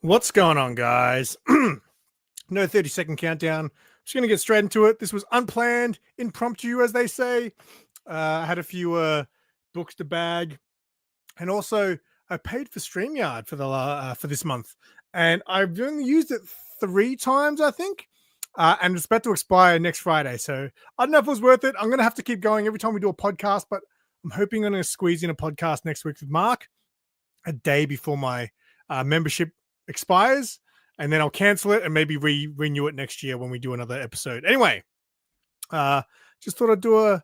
What's going on, guys? No 30-second countdown. I'm just going to get straight into it. This was unplanned, impromptu, as they say. I had a few books to bag, and also I paid for StreamYard for this month, and I've only used it 3 times, I think, and it's about to expire next Friday. So I don't know if it was worth it. I'm going to have to keep going every time we do a podcast, but I'm hoping I'm going to squeeze in a podcast next week with Mark, a day before my membership expires, and then I'll cancel it and maybe renew it next year when we do another episode. Anyway, just thought I'd do a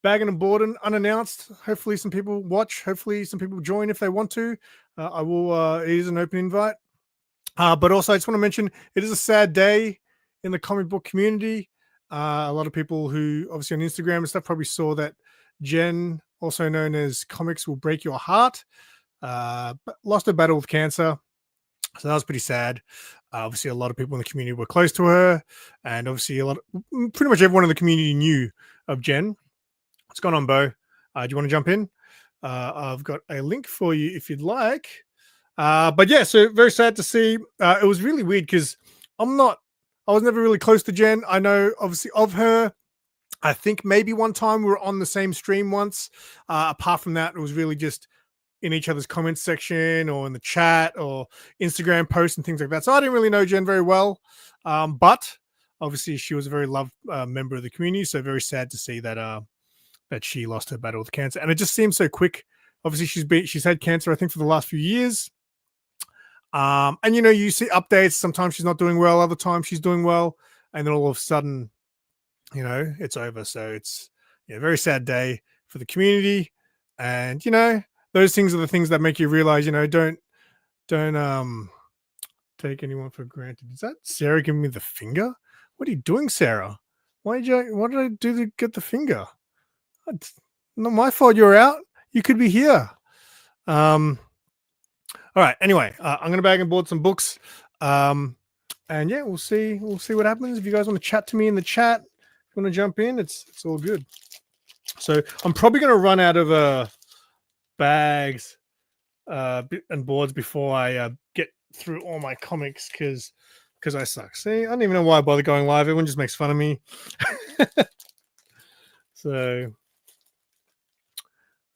bagging and boarding unannounced. Hopefully some people watch. Hopefully some people join if they want to. I will. It is an open invite. But also I just want to mention it is a sad day in the comic book community. A lot of people who obviously on Instagram and stuff probably saw that Jen, also known as Comics Will Break Your Heart, lost a battle with cancer. So that was pretty sad. Obviously, a lot of people in the community were close to her, and obviously, pretty much everyone in the community knew of Jen. What's going on, Bo? Do you want to jump in? I've got a link for you if you'd like. But yeah, so very sad to see. It was really weird because I was never really close to Jen. I know obviously of her. I think maybe one time we were on the same stream once. Apart from that, it was really just in each other's comments section or in the chat or Instagram posts and things like that. So I didn't really know Jen very well. But obviously she was a very loved member of the community. So very sad to see that that she lost her battle with cancer. And it just seems so quick. Obviously she's had cancer, I think, for the last few years. And you see updates. Sometimes she's not doing well, other times she's doing well. And then all of a sudden, it's over. So it's a very sad day for the community. And, those things are the things that make you realize, don't take anyone for granted. Is that Sarah giving me the finger? What are you doing, Sarah? What did I do to get the finger? It's not my fault you're out. You could be here. All right. Anyway, I'm gonna bag and board some books. And yeah, we'll see what happens. If you guys want to chat to me in the chat, if you want to jump in, it's all good. So I'm probably gonna run out of bags and boards before I get through all my comics because I suck. See, I don't even know why I bother going live. Everyone just makes fun of me. So,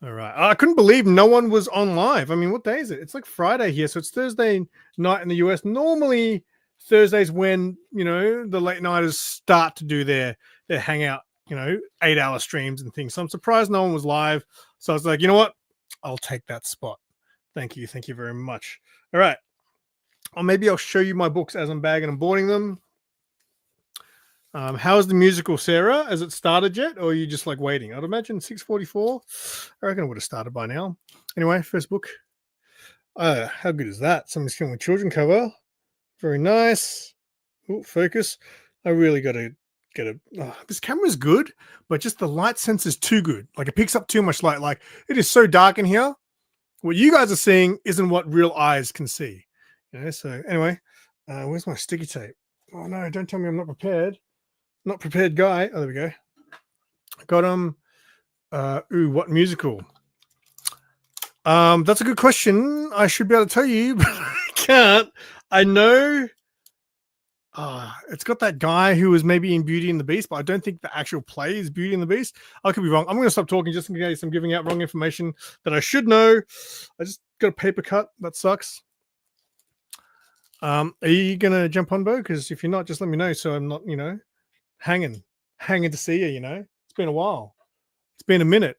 all right. I couldn't believe no one was on live. I mean, what day is it? It's like Friday here, so it's Thursday night in the US. Normally, Thursdays when the late nighters start to do their hangout, 8-hour streams and things. So I'm surprised no one was live. So I was like, you know what? I'll take that spot. Thank you very much. All right. Or maybe I'll show you my books as I'm bagging and boarding them. How's the musical, Sarah? Has it started yet, or are you just like waiting? I'd imagine 6:44. I reckon it would have started by now. Anyway, first book. How good is that? Somebody's killing with children cover. Very nice. Ooh, focus. I really got to get a. This camera's good, but just the light sense is too good. Like it picks up too much light. Like it is so dark in here. What you guys are seeing isn't what real eyes can see. So anyway, where's my sticky tape? Oh no, don't tell me I'm not prepared. Not prepared guy. Oh, there we go. Got what musical? That's a good question. I should be able to tell you, but I can't. I know it's got that guy who was maybe in Beauty and the Beast, but I don't think the actual play is Beauty and the Beast. I could be wrong. I'm going to stop talking just in case I'm giving out wrong information that I should know. I just got a paper cut. That sucks. Are you going to jump on, Bo? Because if you're not, just let me know so I'm not, hanging to see you, It's been a while. It's been a minute,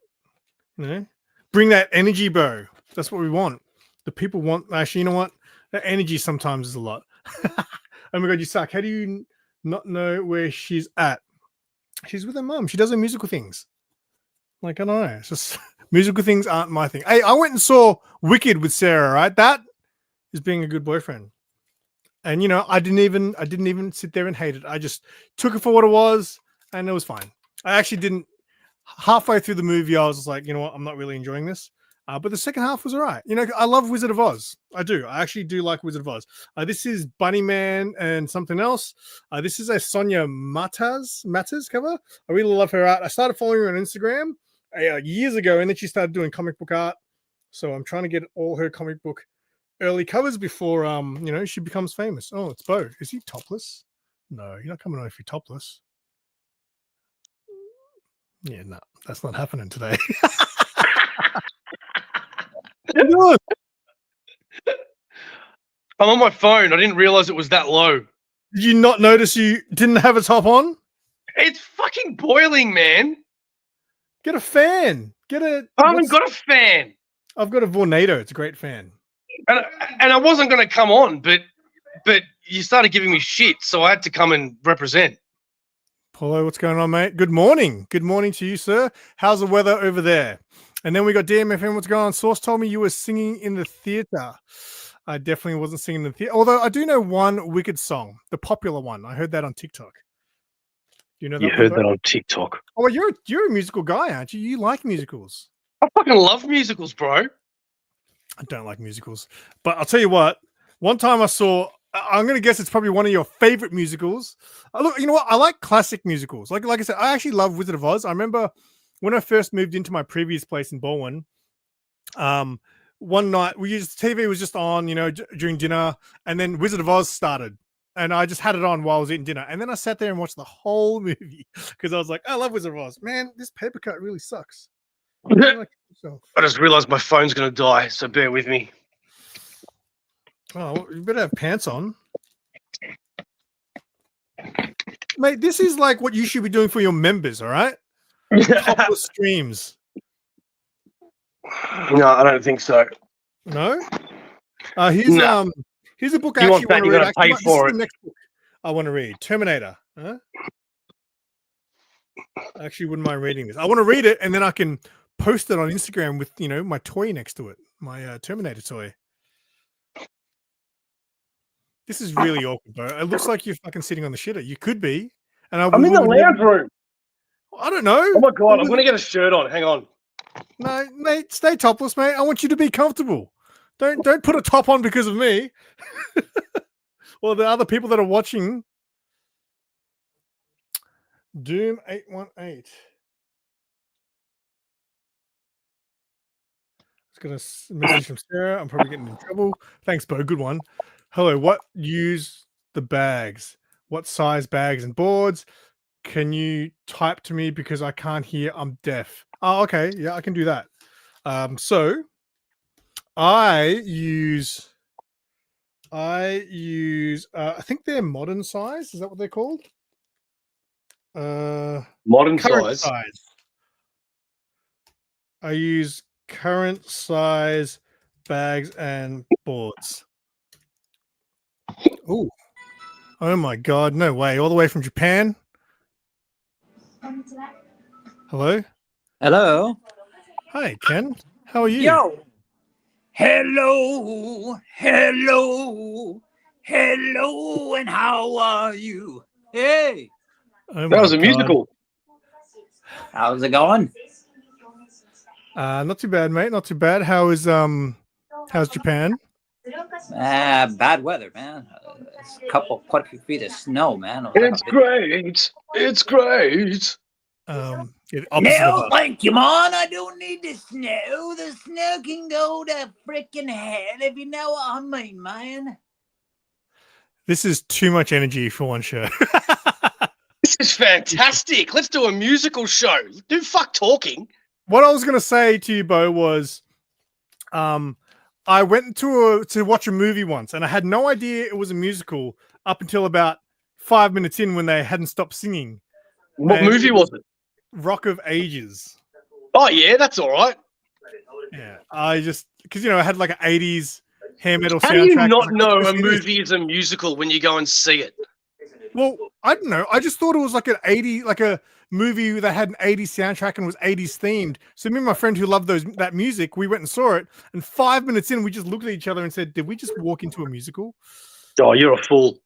Bring that energy, Bo. That's what we want. The people want, actually, you know what? That energy sometimes is a lot. Oh my God, you suck. How do you not know where she's at? She's with her mum. She does her musical things. Like, I don't know. It's just musical things aren't my thing. Hey, I went and saw Wicked with Sarah, right? That is being a good boyfriend. And I didn't even sit there and hate it. I just took it for what it was, and it was fine. I actually didn't. Halfway through the movie, I was just like, you know what? I'm not really enjoying this. But the second half was all right. I love Wizard of Oz. I do. I actually do like Wizard of Oz. This is Bunnyman and something else. This is a Sonia Matters cover. I really love her art. I started following her on Instagram years ago, and then she started doing comic book art. So I'm trying to get all her comic book early covers before she becomes famous. Oh, it's Bo. Is he topless? No, you're not coming on if you're topless. Yeah, no, that's not happening today. What? I'm on my phone. I didn't realize it was that low. Did you not notice you didn't have a top on? It's fucking boiling, man. Get a fan. I haven't got a fan. I've got a Vornado. It's a great fan. And I wasn't going to come on, but you started giving me shit, so I had to come and represent. Paulo, what's going on, mate? Good morning. Good morning to you, sir. How's the weather over there? And then we got DMFM. What's going on? Source told me you were singing in the theater. I definitely wasn't singing in the theater. Although I do know one Wicked song, the popular one. I heard that on TikTok. Do you know that? You heard that on TikTok. Oh, you're a musical guy, aren't you? You like musicals. I fucking love musicals, bro. I don't like musicals. But I'll tell you what. One time I saw, I'm going to guess it's probably one of your favorite musicals. Look, you know what? I like classic musicals. Like I said, I actually love Wizard of Oz. I remember when I first moved into my previous place in Baldwin, one night TV was just on, during dinner, and then Wizard of Oz started. And I just had it on while I was eating dinner. And then I sat there and watched the whole movie because I was like, I love Wizard of Oz. Man, this paper cut really sucks. I just realized my phone's going to die, so bear with me. Oh, you better have pants on. Mate, this is like what you should be doing for your members, all right? Topless streams. No, I don't think so. No? Here's a book I actually want to read. Pay for it. The next book I want to read. Terminator. Huh? I actually wouldn't mind reading this. I want to read it, and then I can post it on Instagram with, my toy next to it. My Terminator toy. This is really awkward, bro. It looks like you're fucking sitting on the shitter. You could be. And I'm in the lounge room. I don't know. Oh my God, I'm going to get a shirt on. Hang on. No, mate, stay topless, mate. I want you to be comfortable. Don't put a top on because of me. Or the other people that are watching. Doom 818. It's gonna message from Sarah. I'm probably getting in trouble. Thanks, Bo. Good one. Hello. What use the bags? What size bags and boards? Can you type to me because I can't hear? I'm deaf. Oh, okay. Yeah, I can do that. So I use I think they're modern size. Is that what they're called? Modern size. I use current size bags and boards. Oh my God, no way. All the way from Japan. Hello. Hi, Ken. How are you? Yo. Hello, and how are you? Hey. Oh that was a musical. How's it going? Not too bad, mate. Not too bad. How's Japan? Bad weather, man. It's quite a few feet of snow, man. It's great. It's great. No, thank you, man. I don't need the snow. The snow can go to freaking hell, if you know what I mean, man. This is too much energy for one show. This is fantastic. Let's do a musical show. Do fuck talking. What I was going to say to you, Bo, was I went to watch a movie once, and I had no idea it was a musical up until about 5 minutes in when they hadn't stopped singing. What movie was it? Rock of Ages. Oh, yeah, that's all right. Yeah, I just, because, I had like an 80s hair metal soundtrack. How do you not know a movie is a musical when you go and see it? Well, I don't know. I just thought it was like a movie that had an 80s soundtrack and was 80s themed. So me and my friend who loved that music, we went and saw it. And 5 minutes in, we just looked at each other and said, did we just walk into a musical? Oh, you're a fool.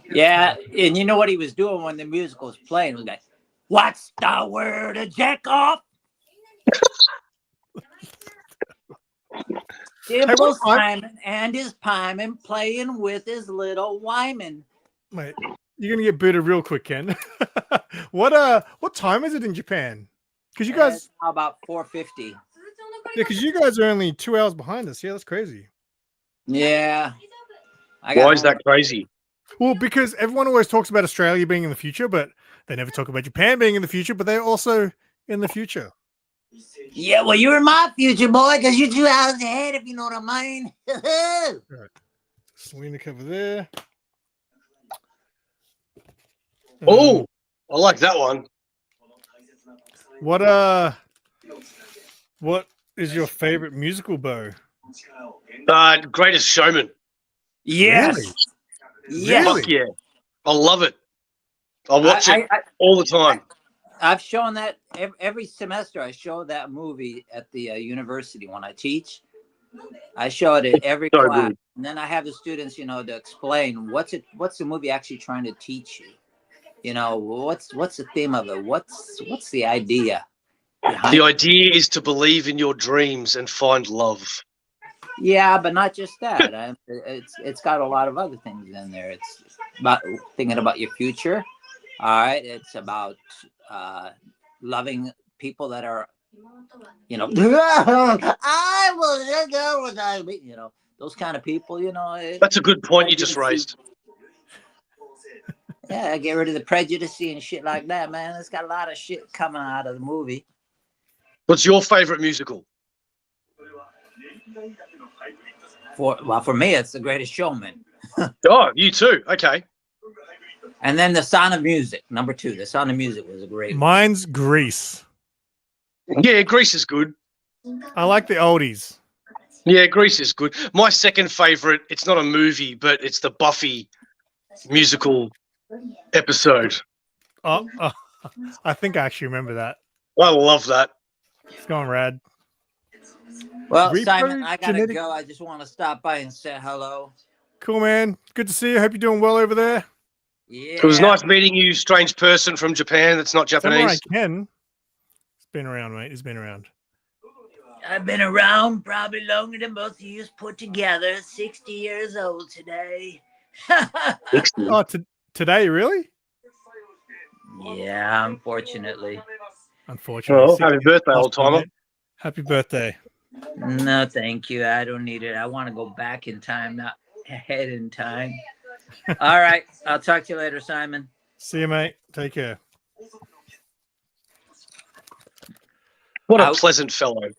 Yeah, and you know what he was doing when the musical was playing? He was like, what's the word of jack off? SimpleSimon and his pieman playing with his little Wyman. Mate, you're gonna get booted real quick, Ken. What time is it in Japan? Because you guys about 4:50. Yeah, because you guys are only 2 hours behind us. Yeah, that's crazy. Yeah. Why is that crazy? Well, because everyone always talks about Australia being in the future, but they never talk about Japan being in the future, but they're also in the future. Yeah, well, you're in my future, boy, because you're 2 hours ahead, if you know what I mean. Right. Selena cover there. Oh, I like that one. What is your favorite musical, Bo? Greatest Showman. Yes. Really? Yes. Really? Fuck yeah. I love it. I watch it all the time. I've shown that every semester. I show that movie at the university when I teach. I show it at every So class, good. and then I have the students, to explain what's the movie actually trying to teach you. What's the theme of it? What's the idea? The idea is to believe in your dreams and find love. Yeah, but not just that. It's got a lot of other things in there. It's about thinking about your future. All right, it's about loving people that are, I will go with I, those kind of people. That's a good point you just raised. Yeah, get rid of the prejudice and shit like that, man. It's got a lot of shit coming out of the movie. What's your favorite musical? For me, it's The Greatest Showman. Oh, you too. Okay. And then The Sound of Music, number 2. The Sound of Music was a great one. Mine's Grease. Yeah, Grease is good. I like the oldies. Yeah, Grease is good. My second favorite, it's not a movie, but it's the Buffy musical episode. Oh, I think I actually remember that. I love that. It's going rad. Well, Reaper Simon, I gotta genetic- go. I just want to stop by and say hello. Cool, man. Good to see you. Hope you're doing well over there. Yeah. It was nice meeting you, strange person from Japan that's not Samurai Japanese. Ken. It's been around, mate. It's been around. I've been around probably longer than both of you put together. 60 years old today. Oh, today, really? Yeah, unfortunately. Unfortunately. Oh, happy birthday, old timer. Happy birthday. No, thank you. I don't need it. I want to go back in time, not ahead in time. All right. I'll talk to you later, Simon. See you, mate. Take care. What a pleasant fellow.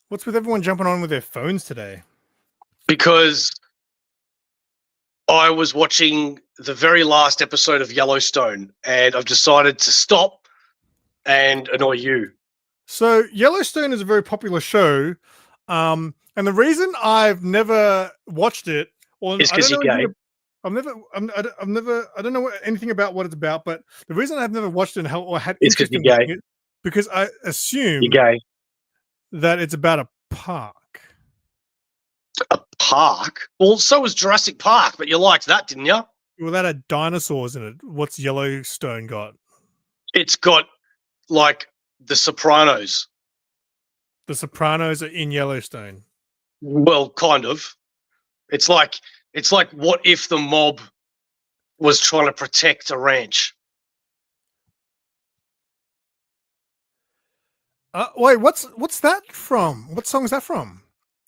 What's with everyone jumping on with their phones today? Because I was watching the very last episode of Yellowstone and I've decided to stop and annoy you. So Yellowstone is a very popular show. And the reason I've never watched it, or is because you're gay. I don't know anything about what it's about, but the reason I've never watched it or had It's because interest you're in gay. it, because I assume You're gay. that it's about a park. A park? Well, so was Jurassic Park, but you liked that, didn't you? Well, that had dinosaurs in it. What's Yellowstone got? It's got like The Sopranos. The Sopranos are in Yellowstone. Well, kind of. It's like what if the mob was trying to protect a ranch? Wait, what's that from? What song is that from?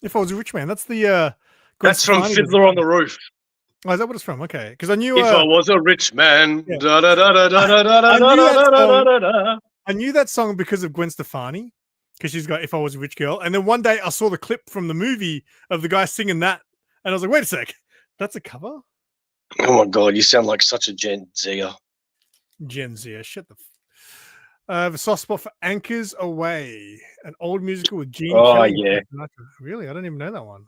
If I Was a Rich Man, that's the That's from Fiddler on the Roof. Oh, is that what it's from? Okay, because I knew If I was a rich man. Yeah. Da, da, da, da, da, da, da, da, da, da, da. I knew that song because of Gwen Stefani, because she's got If I Was a Rich Girl. And then one day I saw the clip from the movie of the guy singing that, and I was like, wait a sec, that's a cover? Oh my God, you sound like such a Gen Zer. Gen Z, shut the I have a soft spot for Anchors Away, an old musical with Gene Oh, Kelly. yeah. Really? I don't even know that one.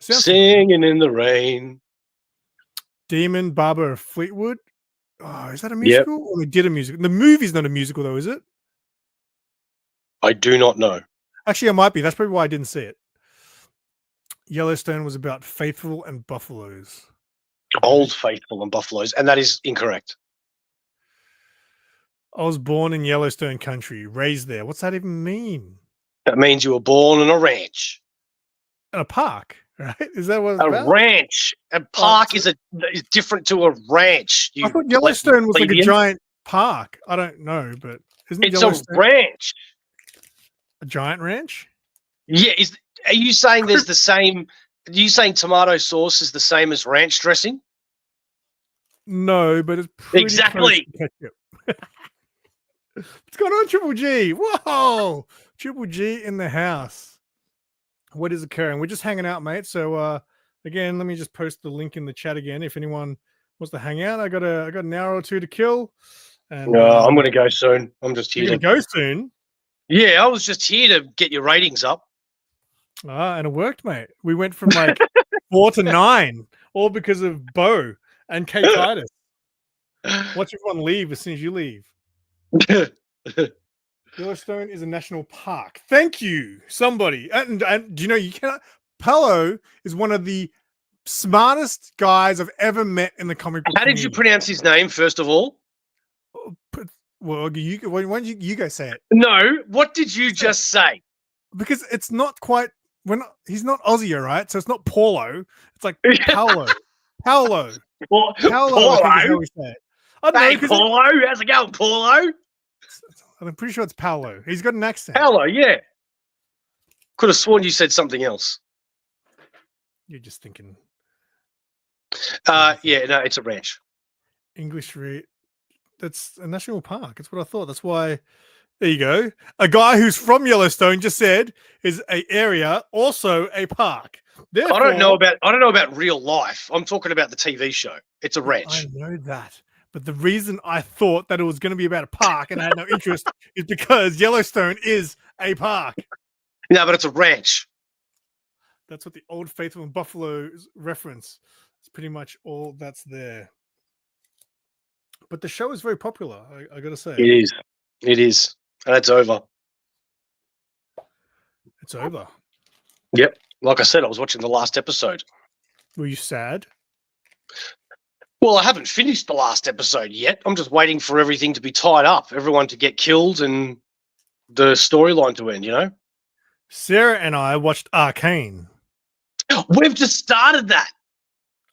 Sounds Singing in the rain. Demon Barber of Fleetwood. Oh, is that a musical? Or they did a musical? The movie's not a musical, though, is it? I do not know. Actually, it might be. That's probably why I didn't see it. Yellowstone was about faithful and buffaloes. Old Faithful and buffaloes, and that is incorrect. I was born in Yellowstone country, raised there. What's that even mean? That means you were born in a ranch. In a park, right? Is that what it's A about? ranch. A park is different to a ranch. I thought Yellowstone was like a giant park. I don't know, but isn't it's Yellowstone a ranch. a giant ranch? Yeah, are you saying there's the same? Are you saying tomato sauce is the same as ranch dressing? No, but it's pretty Exactly. close to ketchup. What's going on, Triple G? Whoa, Triple G in the house. What is occurring? We're just hanging out, mate. So again, let me just post the link in the chat again if anyone wants to hang out. I got an hour or two to kill. And I'm going to go soon. I'm just here you're to gonna go soon. Yeah, I was just here to get your ratings up. And it worked, mate. We went from like 4 to 9, all because of Bo and Kate Titus. Watch everyone leave as soon as you leave. Yellowstone is a national park. Thank you, somebody. And do you know you cannot? Paulo is one of the smartest guys I've ever met in the comic book. How did you pronounce his name, first of all? Well, why don't you go say it? No, what did you just say? Because it's not quite. He's not Aussie, right? So it's not Paulo. It's like Paulo. Paulo. Paulo. I think is how we say it. I don't Hey, know, Paulo. How's it going, Paulo? I'm pretty sure it's Paulo. He's got an accent. Paulo, yeah. Could have sworn you said something else. You're just thinking. Yeah, no, it's a ranch. English that's a national park. That's what I thought. That's why. There you go. A guy who's from Yellowstone just said is a area also a park. Therefore, I don't know about real life. I'm talking about the TV show. It's a ranch. I know that. But the reason I thought that it was going to be about a park and I had no interest is because Yellowstone is a park. No, but it's a ranch. That's what the Old Faithful and Buffalo's reference. It's pretty much all that's there. But the show is very popular, I got to say. It is. It is. And it's over. It's over. Yep. Like I said, I was watching the last episode. Were you sad? Well, I haven't finished the last episode yet. I'm just waiting for everything to be tied up, everyone to get killed and the storyline to end, you know? Sarah and I watched Arcane. We've just started that.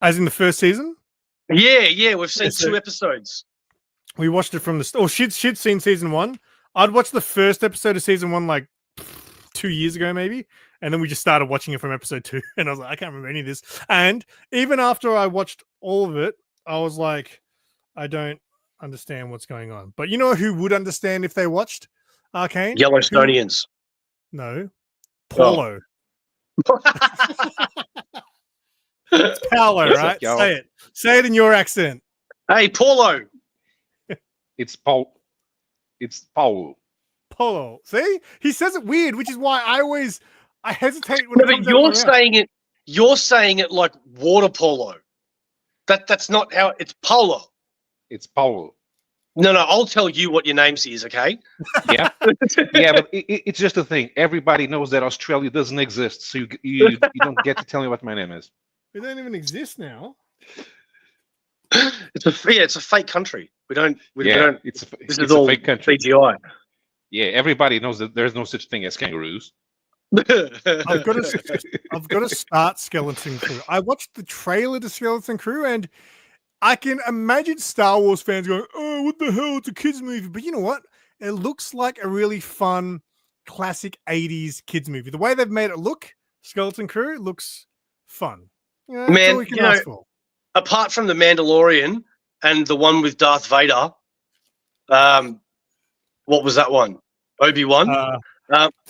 As in the first season? Yeah. We've seen 2 episodes. We watched it from the... Oh, she'd seen season 1. I'd watched the first episode of season 1 like 2 years ago, maybe. And then we just started watching it from episode 2. And I was like, I can't remember any of this. And even after I watched all of it, I was like, I don't understand what's going on. But you know who would understand if they watched Arcane? Yellowstonians. No. Paulo. Oh. It's Paulo, right? Say it. Say it in your accent. Hey, Paulo. It's Paul. It's Paulo. Polo. See? He says it weird, which is why I hesitate when No, but you're saying it like water polo. That's not how it's polo. It's Paulo. No, I'll tell you what your name is, okay? Yeah. Yeah, but it's just a thing. Everybody knows that Australia doesn't exist, so you don't get to tell me what my name is. It don't even exist now. It's a fake country. This is a all fake country. CGI. Yeah, everybody knows that there's no such thing as kangaroos. I've got to start Skeleton Crew. I watched the trailer to Skeleton Crew, and I can imagine Star Wars fans going, "Oh, what the hell? It's a kids movie." But you know what? It looks like a really fun, classic '80s kids movie. The way they've made it look, Skeleton Crew looks fun. Yeah, that's all we can ask for. Apart from the Mandalorian and the one with Darth Vader, what was that one? Obi-Wan.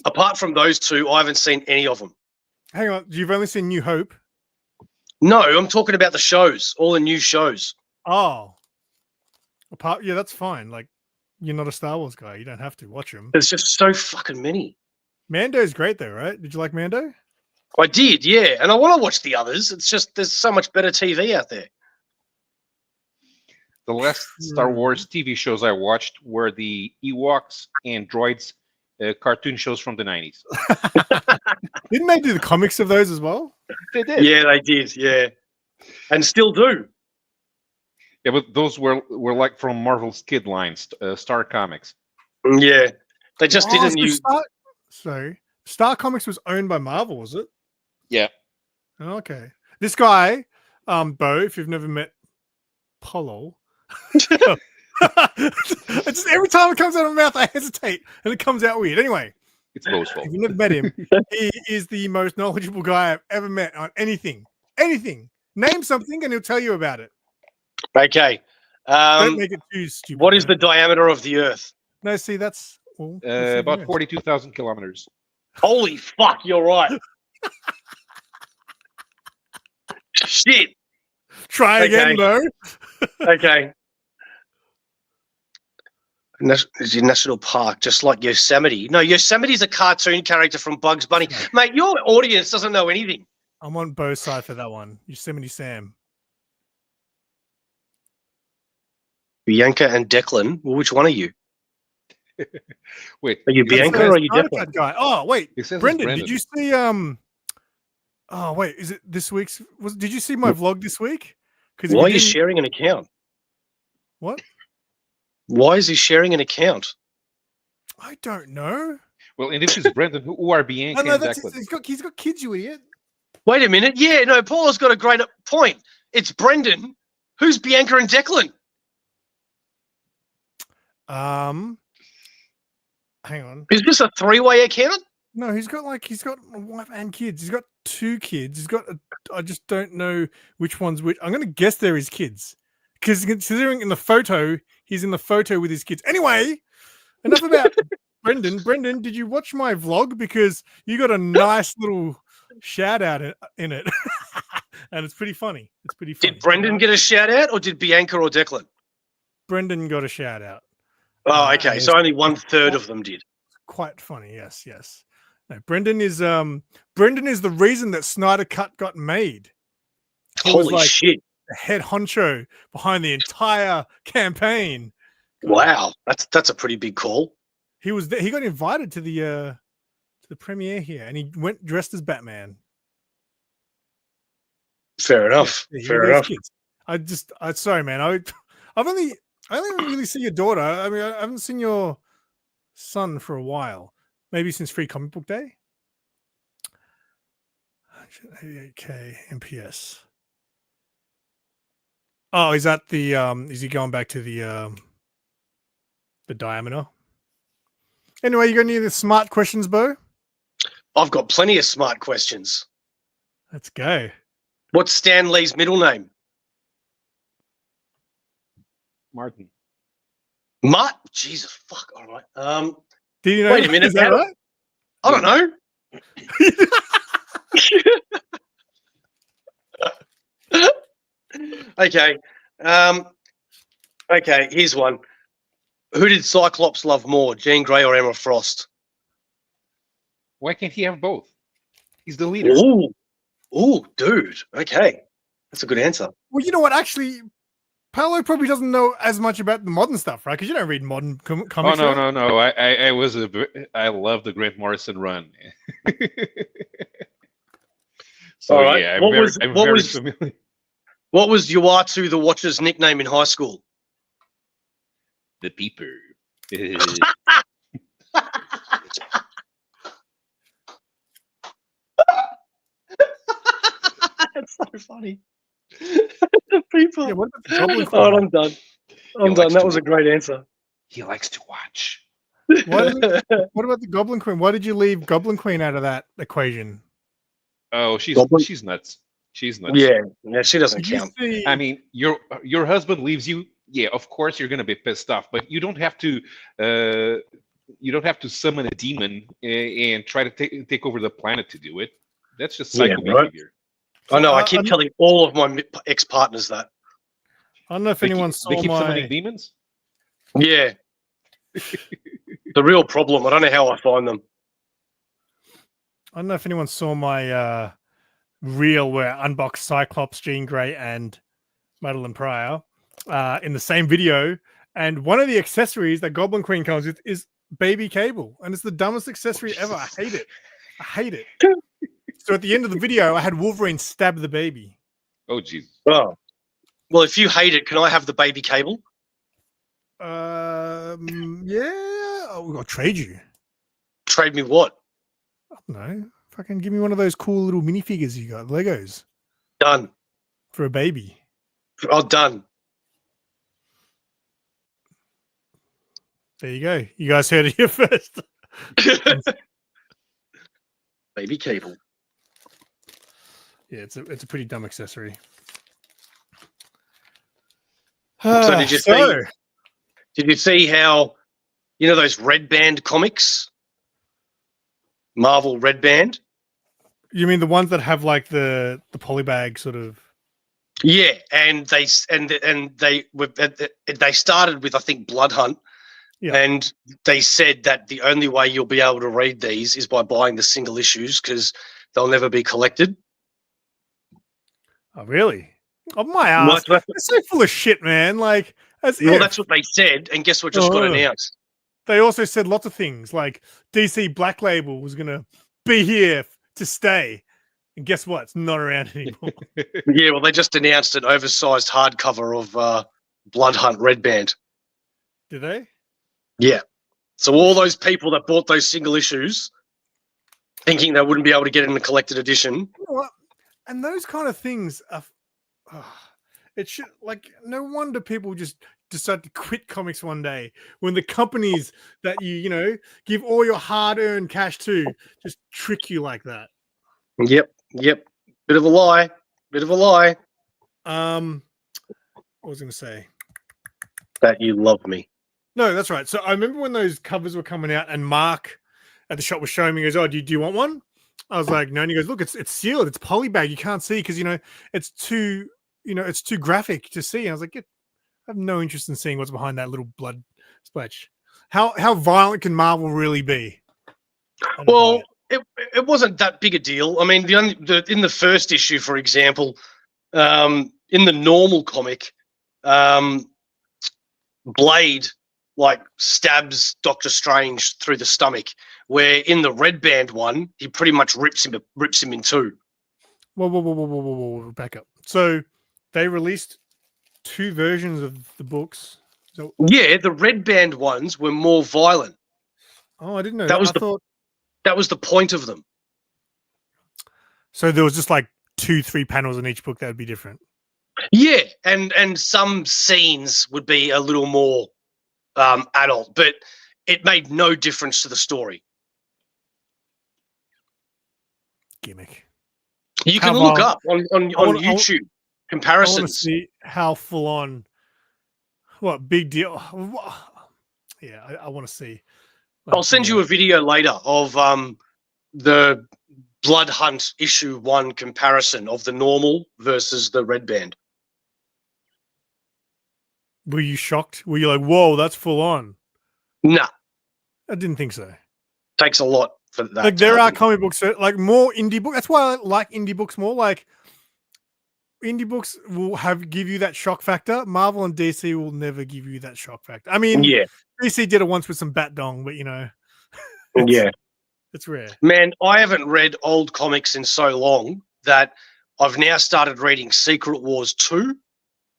Apart from those 2, I haven't seen any of them. Hang on, you've only seen New Hope? No, I'm talking about the shows, all the new shows. Oh, yeah, that's fine. Like, you're not a Star Wars guy. You don't have to watch them. There's just so fucking many. Mando's great though, right? Did you like Mando? I did, yeah. And I want to watch the others. It's just there's so much better TV out there. The last Star Wars TV shows I watched were the Ewoks and Droids cartoon shows from the 90s. Didn't they do the comics of those as well? They did. Yeah, they did, yeah. And still do. Yeah, but those were like from Marvel's kid lines, Star Comics. Yeah. They just didn't use... Star Comics was owned by Marvel, was it? Yeah. Okay. This guy, Bo, if you've never met Polo, it's just every time it comes out of my mouth, I hesitate, and it comes out weird. Anyway, It's Bo's fault. If you've never met him, he is the most knowledgeable guy I've ever met on anything. Anything. Name something and he'll tell you about it. Okay. Don't make it too stupid. What is though. the diameter of the Earth? No, see, that's well, let's see About the rest. 42,000 kilometers. Holy fuck, you're right. Shit. Try again, Bo. Okay. It's a national park, just like Yosemite. No, Yosemite's a cartoon character from Bugs Bunny. Mate, your audience doesn't know anything. I'm on Bo's side for that one. Yosemite Sam. Bianca and Declan. Well, which one are you? Wait, Are you it says- Bianca or are you Snyder Declan? Cut guy. Oh, wait. it says it's Brendan, did you see oh wait, is it this week's did you see my vlog this week? Because Why are you sharing an account? What? Why is he sharing an account? I don't know. Well, and if it's Brendan, who are Bianca No, and that's Declan? he's got kids, you idiot. Wait a minute. Yeah, no, Paula's got a great point. It's Brendan. Who's Bianca and Declan? Hang on. Is this a three-way account? No, he's got a wife and kids. He's got 2 kids. He's got I just don't know which one's which. I'm gonna guess they're his kids. Because considering in the photo, he's in the photo with his kids. Anyway, enough about Brendan. Brendan, did you watch my vlog? Because you got a nice little shout out in it. And it's pretty funny. It's pretty funny. Did Brendan get a shout out or did Bianca or Declan? Brendan got a shout out. Oh, okay. So only 1/3 of them did. Quite funny, yes. No, Brendan is the reason that Snyder Cut got made. He was Holy shit. the head honcho behind the entire campaign. Wow. That's a pretty big call. He got invited to the premiere here, and he went dressed as Batman. Fair enough. Yeah, Fair those enough. kids. Sorry, man. I only really see your daughter. I mean, I haven't seen your son for a while. Maybe since Free Comic Book Day. 188K MPS. Oh, is that the is he going back to the diameter? Anyway, you got any of the smart questions, Bo? I've got plenty of smart questions. Let's go. What's Stan Lee's middle name? Martin. Jesus, fuck. All right. Do you know? Wait a minute. Is that right? I don't know. Okay. Okay, here's one. Who did Cyclops love more, Jean Grey or Emma Frost? Why can't he have both? He's the leader. Ooh, dude. Okay. That's a good answer. Well, you know what? Actually, Paolo probably doesn't know as much about the modern stuff, right? Because you don't read modern comics. Oh no! I love the Grant Morrison run. So all right. yeah, I'm very familiar. What was Uatu the Watcher's nickname in high school? The Peeper. That's so funny. The people. Yeah, what about the Goblin Oh, Queen? I'm done. I'm done. That was a great answer. He likes to watch. What about the Goblin Queen? Why did you leave Goblin Queen out of that equation? Oh, she's nuts. She's nuts. Yeah, she doesn't Did you count. see- I mean, your husband leaves you. Yeah, of course you're gonna be pissed off, but you don't have to. You don't have to summon a demon and try to take over the planet to do it. That's just psycho behavior. I know. I keep telling all of my ex-partners that. I don't know if anyone saw They keep my. summoning demons. Yeah. The real problem. I don't know how I find them. I don't know if anyone saw my reel where I unboxed Cyclops, Jean Grey, and Madeline Pryor in the same video. And one of the accessories that Goblin Queen comes with is baby cable. And it's the dumbest accessory ever. I hate it. I hate it. So at the end of the video, I had Wolverine stab the baby. Oh, Jesus. Oh. Well, if you hate it, can I have the baby cable? Yeah. I'll trade you. Trade me what? I don't know. Fucking give me one of those cool little minifigures you got, Legos, Done. for a baby. Oh, done. There you go. You guys heard it here first. Baby cable. Yeah, it's a pretty dumb accessory. So did you see? Did you see how, you know, those Red Band comics? Marvel Red Band? You mean the ones that have like the polybag sort of? Yeah, and they started with, I think, Blood Hunt, Yeah. and they said that the only way you'll be able to read these is by buying the single issues because they'll never be collected. Oh, really? Oh, my ass. Well, They're so full of shit, man. Like, that's what they said, and guess what just got announced? They also said lots of things, like DC Black Label was going to be here to stay. And guess what? It's not around anymore. Yeah, well, they just announced an oversized hardcover of Blood Hunt Red Band. Did they? Yeah. So all those people that bought those single issues thinking they wouldn't be able to get in the collected edition. You know what? And those kind of things are... it should, like, no wonder people just decide to quit comics one day when the companies that you know, give all your hard-earned cash to just trick you like that. Yep. Bit of a lie. What was I going to say? That you love me. No, that's right. So I remember when those covers were coming out and Mark at the shop was showing me, he goes, oh, do you want one? I was like, no. And he goes, look, it's sealed. It's polybag. You can't see because, you know, it's too graphic to see. And I was like, I have no interest in seeing what's behind that little blood splash. How violent can Marvel really be? Well, it wasn't that big a deal. I mean, in the first issue, for example, in the normal comic, Blade like stabs Doctor Strange through the stomach, where in the Red Band one, he pretty much rips him in two. Whoa, back up. So they released 2 versions of the books. So yeah, the Red Band ones were more violent. Oh, I didn't know that. That was the point of them. So there was just like 2-3 panels in each book that would be different. Yeah, and some scenes would be a little more adult, but it made no difference to the story. Gimmick. You can look up on YouTube comparisons. I want to see how full on. What big deal? Yeah, I want to see. I'll send you a video later of the Blood Hunt issue 1 comparison of the normal versus the Red Band. Were you shocked? Were you like, whoa, that's full on? Nah. I didn't think so. Takes a lot for that. Like there are comic books, like more indie books. That's why I like indie books more. Like indie books will give you that shock factor. Marvel and DC will never give you that shock factor. I mean, yeah. DC did it once with some Bat Dong, but you know, it's rare. Man, I haven't read old comics in so long that I've now started reading Secret Wars 2,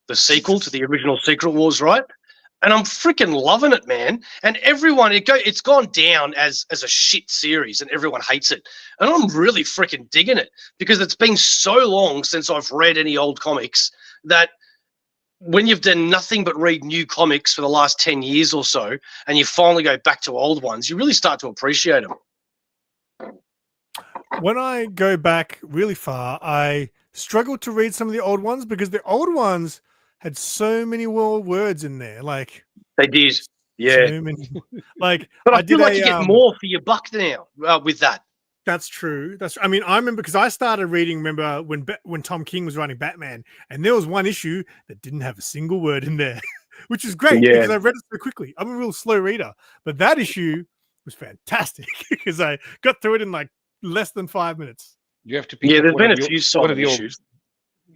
the sequel to the original Secret Wars, right? And I'm freaking loving it, man. And everyone, it's gone down as a shit series, and everyone hates it. And I'm really freaking digging it because it's been so long since I've read any old comics that when you've done nothing but read new comics for the last 10 years or so, and you finally go back to old ones, you really start to appreciate them. When I go back really far, I struggle to read some of the old ones because the old ones had so many words in there. Like they did, yeah. So many, like, but I feel like you get more for your buck now with that. That's true. I mean, I remember because I started reading. Remember when Tom King was writing Batman, and there was one issue that didn't have a single word in there, which is great because I read it so quickly. I'm a real slow reader, but that issue was fantastic because I got through it in like less than 5 minutes. You have to pick there's been a few solid issues.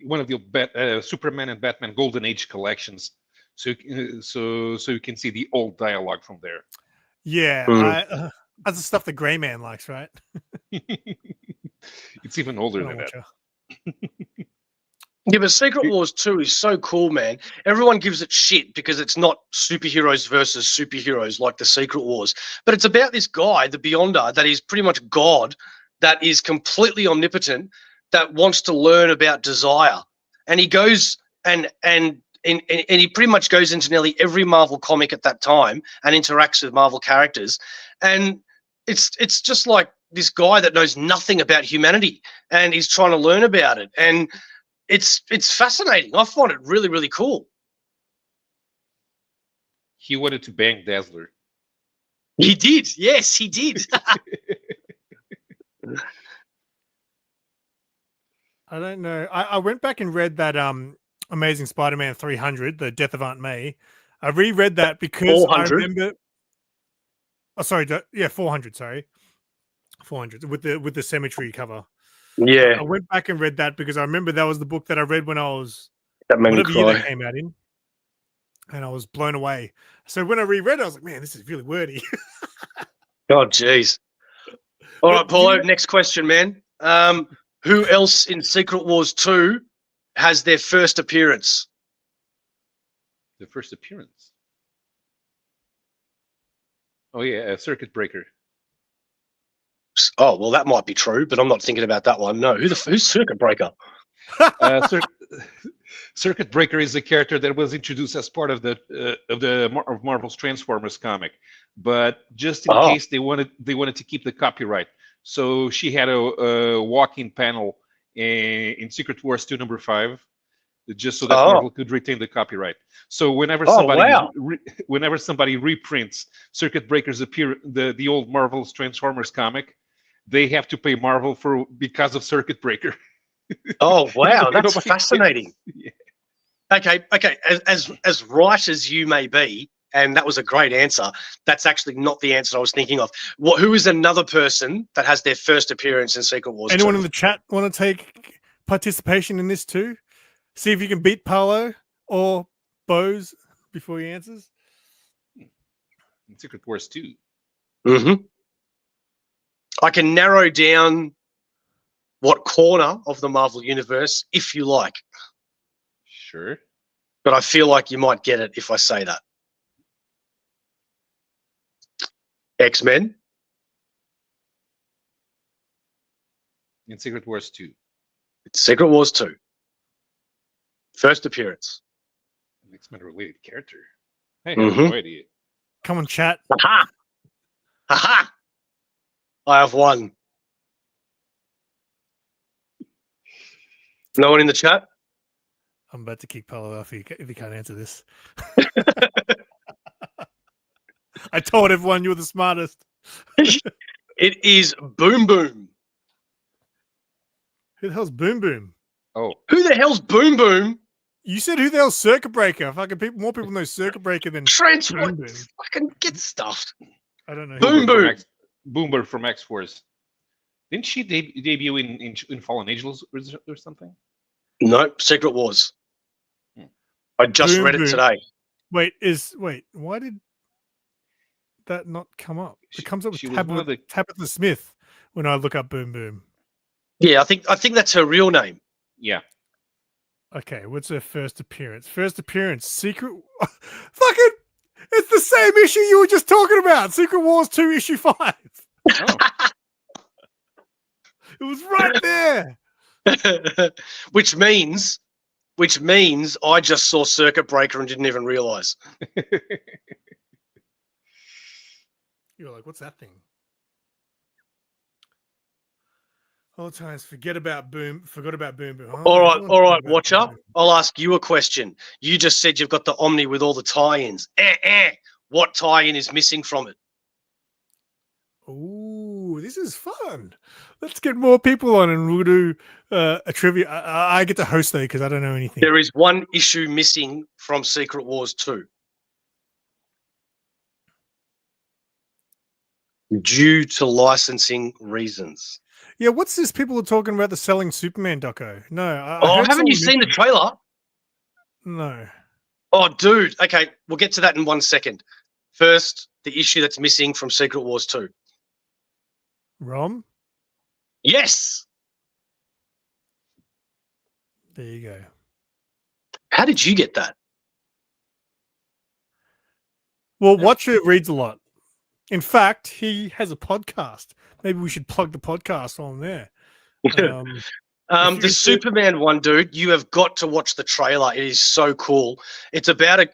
One of the Superman and Batman Golden Age collections, so you can see the old dialogue from there. Yeah, that's the stuff the Gray Man likes, right? It's even older than that. Yeah, but Secret Wars 2 is so cool, man. Everyone gives it shit because it's not superheroes versus superheroes like the Secret Wars. But it's about this guy, the Beyonder, that is pretty much God, that is completely omnipotent, that wants to learn about desire. And he goes and he pretty much goes into nearly every Marvel comic at that time and interacts with Marvel characters. And it's just like this guy that knows nothing about humanity, and he's trying to learn about it, and it's fascinating. I find it really, really cool. He wanted to bang Dazzler. He did, yes, he did. I don't know. I went back and read that Amazing Spider-Man 300, The Death of Aunt May. I reread that because 400? I remember. Oh, sorry. Yeah, 400. Sorry, 400 with the cemetery cover. Yeah, I went back and read that because I remember that was the book that I read when I was that made me whatever year cry. that came out in, and I was blown away. So when I reread it, I was like, man, this is really wordy. Oh, jeez. All But right, do you Paulo, know- next question, man. Who else in Secret Wars 2 has their first appearance? The first appearance. Oh yeah, Circuit Breaker. Oh, well, that might be true, but I'm not thinking about that one. No, who's Circuit Breaker? Circuit Breaker is a character that was introduced as part of Marvel's Transformers comic, but just in case they wanted to keep the copyright, so she had a walk-in panel in Secret Wars 2 number 5, just so that Marvel could retain the copyright. So whenever somebody reprints Circuit Breaker's the old Marvel's Transformers comic, they have to pay Marvel because of Circuit Breaker. Oh, wow, that's Nobody fascinating. Yeah. Okay. As right as you may be, and that was a great answer, that's actually not the answer I was thinking of. Who is another person that has their first appearance in Secret Wars? Anyone 2? in the chat want to take participation in this too? See if you can beat Paolo or Bose before he answers. In Secret Wars 2. Mm-hmm. I can narrow down what corner of the Marvel Universe, if you like. Sure. But I feel like you might get it if I say that. X-Men? In Secret Wars 2. It's Secret Wars 2. First appearance. An X-Men related character. I have no idea. Come on, chat. Aha! Aha! I have one. No one in the chat? I'm about to kick Paolo off if he can't answer this. I told everyone you were the smartest. It is Boom Boom. Who the hell's Boom Boom? Oh, Who the hell's Boom Boom? You said who the hell's Circuit Breaker? Fucking more people know Circuit Breaker than Transform. Boom Boom. Fucking get stuffed. I don't know. Boom Boom. Boomer from X-Force. Didn't she debut in Fallen Angels or something? No, Secret Wars. I just Boom read it Boom. today. Wait, why did that not come up? It comes up with She was one of the- Tabitha Smith when I look up Boom Boom. Yeah, I think that's her real name. Yeah. Okay, what's her first appearance? First appearance, Secret. Fucking, it's the same issue you were just talking about. Secret Wars 2, issue 5. Oh. It was right there. which means I just saw Circuit Breaker and didn't even realize. You're like, what's that thing? All times forgot about Boom Boom. Oh, All right, everyone's forgot about watch Boom up. Boom. I'll ask you a question. You just said you've got the Omni with all the tie-ins. What tie-in is missing from it? Ooh, this is fun. Let's get more people on and we'll do a trivia. I get to host though because I don't know anything. There is one issue missing from Secret Wars 2. Due to licensing reasons. Yeah, what's this? People are talking about the Selling Superman doco. No. I heard Haven't you someone seen the mention- trailer? No. Oh, dude. Okay, we'll get to that in 1 second. First, the issue that's missing from Secret Wars 2. Rom? Yes. There you go. How did you get that? Well, Watcher reads a lot. In fact, he has a podcast. Maybe we should plug the podcast on there. If you The could Superman one, dude. You have got to watch the trailer. It is so cool. It's about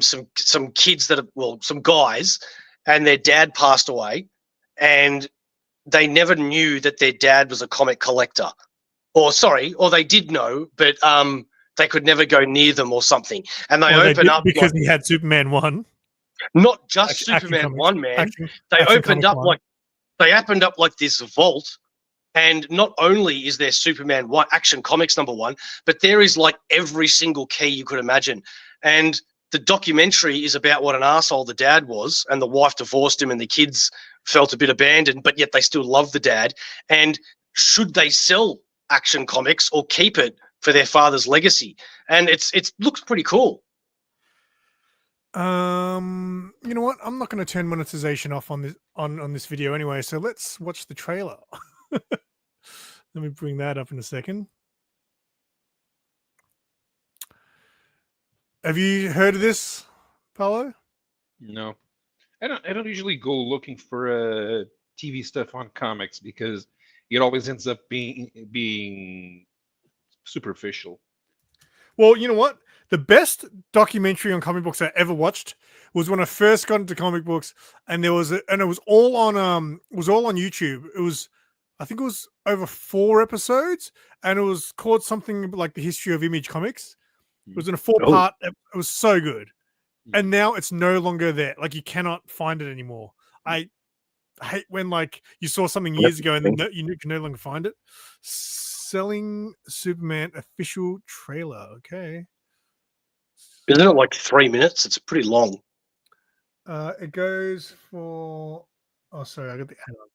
some kids some guys, and their dad passed away, and they never knew that their dad was a comic collector, or they did know, but they could never go near them or something. And they Or they open did up because like, he had Superman 1. not just Action Superman Comics. 1, man. Action They opened Comics up 1. like they opened up like this vault, and not only is there Superman 1 Action Comics #1, but there is like every single key you could imagine. And the documentary is about what an arsehole the dad was, and the wife divorced him, and the kids felt a bit abandoned, but yet they still love the dad. And should they sell Action Comics or keep it for their father's legacy? And it looks pretty cool. You know what? I'm not going to turn monetization off on this video anyway. So let's watch the trailer. Let me bring that up in a second. Have you heard of this, Paolo? No, I don't usually go looking for TV stuff on comics because it always ends up being superficial. Well, you know what? The best documentary on comic books I ever watched was when I first got into comic books, and it was all on YouTube. I think it was over 4 episodes, and it was called something like the history of Image Comics. It was in a 4-part. It was so good, and now it's no longer there. Like, you cannot find it anymore. I hate when like you saw something years ago and then you can no longer find it. Selling Superman official trailer. Okay. Isn't it like 3 minutes? It's pretty long. It goes for. Oh, sorry, I got the ad on.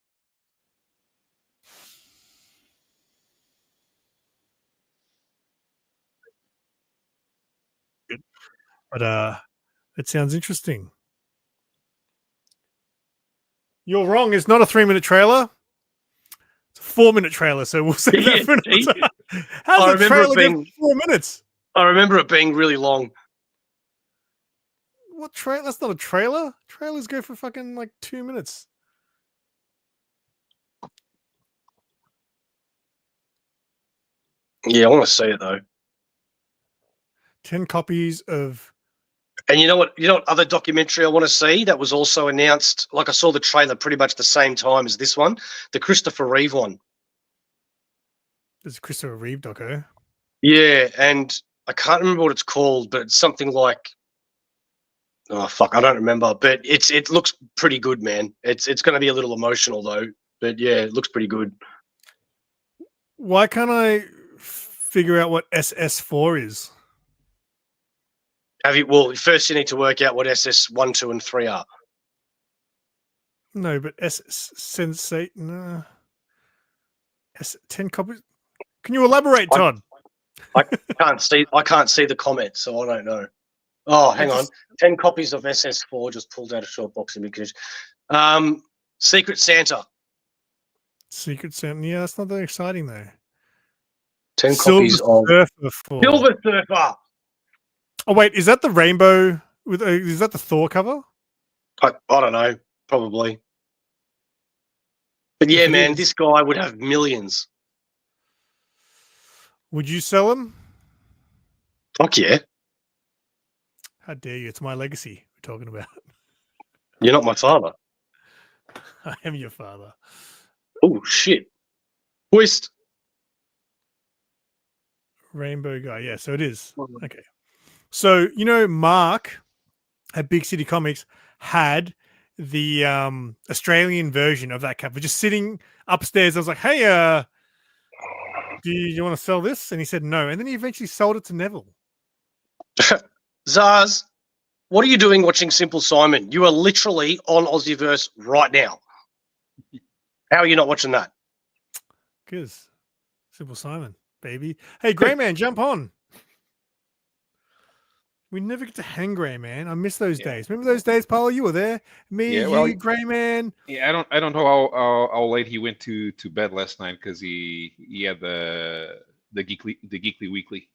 Good. But it sounds interesting. You're wrong. It's not a 3-minute trailer. It's a 4-minute trailer. So we'll save that for another time. How's the trailer go for 4 minutes? I remember it being really long. What trailer? That's not a trailer. Trailers go for fucking like 2 minutes. Yeah, I want to see it though. 10 copies of. And you know what other documentary I want to see that was also announced? Like, I saw the trailer pretty much the same time as this one, the Christopher Reeve one. There's a Christopher Reeve doco. Yeah, and I can't remember what it's called, but it's something like, oh fuck, I don't remember. But it looks pretty good, man. It's going to be a little emotional though, but yeah, it looks pretty good. Why can't I figure out what SS4 is? Well, first you need to work out what SS 1, 2, and 3 are. No, but Sensate. No. 10 copies. Can you elaborate, Todd? I can't see the comment, so I don't know. Oh, hang on. 10 copies of SS4 just pulled out a short box because Secret Santa. Secret Santa. Yeah, that's not that exciting though. 10 copies of Silver Surfer. Oh wait, is that the rainbow with? Is that the Thor cover? I don't know, probably. But yeah, man, this guy would have millions. Would you sell him? Fuck yeah. How dare you? It's my legacy we're talking about. You're not my father. I am your father. Oh shit. Twist. Rainbow guy. Yeah, so it is. Okay. So, you know, Mark at Big City Comics had the Australian version of that cover just sitting upstairs. I was like, hey, do you want to sell this? And he said no. And then he eventually sold it to Neville. Zaz, what are you doing watching Simple Simon? You are literally on Aussieverse right now. How are you not watching that? Because Simple Simon, baby. Hey, Grey Man, jump on. We never get to hang, Grey Man. I miss those days. Remember those days, Paolo? You were there. Me, you, Grey Man. Yeah, I don't know how late he went to bed last night because he had the Geekly Weekly.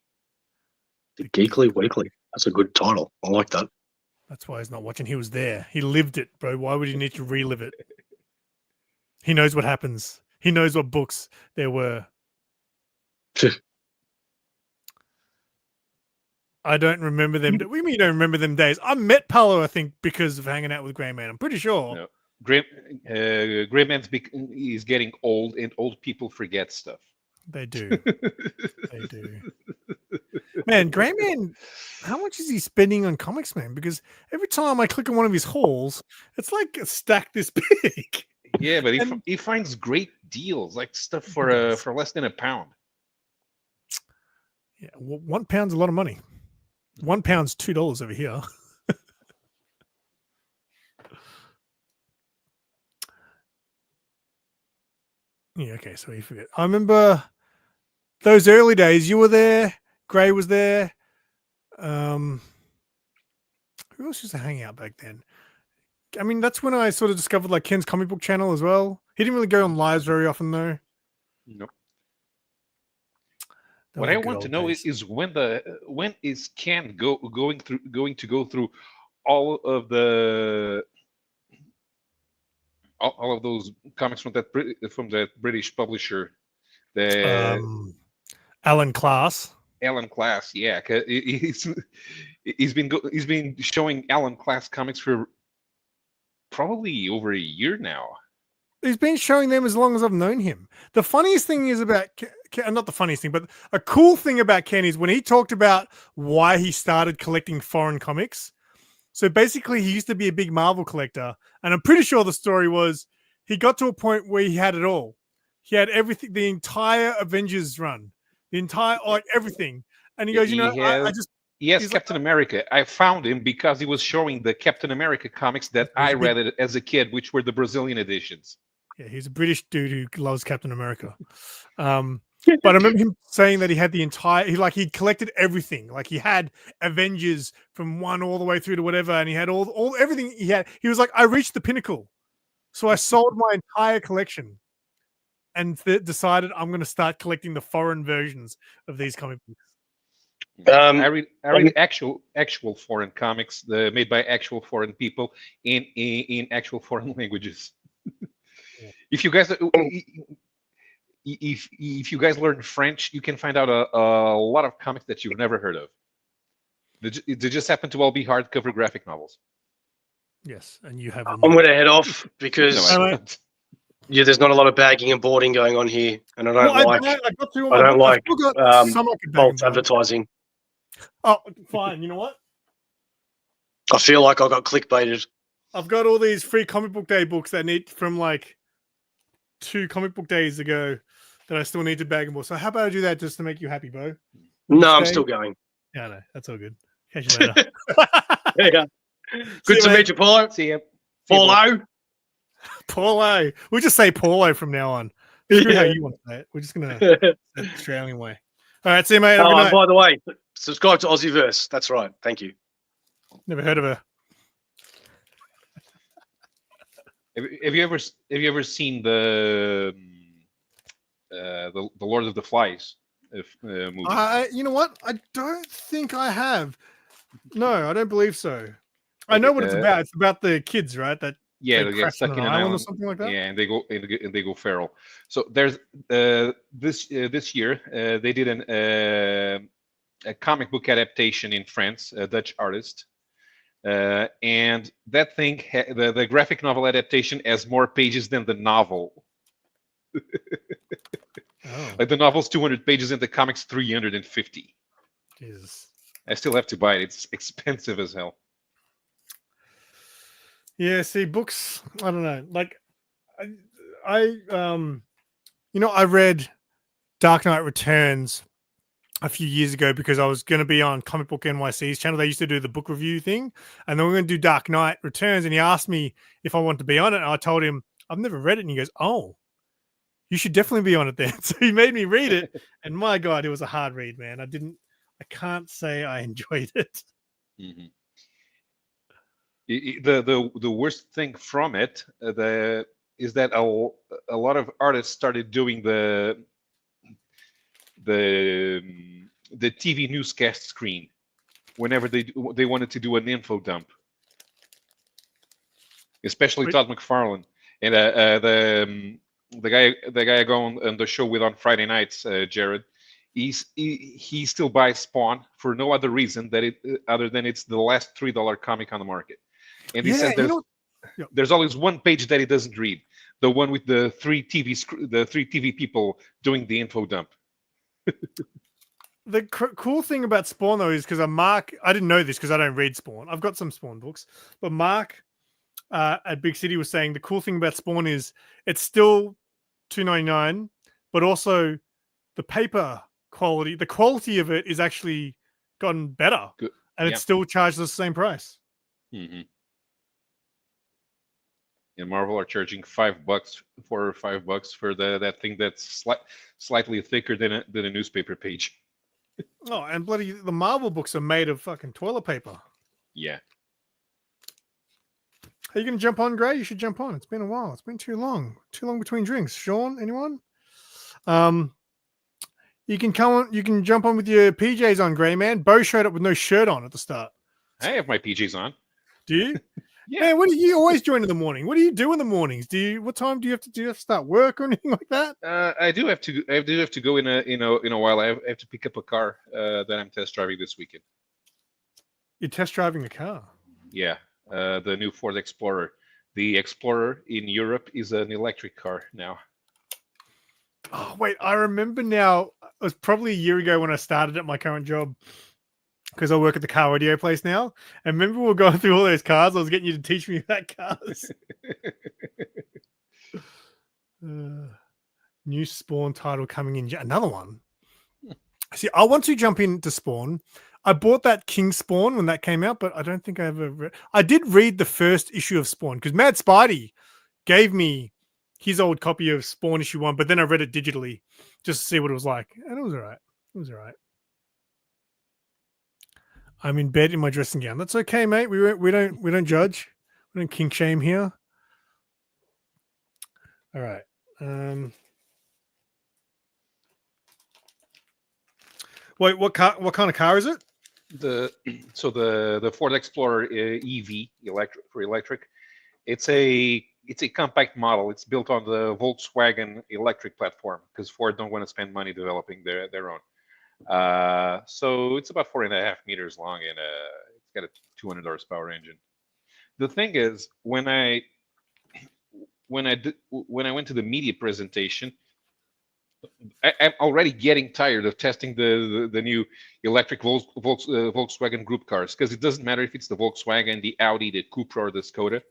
The Geekly Weekly. That's a good title. I like that. That's why he's not watching. He was there. He lived it, bro. Why would he need to relive it? He knows what happens. He knows what books there were. I don't remember them. We mean you don't remember them days. I met Paolo, I think, because of hanging out with Grey Man. I'm pretty sure. No. Gray Man's is getting old, and old people forget stuff. They do. They do. Man, Greyman, how much is he spending on comics, man? Because every time I click on one of his hauls, it's like a stack this big. Yeah, but And- he finds great deals, like stuff He for does. for less than £1. Yeah, well, £1 a lot of money. £1 $2 over here. Yeah, okay, so you forget. I remember those early days. You were there. Gray was there. Who else used to hang out back then? I mean, that's when I sort of discovered like Ken's comic book channel as well. He didn't really go on lives very often though. Nope. That What was I the want good to old know days. is when is Ken going to go through all of the all of those comics from that British publisher, the Alan Class. Alan Class. Yeah, 'cause he's been showing Alan Class comics for probably over a year now. He's been showing them as long as I've known him. The funniest thing is about not the funniest thing, but a cool thing about Ken is when he talked about why he started collecting foreign comics. So basically, he used to be a big Marvel collector, and I'm pretty sure the story was he got to a point where he had it all. He had everything, the entire Avengers run, the entire like everything. And he goes, you know, I just Yes, he's Captain America. I found him because he was showing the Captain America comics that I read it as a kid, which were the Brazilian editions. Yeah, he's a British dude who loves Captain America. But I remember him saying that he had the entire, he'd collected everything. Like he had Avengers from 1 all the way through to whatever, and he had all everything he had. He was like, I reached the pinnacle, so I sold my entire collection, and decided I'm going to start collecting the foreign versions of these comic books. I read actual foreign comics made by actual foreign people in actual foreign languages. Yeah. If you guys learn French, you can find out a lot of comics that you've never heard of. They just happen to all be hardcover graphic novels. Yes, and you have. I'm going to head off because No, there's not a lot of bagging and boarding going on here, and I don't like some I could bag false and board. advertising. Oh, fine. You know what? I feel like I got clickbaited. I've got all these free comic book day books that need from like 2 comic book days ago that I still need to bag and board. So how about I do that just to make you happy, Bo? No, I'm still going. Yeah, no, that's all good. Catch you later. Yeah. Good to meet you, Paulo. See ya. Paulo. Paulo. We'll just say Paulo from now on. Screw how you want to say it. We're just gonna say it the Australian way. All right, see you, mate. Have a good night. By the way, subscribe to Aussieverse. That's right. Thank you. Never heard of her. Have you ever seen the Lord of the Flies movie? You know what? I don't think I have. No, I don't believe so. I know what it's about. It's about the kids, right? That they get stuck in an island or something like that. Yeah, and they go feral. So there's this year they did a comic book adaptation in France, a Dutch artist. And that thing, the graphic novel adaptation, has more pages than the novel. Like the novel's 200 pages and the comic's 350. Jesus. I still have to buy it. It's expensive as hell. Yeah, see, books, I don't know. Like I read Dark Knight Returns a few years ago because I was going to be on Comic Book NYC's channel. They used to do the book review thing, and then we're going to do Dark Knight Returns, and he asked me if I wanted to be on it, and I told him I've never read it, and he goes, oh, you should definitely be on it then. So he made me read it, and my God, it was a hard read, man. I can't say I enjoyed it. Mm-hmm. The worst thing from it is that a lot of artists started doing the TV newscast screen whenever they wanted to do an info dump, especially Todd McFarlane and the guy I go on the show with on Friday nights, Jared. He still buys Spawn for no other reason other than it's the last $3 comic on the market, and he says Yep. There's always one page that he doesn't read. The one with the three TV people doing the info dump. The cool thing about Spawn though is because I didn't know this because I don't read Spawn. I've got some Spawn books, but Mark at Big City was saying the cool thing about Spawn is it's still $2.99, but also the paper quality, the quality of it is actually gotten better, Good. and Yeah. it's still charged the same price. Mm-hmm. And Marvel are charging $5 for $5 for that thing that's slightly thicker than a newspaper page. Oh, and bloody the Marvel books are made of fucking toilet paper. Yeah. Are you going to jump on, Gray? You should jump on. It's been a while. It's been too long. Too long between drinks. Sean, anyone? You can come on. You can jump on with your PJs on, Gray man. Bo showed up with no shirt on at the start. I have my PJs on. Do you? Yeah. Man, what do you always join in the morning? What do you do in the mornings? What time do you have to do? You have to start work or anything like that? I do have to go in a while. I have to pick up a car that I'm test driving this weekend. You're test driving a car. Yeah, the new Ford Explorer. The Explorer in Europe is an electric car now. Oh wait, I remember now. It was probably a year ago when I started at my current job because I work at the car audio place now. And remember we were going through all those cars. I was getting you to teach me about cars. New Spawn title coming in. Another one. See, I want to jump into Spawn. I bought that King Spawn when that came out, but I don't think I ever read. I did read the first issue of Spawn because Mad Spidey gave me his old copy of Spawn issue 1, but then I read it digitally just to see what it was like, and it was all right. It was all right. I'm in bed in my dressing gown. That's okay, mate. We don't judge. We don't kink shame here. All right. Wait, what kind of car is it? The Ford Explorer EV electric. It's a compact model. It's built on the Volkswagen electric platform because Ford don't want to spend money developing their own. So it's about 4.5 meters long and it's got a 200 horsepower engine. The thing is, when I went to the media presentation, I'm already getting tired of testing the new electric Volkswagen Group cars because it doesn't matter if it's the Volkswagen, the Audi, the Cupra, or the Skoda.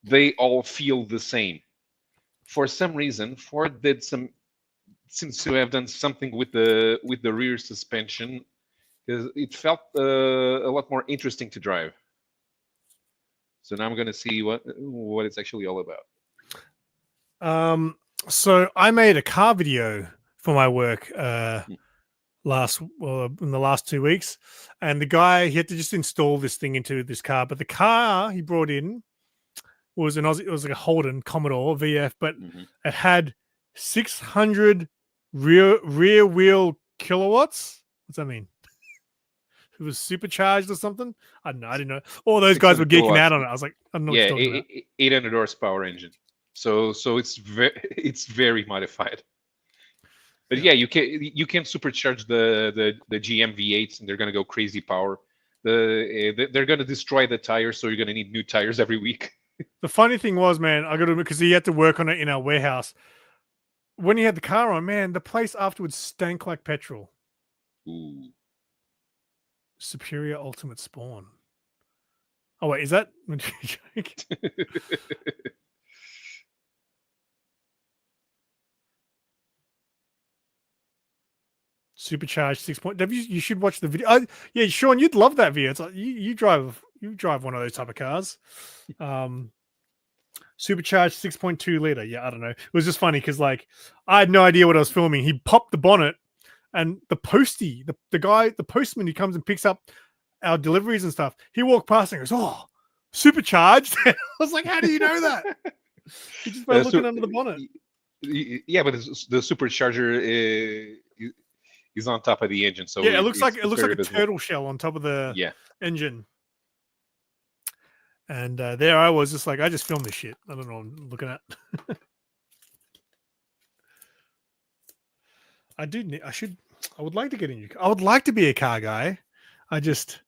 They all feel the same. For some reason, Ford seems to have done something with the rear suspension because it felt a lot more interesting to drive. So now I'm going to see what it's actually all about. So I made a car video for my work in the last 2 weeks, and the guy, he had to just install this thing into this car, but the car he brought in was it was like a Holden Commodore VF, but it had 600 rear wheel kilowatts. What's that mean? It was supercharged or something. I don't know. I didn't know. All those guys were geeking kilowatts. out on it. I was like, I don't know what you're talking about. 800 horsepower engine. So it's very modified. But yeah, you can supercharge the GM V8s and they're gonna go crazy power. They're gonna destroy the tires, so you're gonna need new tires every week. The funny thing was, man, I got to admit, because he had to work on it in our warehouse. When he had the car on, man, the place afterwards stank like petrol. Ooh. Superior Ultimate Spawn. Oh wait, is that? Supercharged 6 point. You should watch the video. Yeah, Sean, you'd love that video. It's like you drive one of those type of cars. Supercharged 6.2 liter. Yeah, I don't know. It was just funny because like I had no idea what I was filming. He popped the bonnet, and the postie, the guy, the postman who comes and picks up our deliveries and stuff, he walked past and goes, "Oh, supercharged." I was like, "How do you know that?" He just by looking under the bonnet. Yeah, but the supercharger is on top of the engine, so yeah, it looks like a visible. turtle shell on top of the engine. And there I was, just like, I just filmed this shit. I don't know what I'm looking at. I would like to get in your car. I would like to be a car guy. I just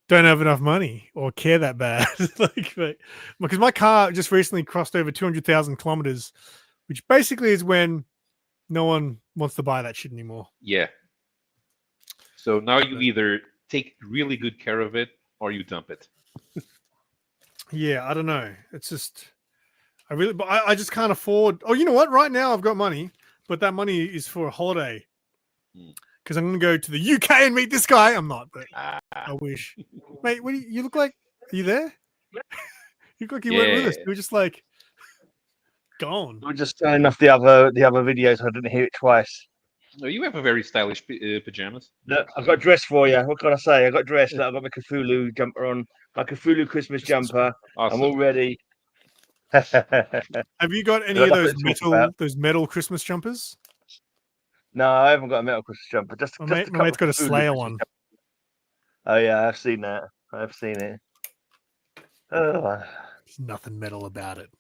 don't have enough money or care that bad. Because my car just recently crossed over 200,000 kilometers, which basically is when no one wants to buy that shit anymore. Yeah. So now you either take really good care of it or you dump it. Yeah, I don't know. It's just but I just can't afford. Oh, you know what? Right now I've got money, but that money is for a holiday because I'm going to go to the UK and meet this guy. I'm not, but I wish. Mate, what do you look like? Are you there? You look like you weren't with us. You were just like gone. We were just turning off the other video so I didn't hear it twice. No, you have a very stylish pajamas. Look, I've got dressed for you. What can I say? I got dressed. Look, I've got my Cthulhu jumper on, my Cthulhu Christmas jumper. Awesome. I'm all ready. Have you got any of those metal Christmas jumpers? No, I haven't got a metal Christmas jumper. My mate's got a Slayer one. Oh yeah, I've seen that. I've seen it. Oh. There's nothing metal about it.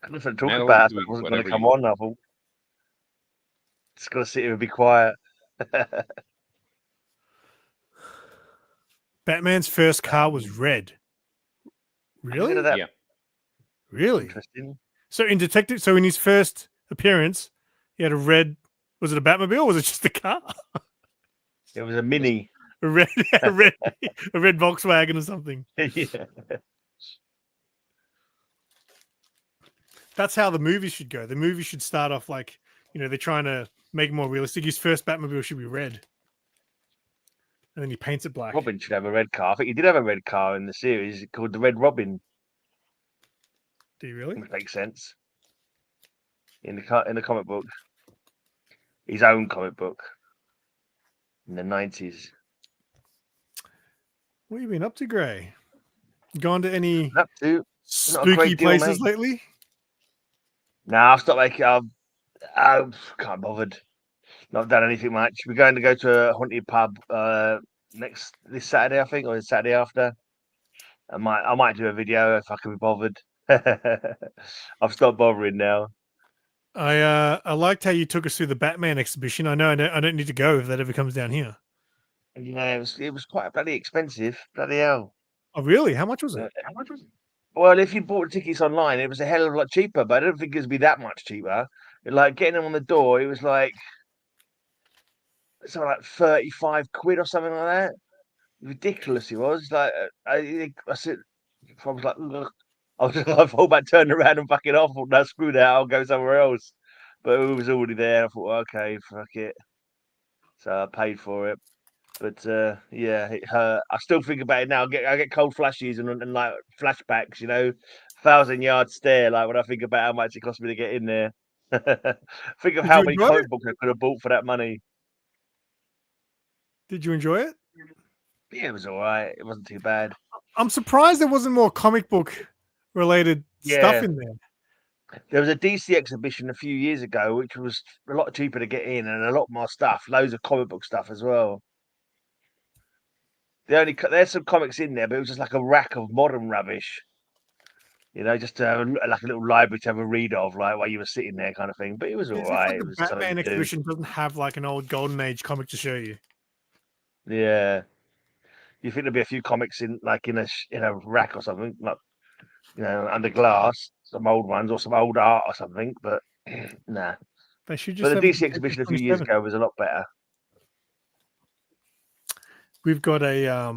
Nothing to talk about. It wasn't going to come on. I thought just got to sit here and be quiet. Batman's first car was red. Really? Yeah. Really? Interesting. So in his first appearance, he had a red. Was it a Batmobile or was it just a car? It was a Mini. a red Volkswagen or something. Yeah. That's how the movie should go. The movie should start off like, they're trying to make it more realistic. His first Batmobile should be red. And then he paints it black. Robin should have a red car. I think he did have a red car in the series called the Red Robin. Do you really? Which makes sense. In the comic book. His own comic book. In the 90s. What have you been up to, Gray? Gone to any spooky places lately? No, I've stopped making. I can't be bothered. Not done anything much. We're going to go to a haunted pub this Saturday, I think, or the Saturday after. I might do a video if I can be bothered. I've stopped bothering now. I liked how you took us through the Batman exhibition. I know I don't need to go if that ever comes down here. Yeah, it was quite bloody expensive. Bloody hell. Oh, really? How much was it? Well, if you bought the tickets online, it was a hell of a lot cheaper, but I don't think it would be that much cheaper. Like getting them on the door, it was like something like 35 quid or something like that. Ridiculous it was. Like I said, I was like, look, I thought about turning around and fucking off. I thought, no, screw that, I'll go somewhere else. But it was already there. I thought, okay, fuck it. So I paid for it. But yeah, I still think about it now. I get cold flashes and like flashbacks, 1,000-yard stare. Like when I think about how much it cost me to get in there. Think of how many comic books I could have bought for that money. Did you enjoy it? Yeah, it was all right. It wasn't too bad. I'm surprised there wasn't more comic book related stuff in there. There was a DC exhibition a few years ago, which was a lot cheaper to get in and a lot more stuff. Loads of comic book stuff as well. There's some comics in there, but it was just like a rack of modern rubbish. Just to have like a little library to have a read of, like while you were sitting there, kind of thing. But it was all right. Like the Batman exhibition doesn't have like an old Golden Age comic to show you. Yeah, you think there'd be a few comics in a rack or something, like under glass, some old ones or some old art or something. But nah. They should just. But the DC exhibition a few years ago was a lot better. We've got a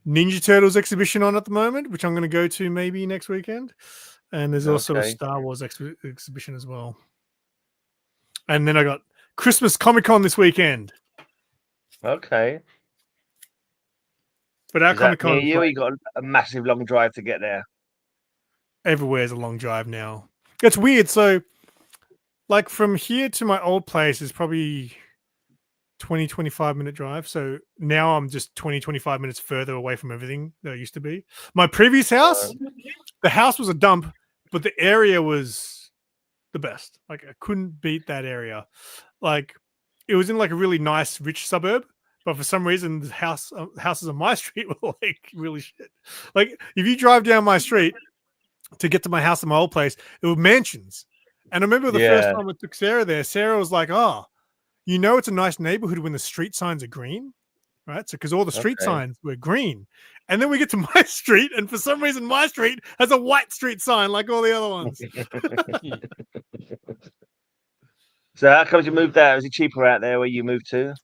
Ninja Turtles exhibition on at the moment, which I'm going to go to maybe next weekend. And there's also a Star Wars exhibition as well. And then I got Christmas Comic Con this weekend. Okay. But our Comic Con, you got a massive long drive to get there. Everywhere's a long drive now. It's weird. So, like from here to my old place is probably 20-25 minute drive. So now I'm just 20-25 minutes further away from everything that I used to be. My previous house, the house was a dump, but the area was the best. Like I couldn't beat that area. Like it was in like a really nice, rich suburb, but for some reason the houses on my street were like really shit. Like if you drive down my street to get to my house in my old place, it were mansions. And I remember the first time I took Sarah there, Sarah was like, "Oh, it's a nice neighborhood when the street signs are green." right? So because all the street Okay. signs were green, and then we get to my street, and for some reason my street has a white street sign like all the other ones. So how come you moved out? Was it cheaper out there where you moved to?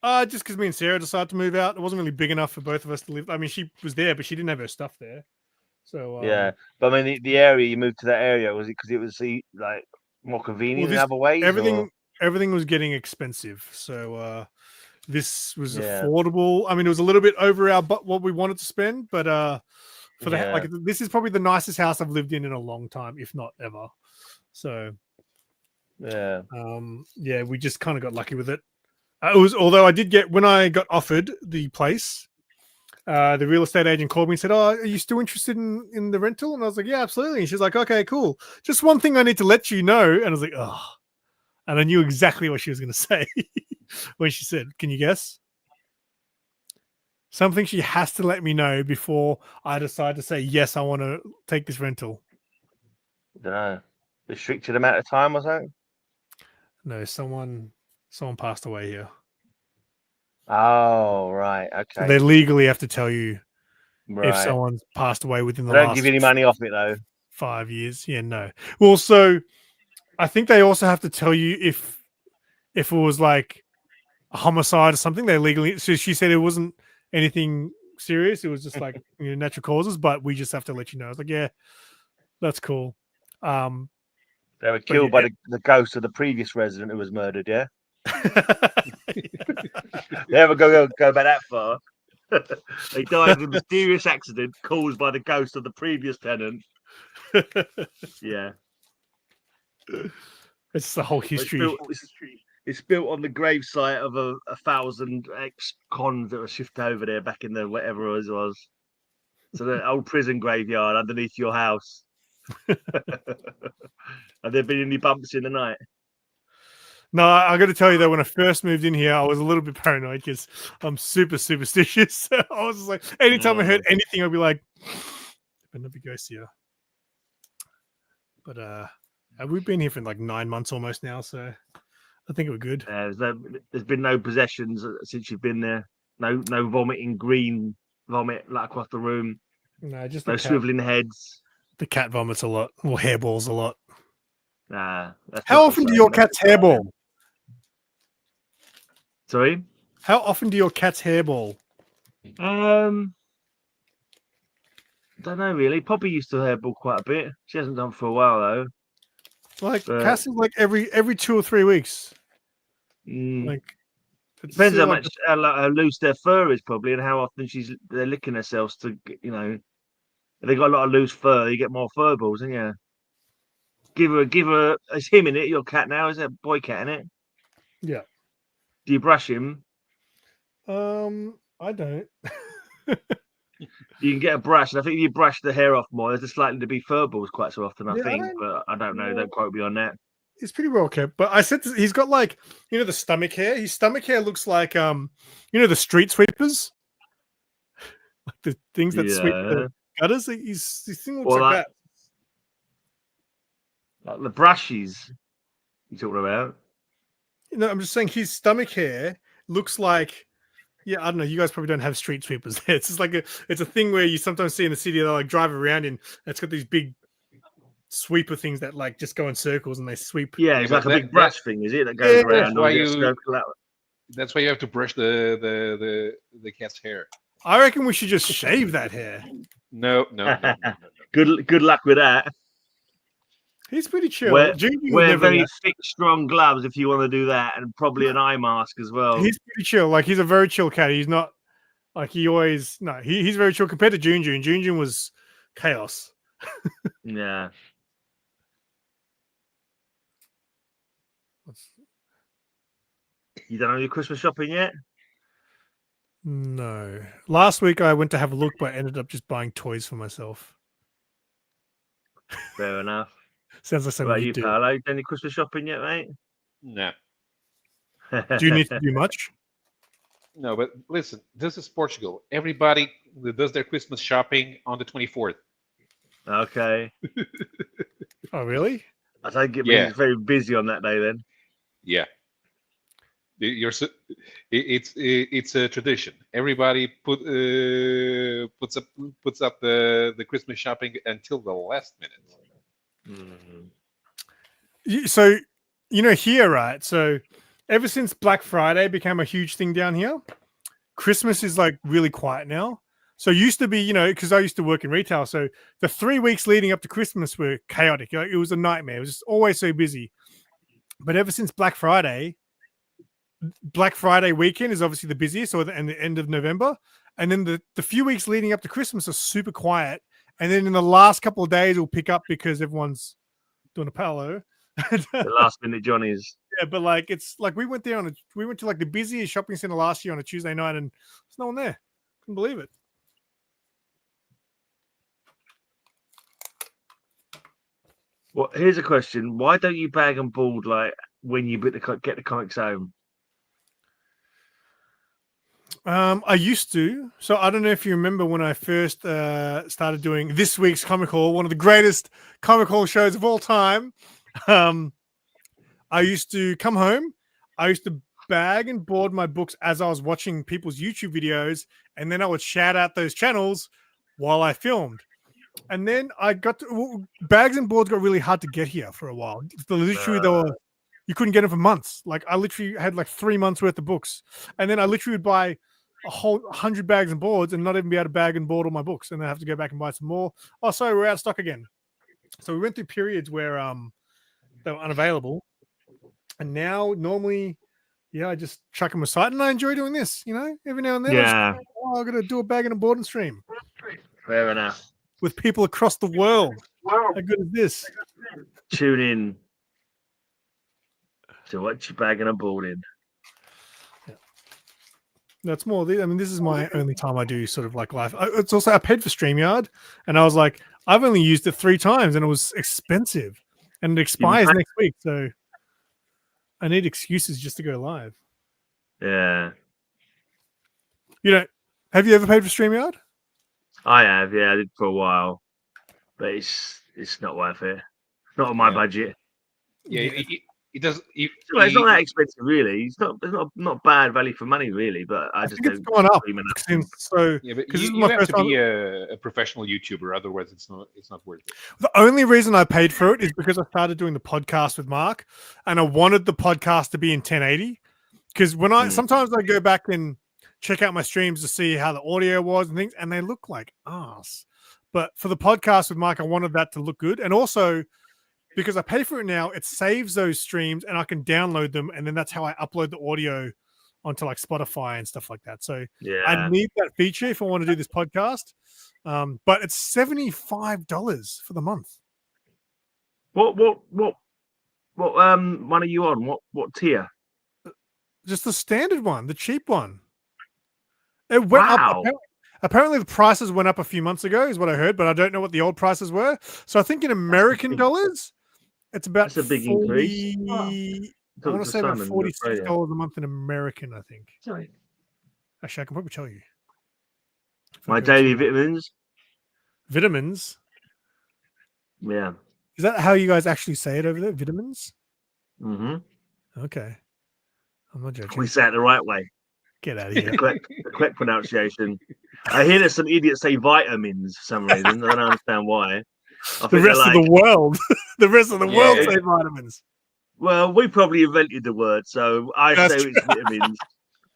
Just because me and Sarah decided to move out, it wasn't really big enough for both of us to live. I mean, she was there, but she didn't have her stuff there. So Yeah, but I mean the area you moved to that area, was it because it was like more convenient in this- other ways? everything was getting expensive. So this was Yeah. affordable. I mean, it was a little bit over what we wanted to spend, but for the Yeah. like, this is probably the nicest house I've lived in a long time, if not ever. So Yeah. yeah, we just kind of got lucky with it. Although I did get, when I got offered the place, the real estate agent called me and said, "Oh, are you still interested in the rental?" And I was like, "Yeah, absolutely." And she's like, "Okay, cool. Just one thing I need to let you know." And I was like, "Oh," and I knew exactly what she was going to say when she said, "Can you guess?" Something she has to let me know before I decide to say, yes, I want to take this rental. Don't know. Restricted amount of time or something? No, someone passed away here. Oh, right. So Okay. they legally have to tell you if Right. someone's passed away within the They don't last give you any money off it though. 5 years. Yeah, no. Well, so I think they also have to tell you if it was like a homicide or something. They legally. So she said it wasn't anything serious. It was just like natural causes, but we just have to let you know. I was like, yeah, that's cool. They were killed by the ghost of the previous resident who was murdered. Yeah. They ever go back that far? They died in a mysterious accident caused by the ghost of the previous tenant. Yeah. It's the whole history. It's built on the gravesite of a 1,000 ex-cons that were shifted over there back in the whatever it was. So the old prison graveyard underneath your house. Have there been any bumps in the night? No, I got to tell you though, when I first moved in here, I was a little bit paranoid because I'm super superstitious. I was just like, anytime I heard anything, I'd be like, "Better not be ghosts here." But we've been here for like 9 months almost now, so I think we're good. There's been no possessions since you've been there. No vomiting green vomit like across the room. No, just no swiveling heads. The cat vomits a lot, or hairballs a lot. Nah. How often do your cats hairball? Sorry? How often do your cats hairball? Don't know really. Poppy used to hairball quite a bit. She hasn't done for a while though. Like Cass is like every 2 or 3 weeks. Like depends how much how loose their fur is probably, and how often they're licking themselves to If they got a lot of loose fur, you get more fur balls, don't you? Give her. It's him in it. Your cat now, is it a boy cat in it? Yeah. Do you brush him? I don't. You can get a brush, and I think if you brush the hair off more, there's likely to be fur balls quite so often. I think, but I don't know. Don't quote me on that. It's pretty well kept, but I said he's got like the stomach hair. His stomach hair looks like the street sweepers, like the things that sweep the gutters. His thing looks like that. Like the brushes you talking about? I'm just saying his stomach hair looks like. Yeah, I don't know. You guys probably don't have street sweepers there. It's just like it's a thing where you sometimes see in the city. They like drive around in. It's got these big sweeper things that like just go in circles and they sweep. Yeah, it's like a big brush thing, is it? That goes around. That's why you have to brush the cat's hair. I reckon we should just shave that hair. No. Good luck with that. He's pretty chill. Wear very thick, strong gloves if you want to do that, and probably an eye mask as well. He's pretty chill. Like he's a very chill cat. He's not like he's very chill compared to June. June was chaos. Yeah. You done all your Christmas shopping yet? No. Last week I went to have a look, but I ended up just buying toys for myself. Fair enough. Sounds like something you do. Paolo? Done any Christmas shopping yet, mate? No. Do you need to do much? No, but listen, this is Portugal. Everybody does their Christmas shopping on the 24th. Okay. Oh, really? I think it means very busy on that day then. Yeah. It's a tradition. Everybody puts up the Christmas shopping until the last minute. So, here, right? So, ever since Black Friday became a huge thing down here, Christmas is like really quiet now. So, it used to be, because I used to work in retail. So, the 3 weeks leading up to Christmas were chaotic. It was a nightmare. It was just always so busy. But ever since Black Friday weekend is obviously the busiest, and the end of November. And then the few weeks leading up to Christmas are super quiet. And then in the last couple of days, it'll pick up because everyone's doing a palo. The last minute Johnny's. Yeah, but like it's like we went to like the busiest shopping center last year on a Tuesday night, and there's no one there. Couldn't believe it. Well, here's a question: why don't you bag and board like when you get the comics home? I used to. So I don't know if you remember when I first started doing this week's Comic Haul, one of the greatest Comic Haul shows of all time. I used to come home. I used to bag and board my books as I was watching people's YouTube videos, and then I would shout out those channels while I filmed. And then bags and boards got really hard to get here for a while. You couldn't get them for months. Like I literally had like 3 months worth of books, and then I literally would buy a whole 100 bags and boards and not even be able to bag and board all my books, and then I have to go back and buy some more. Oh, sorry, we're out of stock again. So we went through periods where they were unavailable, and now normally, I just chuck them aside, and I enjoy doing this. Every now and then, I'm got to do a bag and a board and stream. Fair enough. With people across the world. How good is this? Tune in to watch your bag and a board in. That's more. This is my only time I do sort of like live. It's also I paid for StreamYard, and I was like, I've only used it 3 times, and it was expensive, and it expires next week, so I need excuses just to go live. Yeah. Have you ever paid for StreamYard? I have, yeah, I did for a while, but it's not worth it. Not on my budget. Yeah, it does. It's not that expensive, really. It's not bad value for money, really. But I just think it's gone up. So yeah, but because you have to be a professional YouTuber, otherwise it's not worth it. The only reason I paid for it is because I started doing the podcast with Mark, and I wanted the podcast to be in 1080. Because sometimes I go back and check out my streams to see how the audio was and things, and they look like ass. But for the podcast with Mark, I wanted that to look good, and also because I pay for it now, it saves those streams and I can download them, and then that's how I upload the audio onto like Spotify and stuff like that. So I need that feature if I want to do this podcast. But it's $75 for the month. What one are you on? What tier? Just the standard one, the cheap one. It went up. Apparently the prices went up a few months ago, is what I heard, but I don't know what the old prices were. So I think in American dollars, it's about that's a big increase. I want to say about $46 a month in American, I think. Sorry. Actually, I can probably tell you. My daily vitamins. Vitamins? Yeah. Is that how you guys actually say it over there? Vitamins? Mm-hmm. Okay. I'm not joking. We say it the right way. Get out of here. The correct pronunciation. I hear that some idiots say vitamins for some reason. I don't understand why. The rest of the world. The rest of the world say vitamins. Well, we probably invented the word, so I say it's vitamins.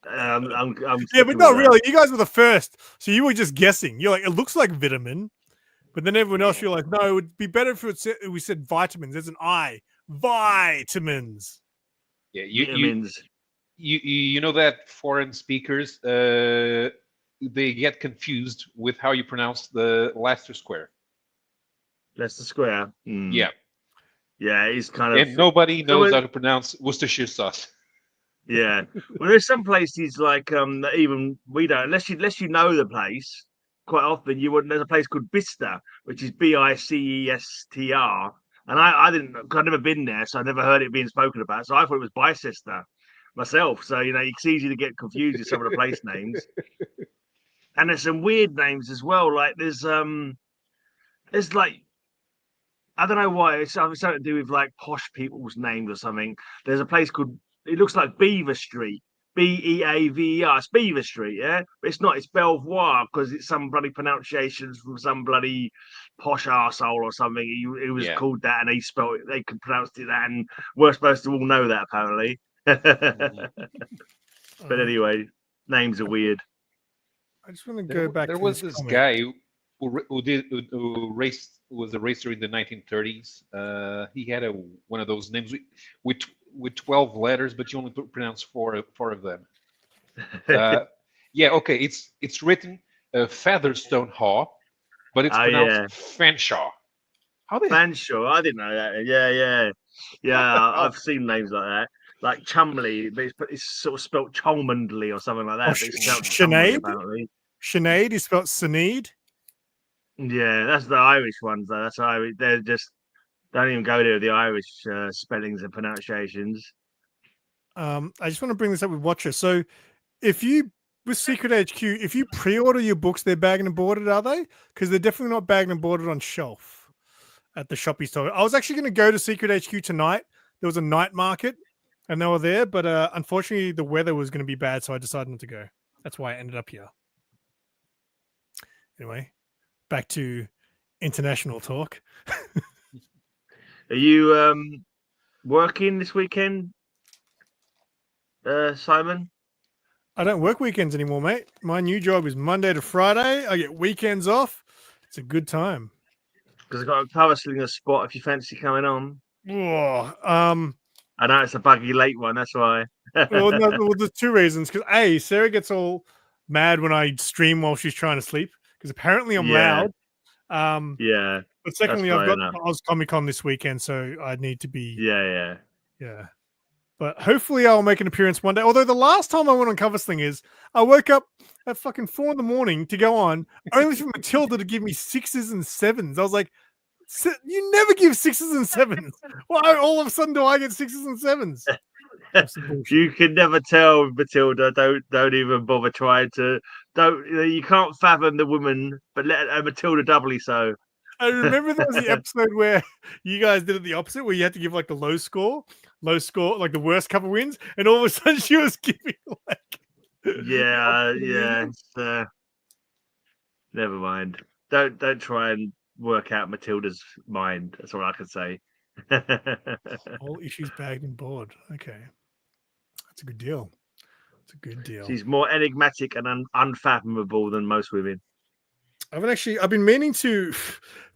But not really. You guys were the first, so you were just guessing. You're like, it looks like vitamin, but then everyone else, you're like, no, it would be better if we said vitamins. There's an I. Vitamins. Yeah, vitamins. You know that foreign speakers they get confused with how you pronounce the Leicester Square. Leicester Square. Mm. Yeah. Yeah, it's kind of. And nobody knows how to pronounce Worcestershire sauce. Yeah. Well, there's some places like that even we don't, unless you know the place. Quite often you wouldn't. There's a place called Bicester, which is Bicester, and I've never been there, so I never heard it being spoken about. So I thought it was Bicester myself. So it's easy to get confused with some of the place names. And there's some weird names as well. Like there's like, I don't know why, it's something to do with like posh people's names or something. There's a place called it looks like Beaver Street. Beaver. It's Beaver Street, yeah, but it's not. It's Belvoir because it's some bloody pronunciations from some bloody posh arsehole or something. He was Yeah. called that, and he spelled it. They could pronounce it that, and we're supposed to all know that apparently. But anyway, names are weird. I just want to go back. There to was this comic. guy who raced, was a racer in the 1930s. He had one of those names with 12 letters, but you only pronounce four of them. Yeah, okay. It's written Featherstone Haw, but it's pronounced Fanshawe. How they? Fanshawe, I didn't know that. Yeah. I've seen names like that, like Chumley, but it's sort of spelt Cholmondley or something like that. But it's spelled Chumley, Sinead? apparently. Sinead is spelled Sinead. Yeah, that's the Irish ones though. That's Irish. They're just don't even go there with the Irish spellings and pronunciations. I just want to bring this up with Watcher. So, if you with Secret HQ, if you pre-order your books, they're bagged and boarded, are they? Because they're definitely not bagged and boarded on shelf at the shoppy store. I was actually going to go to Secret HQ tonight. There was a night market, and they were there, but unfortunately, the weather was going to be bad, so I decided not to go. That's why I ended up here. Anyway, back to international talk. Are you working this weekend, Simon? I don't work weekends anymore, mate. My new job is Monday to Friday. I get weekends off. It's a good time. Because I've got a cover slinger spot if you fancy coming on. Oh, I know it's a buggy late one, that's why. well, there's two reasons. Because A, Sarah gets all mad when I stream while she's trying to sleep. Because apparently I'm loud. Yeah. But secondly, I've got enough. Oz Comic Con this weekend, so I need to be. Yeah. But hopefully I'll make an appearance one day. Although the last time I went on Cover Slingers, I woke up at fucking 4 a.m. to go on, only for Matilda to give me 6s and 7s. I was like, you never give 6s and 7s. Why all of a sudden do I get 6s and 7s? You can never tell, Matilda. Don't even bother trying to. You can't fathom the woman, but let Matilda doubly so. I remember there was the episode where you guys did it the opposite, where you had to give like the low score, like the worst couple wins, and all of a sudden she was giving like. Never mind. Don't try and work out Matilda's mind. That's all I can say. All issues bagged and board. Okay, that's a good deal. It's a good deal. She's more enigmatic and unfathomable than most women. I've been meaning to,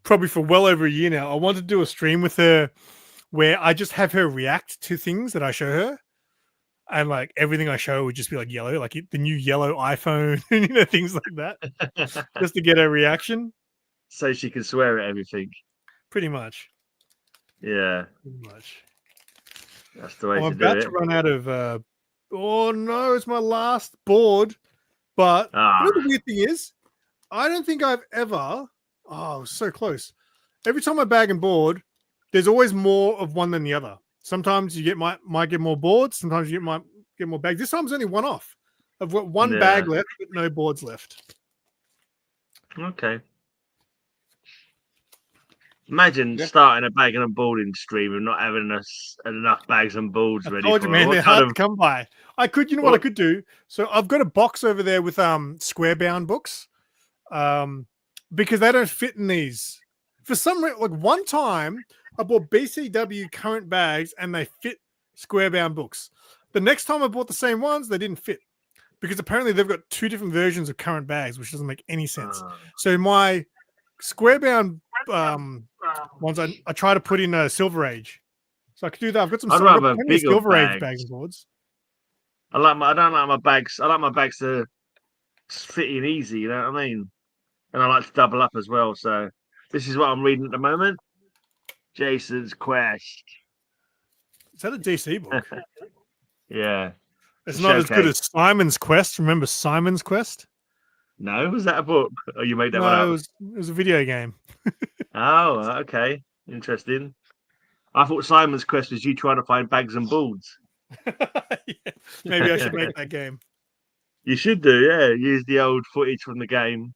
probably for well over a year now. I want to do a stream with her where I just have her react to things that I show her. And like everything I show would just be like yellow, like the new yellow iPhone, and things like that, just to get her reaction. So she can swear at everything. Pretty much. Yeah. Pretty much. That's the way I'm to do it. about to run out of. Oh no, it's my last board. But you know the weird thing is, I don't think I've ever. Oh, so close. Every time I bag and board, there's always more of one than the other. Sometimes you might get more boards. Sometimes you might get more bags. This time's only one off. I've got one bag left, but no boards left. Okay. Imagine starting a bag and boarding stream and not having enough bags and boards ready. I told you, man, they're hard to come by. I could, what I could do? So I've got a box over there with square bound books, because they don't fit in these. For some reason, like one time, I bought BCW current bags and they fit square bound books. The next time I bought the same ones, they didn't fit because apparently they've got two different versions of current bags, which doesn't make any sense. So my square bound ones, I try to put in a Silver Age. So I could do that. I've got some Silver Age bags and boards. I don't like my bags. I like my bags to fit in easy. You know what I mean? And I like to double up as well. So this is what I'm reading at the moment. Jason's Quest. Is that a DC book? Yeah. It's not as good as Simon's Quest. Remember Simon's Quest? No, was that a book? Oh, you made that one up? It was a video game. Oh, okay. Interesting. I thought Simon's Quest was you trying to find bags and boards. Yeah, maybe I should make that game. You should do, yeah. Use the old footage from the game.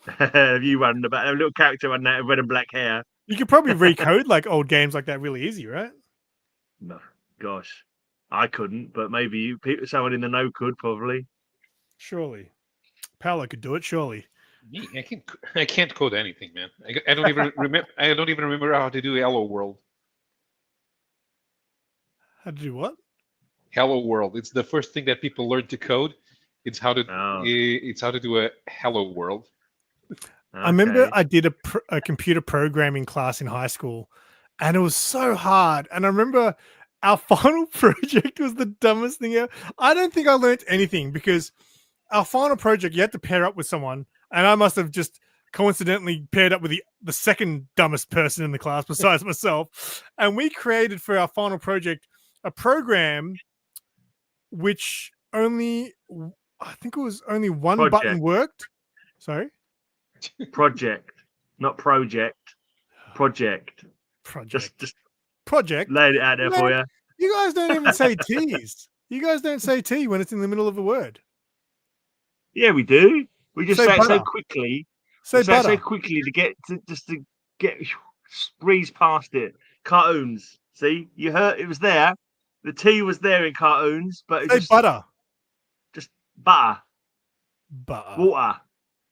Have you run about a little character running out of red and black hair? You could probably recode like old games like that really easy, right? No, gosh. I couldn't, but maybe someone in the know could probably. Surely. Paolo could do it, surely. Me, I can't code anything, man. I don't even remember. I don't even remember how to do Hello World. How to do what? Hello World. It's the first thing that people learn to code. It's how to do a Hello World. I remember I did a computer programming class in high school, and it was so hard. And I remember our final project was the dumbest thing ever. I don't think I learned anything because our final project, you had to pair up with someone, and I must have just coincidentally paired up with the second dumbest person in the class besides myself. And we created for our final project a program which I think it was only one button worked. Sorry? Project, not project. Project. Just project. laid it out there for you. You guys don't even say T's. You guys don't say T when it's in the middle of a word. Yeah, we do. We just say it so quickly. Say butter. So quickly to breeze past it. Cartoons. See, you heard it was there. The T was there in cartoons, but it's say butter. Just butter. Butter. Water.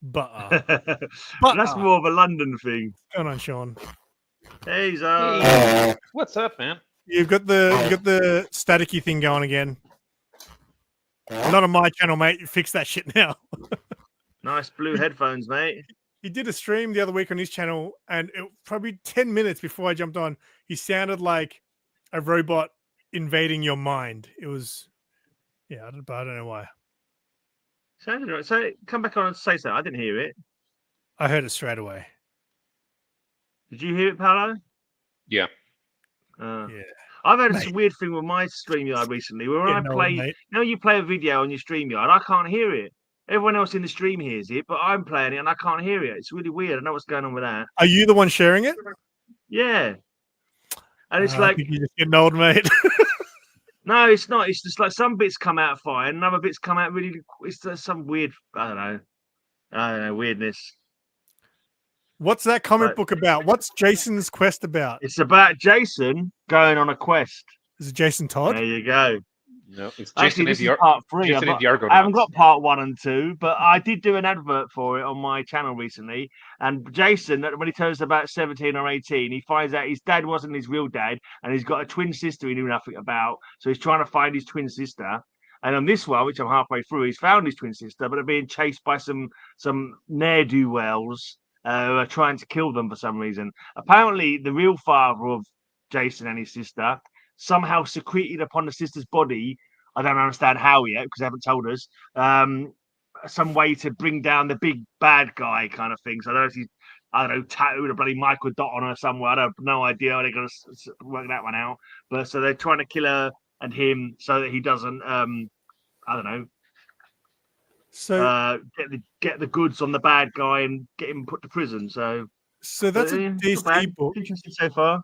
Butter. That's more of a London thing. What's going on, Sean? Hey, what's up, man? You've got the staticky thing going again. Not on my channel, mate. You fix that shit now. Nice blue headphones, mate. He did a stream the other week on his channel, and probably 10 minutes before I jumped on, he sounded like a robot invading your mind. It was, yeah, I don't know why. Sounded right. So come back on and say so. I didn't hear it. I heard it straight away. Did you hear it, Paolo? Yeah. Yeah. I've had this weird thing with my StreamYard recently where when I play, you play a video on your StreamYard, I can't hear it. Everyone else in the stream hears it, but I'm playing it and I can't hear it. It's really weird. I don't know what's going on with that. Are you the one sharing it? Yeah. And it's like, I think you're just getting old, mate. No, it's not. It's just like some bits come out fine, and other bits come out really. It's just some weird. I don't know, weirdness. What's that comic book about? What's Jason's quest about? It's about Jason going on a quest. Is it Jason Todd? There you go. No, it's Actually, this is part 3. I haven't got part 1 and 2, but I did do an advert for it on my channel recently. And Jason, when he turns about 17 or 18, he finds out his dad wasn't his real dad, and he's got a twin sister he knew nothing about. So he's trying to find his twin sister. And on this one, which I'm halfway through, he's found his twin sister, but they're being chased by some ne'er-do-wells who are trying to kill them for some reason. Apparently, the real father of Jason and his sister somehow secreted upon the sister's body. I don't understand how yet because they haven't told us. Some way to bring down the big bad guy kind of thing. So I don't know if he's, tattooed a bloody Michael dot on her somewhere. I have no idea how they're going to work that one out. But so they're trying to kill her and him so that he doesn't, get the goods on the bad guy and get him put to prison. So that's a DC book. Interesting so far.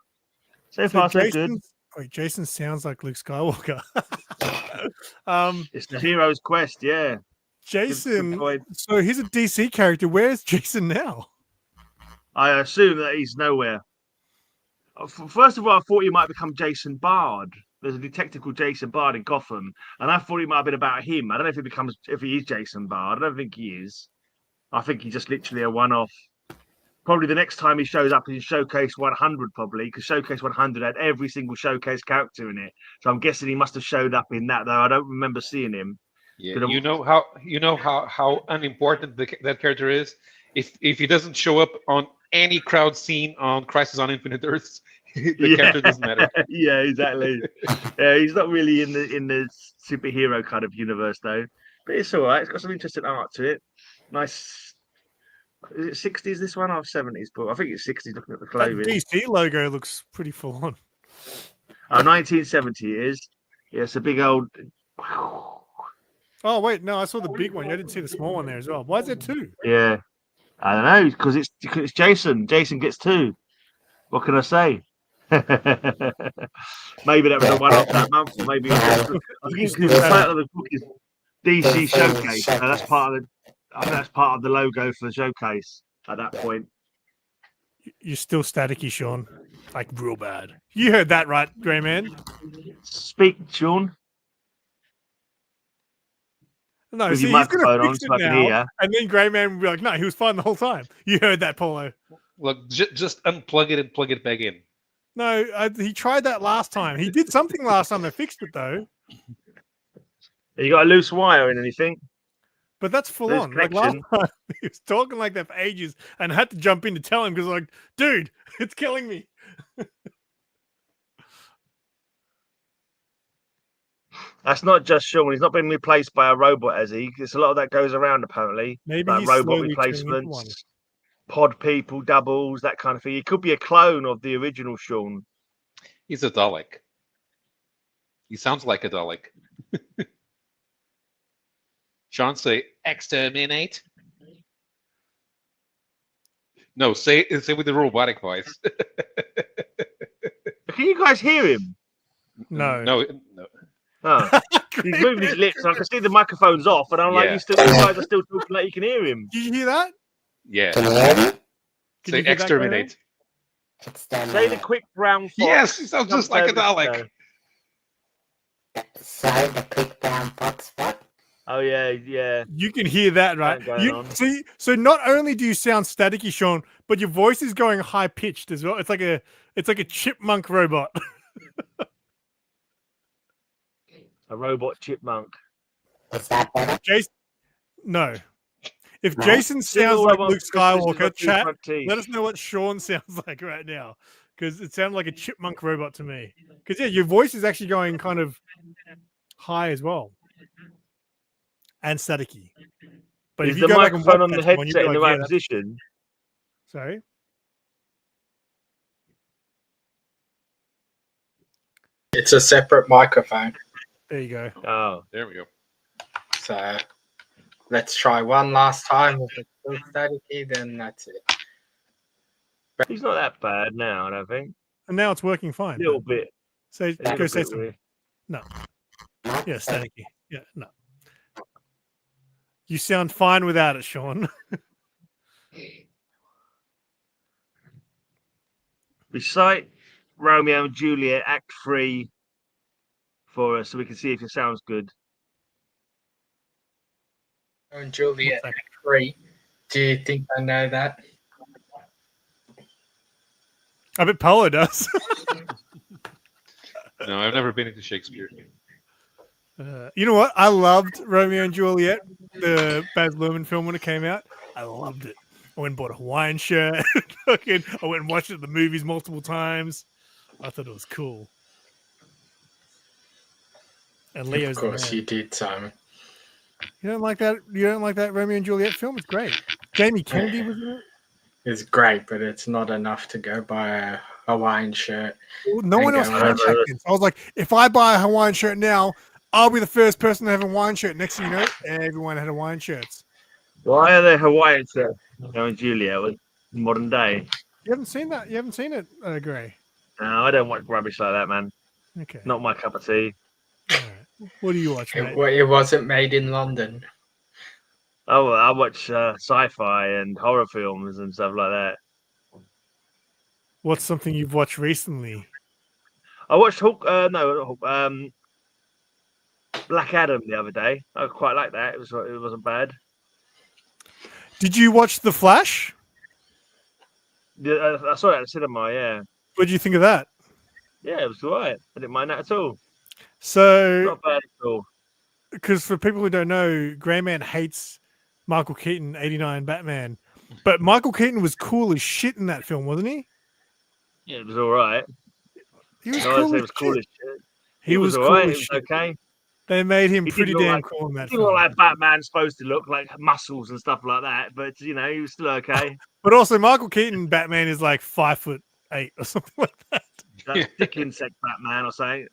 So far, so good. Wait, Jason sounds like Luke Skywalker. It's the hero's quest, yeah. Jason, so he's a DC character. Where's Jason now? I assume that he's nowhere. First of all, I thought he might become Jason Bard. There's a detective called Jason Bard in Gotham, and I thought it might have been about him. I don't know if he is Jason Bard. I don't think he is. I think he's just literally a one-off. Probably the next time he shows up is in Showcase 100, probably, because Showcase 100 had every single Showcase character in it. So I'm guessing he must have showed up in that, though I don't remember seeing him. Yeah, you know how unimportant that character is. If he doesn't show up on any crowd scene on Crisis on Infinite Earths, the character doesn't matter. Yeah, exactly. Yeah, he's not really in the superhero kind of universe though, but it's all right. It's got some interesting art to it. Nice. Is it 60s this one or 70s? But I think it's 60s. Looking at the clothing, that DC logo looks pretty full on. 1970 it is. Yeah, it's a big old. Oh wait, no, I saw the big one. I didn't see the small one there as well. Why is there 2? Yeah, I don't know because it's Jason. Jason gets 2. What can I say? Maybe that was a one-off that month. Maybe I think the title of the book is DC Showcase. That's part of the. I think that's part of the logo for the showcase at that point. You're still staticky, Sean. Like real bad. You heard that right, Grey Man? Speak, Sean. No, with see, your he's gonna microphone on fix it so I can now, hear. and then Grey Man will be like, "No, he was fine the whole time." You heard that, Polo? Look, just unplug it and plug it back in. No, he tried that last time. He did something last time. They fixed it though, You got a loose wire in anything? but that's full Loose on. Like last connection. time, he was talking like that for ages, and I had to jump in to tell him because, like, dude, it's killing me. That's not just Sean. He's not been replaced by a robot, has he? Because a lot of that goes around apparently. Maybe Like he's robot slowly turning into one. replacements, pod people, doubles, that kind of thing. He could be a clone of the original Sean. He's a Dalek. He sounds like a Dalek. Sean, say exterminate. No, say with the robotic voice. Can you guys hear him? No. No. Oh. He's moving his lips. I can see the microphone's off, and I'm like, Yeah. you guys are still talking like you can hear him. Did you hear that? Yeah. Can you hear me? Can Say you hear that, exterminate. Say the quick brown fox. Yes, he sounds just like a comes over the Dalek. snow. Sorry, the quick brown fox what? Oh yeah, yeah. You can hear that, right? Going You on. see, so not only do you sound staticky, Sean, but your voice is going high pitched as well. It's like a chipmunk robot. A robot chipmunk. Is that better? Jason, no. If No. Jason sounds All I like want Luke for Christmas is Skywalker, my two chat, front teeth. let us know what Sean sounds like right now, because it sounded like a chipmunk robot to me. Because yeah, your voice is actually going kind of high as well, and staticky. But Is if you the go back and microphone watch on the that one, you'll headset be in the like, right yeah, that's- position? Sorry. It's a separate microphone. There you go. Oh, There we go. So let's try one last time. If it's still staticky, then that's it. he's not that bad now. I don't think. And now it's working fine. A little bit. Say, A little go say bit something. weird. No. Not Yeah, so- staticky. Yeah, no. You sound fine without it, Sean. Recite Romeo and Juliet Act 3 for us, so we can see if it sounds good. And Juliet What's that? 3. Do you think I know that? I bet Polo does. No, I've never been into Shakespeare. You know what? I loved Romeo and Juliet, the Baz Luhrmann film when it came out. I loved it. I went and bought a Hawaiian shirt. I went and watched it at the movies multiple times. I thought it was cool. And Leo's Of course the man. you did, Simon. You don't like that? You don't like that Romeo and Juliet film? It's great. Jamie Kennedy was in it. It's great, but it's not enough to go buy a Hawaiian shirt. Well, no one else Okay, had back then. So I was like, if I buy a Hawaiian shirt now, I'll be the first person to have a Hawaiian shirt. Next thing you know, everyone had Hawaiian shirts. Why are they Hawaiian shirts? Romeo and Juliet was modern day. You haven't seen that? You haven't seen it, Gray? No, I don't watch rubbish like that, man. Okay. Not my cup of tea. All right. What do you watch, mate? It wasn't made in London. Oh, I watch sci-fi and horror films and stuff like that. What's something you've watched recently? I watched Hulk. No, not Hulk. Black Adam the other day. I quite like that. It wasn't bad. Did you watch The Flash? Yeah, I saw it at the cinema. Yeah, What did you think of that? yeah, it was alright. I didn't mind that at all. So, Not bad at all. because for people who don't know, Grey Man hates Michael Keaton, 89 Batman. But Michael Keaton was cool as shit in that film, wasn't he? Yeah, it was alright. He was No, I'd cool say as it was cool shit. as shit. He was cool alright. as It was shit. okay. They made him He didn't pretty look damn like- cool in that He didn't look film. like Batman's supposed to look, like muscles and stuff like that. But he was still okay. But also, Michael Keaton Batman is like 5'8" or something like that. That's dick insect Batman or something.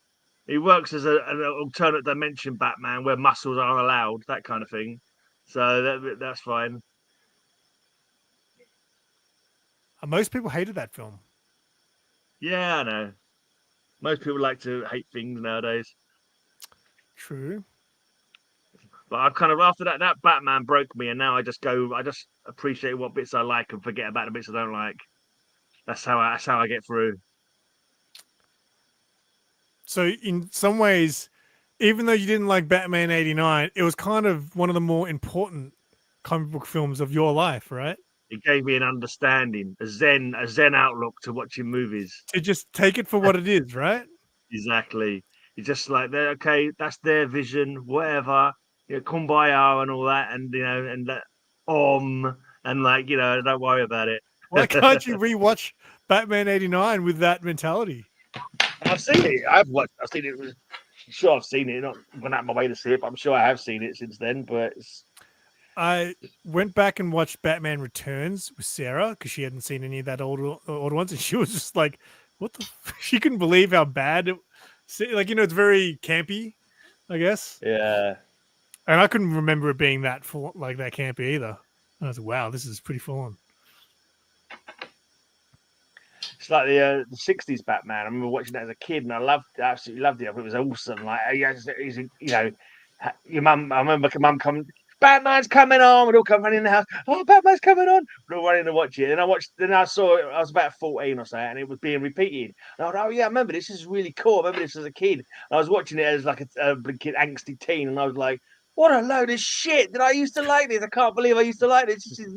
He works as an alternate dimension Batman where muscles aren't allowed, that kind of thing. So that's fine. Most people hated that film. Yeah, I know. Most people like to hate things nowadays. True. But I've kind of after that Batman broke me, and now I just appreciate what bits I like and forget about the bits I don't like. That's how I get through. So in some ways, even though you didn't like Batman 89, it was kind of one of the more important comic book films of your life, right? It gave me an understanding, a zen outlook to watching movies. To just take it for what it is, right? Exactly. It's just like they're okay. That's their vision. Whatever. Kumbaya and all that, and and that and like don't worry about it. Why can't you rewatch Batman 89 with that mentality? I've seen it. I've seen it. I'm sure I've seen it. Not gone out of my way to see it, but I'm sure I have seen it since then. But I went back and watched Batman Returns with Sarah because she hadn't seen any of that older ones, and she was just like, "What the?" She couldn't believe how bad it. Like it's very campy, I guess. yeah. And I couldn't remember it being that full, like that campy either. And I was like, "Wow, this is pretty full on." It's like the '60s Batman. I remember watching that as a kid, and absolutely loved it. I thought it was awesome. Like, he's your mum. I remember your mum coming. Batman's coming on. We'd all come running in the house. Oh, Batman's coming on. We'd all running to watch it. And I watched. Then I saw it. I was about 14 or so, and it was being repeated. And I thought, oh yeah, I remember this. This is really cool. I remember this as a kid. And I was watching it as like a kid, angsty teen, and I was like, what a load of shit! Did I used to like this? I can't believe I used to like this. This is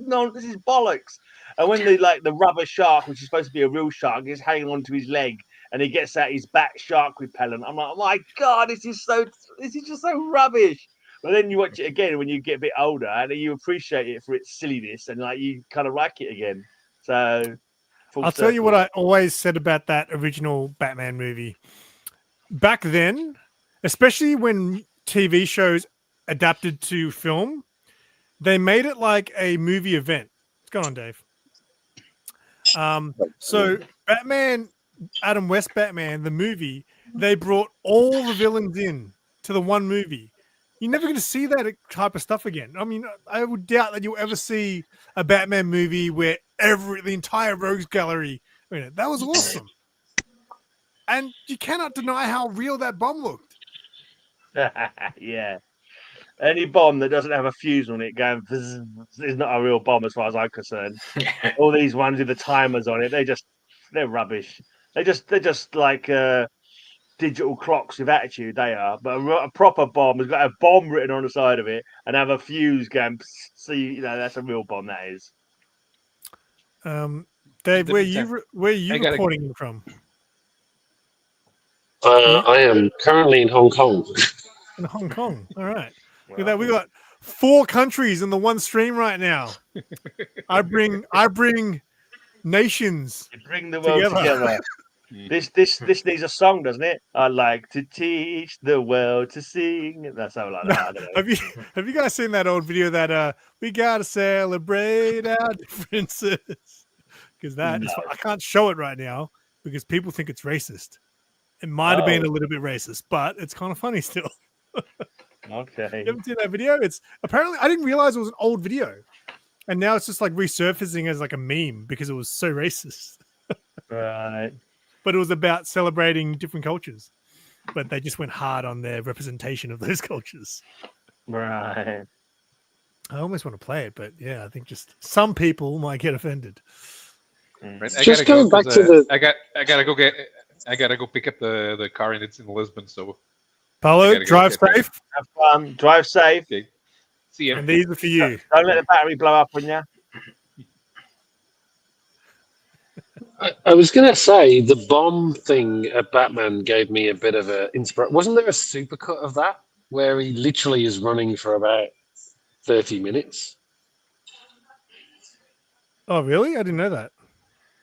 bollocks. And when the rubber shark, which is supposed to be a real shark, is hanging onto his leg, and he gets out his bat shark repellent, I'm like, oh my god, this is just so rubbish. But then you watch it again when you get a bit older, and you appreciate it for its silliness, and like you kind of like it again. So I'll tell you what I always said about that original Batman movie. Back then, especially when TV shows adapted to film, they made it like a movie event. What's going on, Dave? So Batman, Adam West Batman, the movie, they brought all the villains in to the one movie. You're never going to see that type of stuff again. I mean, I would doubt that you'll ever see a Batman movie where the entire rogues gallery. I mean, that was awesome. And you cannot deny how real that bomb looked. Yeah. Any bomb that doesn't have a fuse on it going is not a real bomb as far as I'm concerned. All these ones with the timers on it, they're rubbish. They're just like digital clocks with attitude. They are, but a proper bomb has got a bomb written on the side of it and have a fuse going. So that's a real bomb. That is. Dave, where you recording from? I am currently in Hong Kong. In Hong Kong. All right. Look at that. We got 4 countries in the one stream right now. I bring nations. You bring the world together. This needs a song, doesn't it? I like to teach the world to sing. That's how like that. I don't know. Have you guys seen that old video that we gotta celebrate our differences? Because I can't show it right now because people think it's racist. It might have been a little bit racist, but it's kind of funny still. Okay. You haven't seen that video? It's apparently I didn't realize it was an old video, and now it's just like resurfacing as like a meme because it was so racist. Right. But it was about celebrating different cultures, but they just went hard on their representation of those cultures. Right. I almost want to play it, but yeah, I think just some people might get offended. Right, Just going back to the, I gotta go pick up the car, and it's in Lisbon, so. Paulo, drive safe. Have fun. Drive safe. Okay. See ya. And these are for you. Don't let the battery blow up on you. I was going to say the bomb thing at Batman gave me a bit of a inspiration. Wasn't there a supercut of that where he literally is running for about 30 minutes? Oh, really? I didn't know that.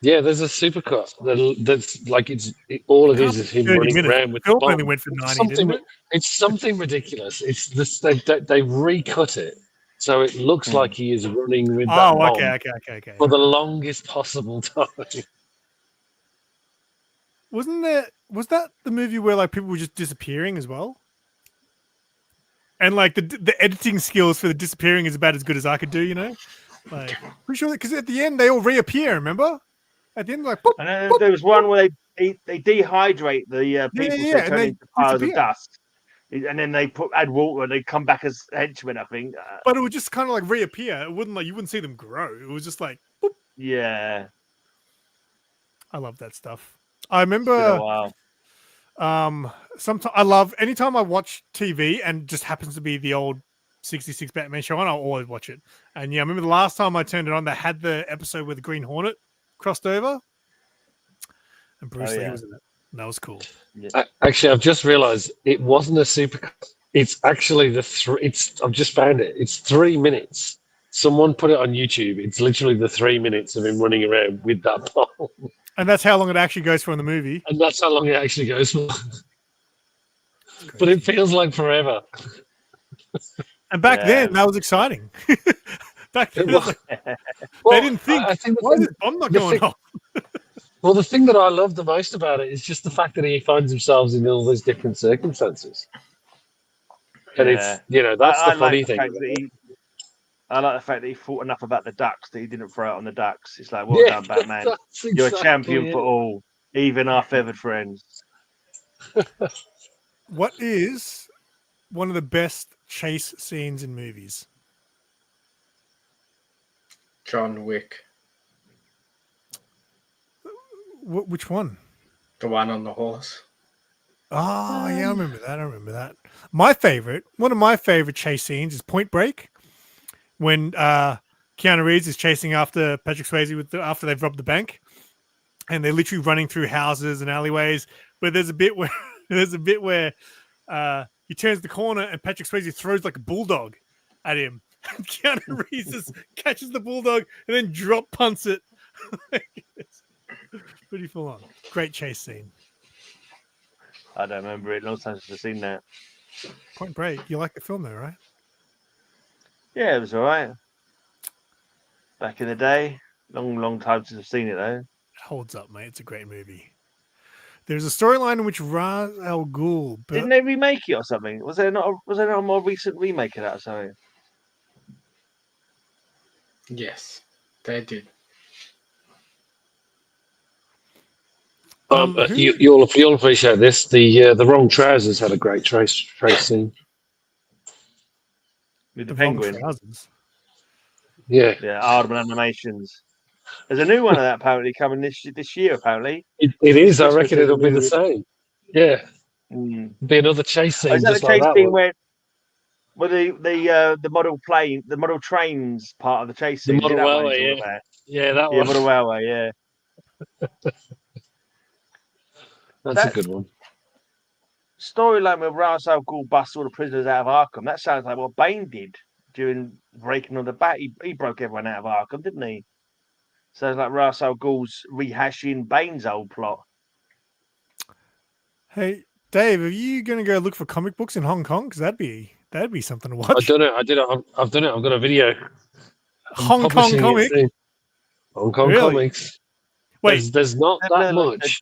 Yeah, there's a supercut. That's like all it is him running around with the bomb. Only went for 90, didn't it? It's something ridiculous. It's this they recut it so it looks like he is running with that bomb okay. for the longest possible time. Was that the movie where like people were just disappearing as well? And like the editing skills for the disappearing is about as good as I could do, Like pretty sure because at the end they all reappear, remember? At the end, like boop, And then boop, there was one where they dehydrate the people to turn into piles of dust, and then they add water and they come back as henchmen. I think. But it would just kind of like reappear. It wouldn't you wouldn't see them grow. It was just like boop. Yeah. I love that stuff. I remember Sometimes I love anytime I watch TV and just happens to be the old 66 Batman show on, I'll always watch it. And yeah, I remember the last time I turned it on, they had the episode where the Green Hornet crossed over, and Bruce Lee was in it. And that was cool. Actually, I've just realised it wasn't a supercut. It's actually I've just found it. It's 3 minutes. Someone put it on YouTube. It's literally the 3 minutes of him running around with that bomb. And that's how long it actually goes for in the movie. And that's how long it actually goes for. But it feels like forever. And back then, that was exciting. Back then, Well, they didn't think, I think why is this bomb not going off? Well, the thing that I love the most about it is just the fact that he finds himself in all those different circumstances. And it's, that's the funny thing. I like the fact that he thought enough about the ducks that he didn't throw it on the ducks. It's like, well done, Batman. You're a champion for all, even our feathered friends. What is one of the best chase scenes in movies? John Wick. Which one? The one on the horse. Oh, yeah, I remember that. One of my favorite chase scenes is Point Break, when Keanu Reeves is chasing after Patrick Swayze after they've robbed the bank, and they're literally running through houses and alleyways. But there's a bit where he turns the corner and Patrick Swayze throws like a bulldog at him. And Keanu Reeves catches the bulldog and then drop punts it. It's pretty full on. Great chase scene. I don't remember it. Long time since I've seen that. Point Break. You like the film though, right? Yeah, it was all right. Back in the day. Long time since I've seen it, though. It holds up, mate. It's a great movie. There's a storyline in which Ra's al Ghul... Didn't they remake it or something? Was there not a more recent remake of that or something? Yes, they did. You'll appreciate this. The Wrong Trousers had a great trace scene. With the penguin. Yeah. Yeah, Aardman Animations. There's a new one of that apparently coming this year, apparently. It is. I reckon it'll be the same. Yeah. Be another chase scene. Is that just the chase like scene one. where the model trains part of the chase scene? The model railway, yeah. Yeah, that one. Yeah, model railway, yeah. That's a good one. Storyline with Ra's al Ghul busts all the prisoners out of Arkham. That sounds like what Bane did during breaking on the bat. He broke everyone out of Arkham, didn't he? Sounds like Ra's al Ghul's rehashing Bane's old plot. Hey, Dave, are you going to go look for comic books in Hong Kong? Because that'd be something to watch. I've done it. I've done it. I've got a video. Hong Kong comic. Hong Kong comics. Wait, there's not that much.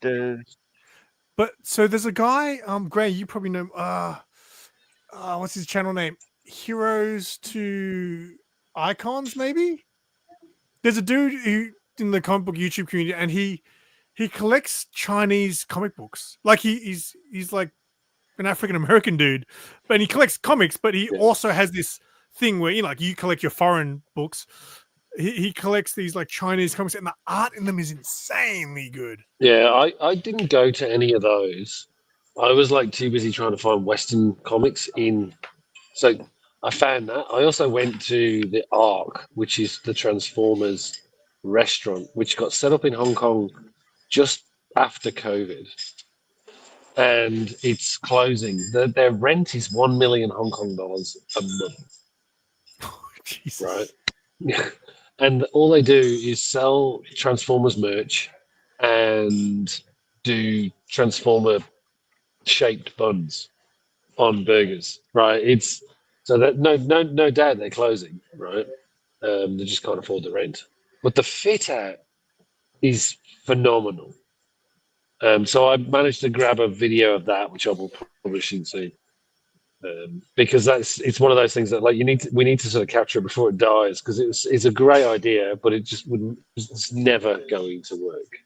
But so there's a guy, Gray, you probably know. What's his channel name? Heroes to Icons, maybe. There's a dude who in the comic book YouTube community, and he collects Chinese comic books. Like he's like an African American dude, but he collects comics. But he also has this thing where you collect your foreign books. He collects these like Chinese comics, and the art in them is insanely good. Yeah, I didn't go to any of those. I was like too busy trying to find Western comics so I found that. I also went to the Ark, which is the Transformers restaurant, which got set up in Hong Kong just after COVID. And it's closing. Their rent is 1 million Hong Kong dollars a month. Oh, Jesus. Right? Yeah. And all they do is sell Transformers merch and do Transformer shaped buns on burgers, right? It's so that no doubt they're closing, right? They just can't afford the rent, but the fit out is phenomenal. So I managed to grab a video of that, which I will publish soon, because it's one of those things that like we need to sort of capture it before it dies, because it's a great idea, but it's never going to work.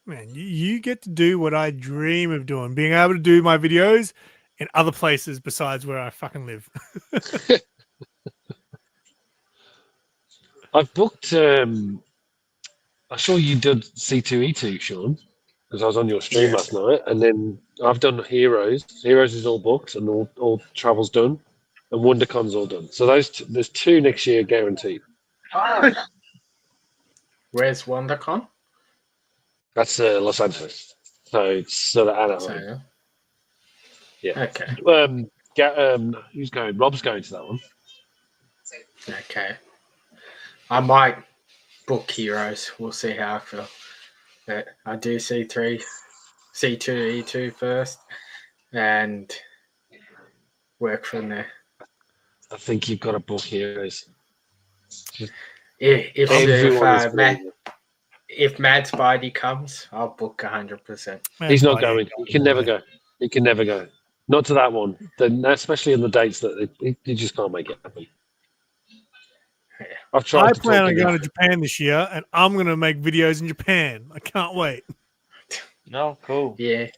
Man, you get to do what I dream of doing, being able to do my videos in other places besides where I fucking live. I've booked. I saw you did C2E2, Sean. because I was on your stream Yeah. last night, and then I've done Heroes. Heroes is all booked and all travel's done, and WonderCon's all done. So there's 2 next year guaranteed. Where's WonderCon? That's Los Angeles. So it's sort of Anaheim. So, Yeah. okay. Who's going? Rob's going to that one. Okay. I might book Heroes. We'll see how I feel. But I do C2, E2 first, and work from there. I think you've got to book Heroes. If Mad Spidey comes, I'll book 100%. He's not going. He can never go. He can never go. Not to that one. Then, especially in the dates that he just can't make it happen. I've tried. I plan on going to Japan this year, and I'm going to make videos in Japan. I can't wait. No, cool. Yeah.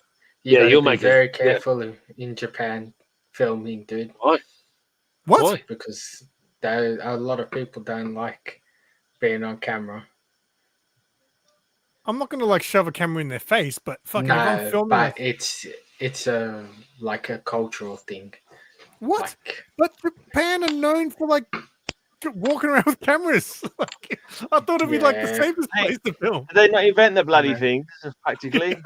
You'll be make very it. careful in Japan filming, dude. Why? What? Why? Because a lot of people don't like being on camera. I'm not going to like shove a camera in their face, but fucking if I'm No, filming. but it's a like a cultural thing. What? Like, But Japan are known for like walking around with cameras. Like, I thought it'd be like the Yeah. safest place to film. Did they not invent the bloody Yeah. thing? Practically.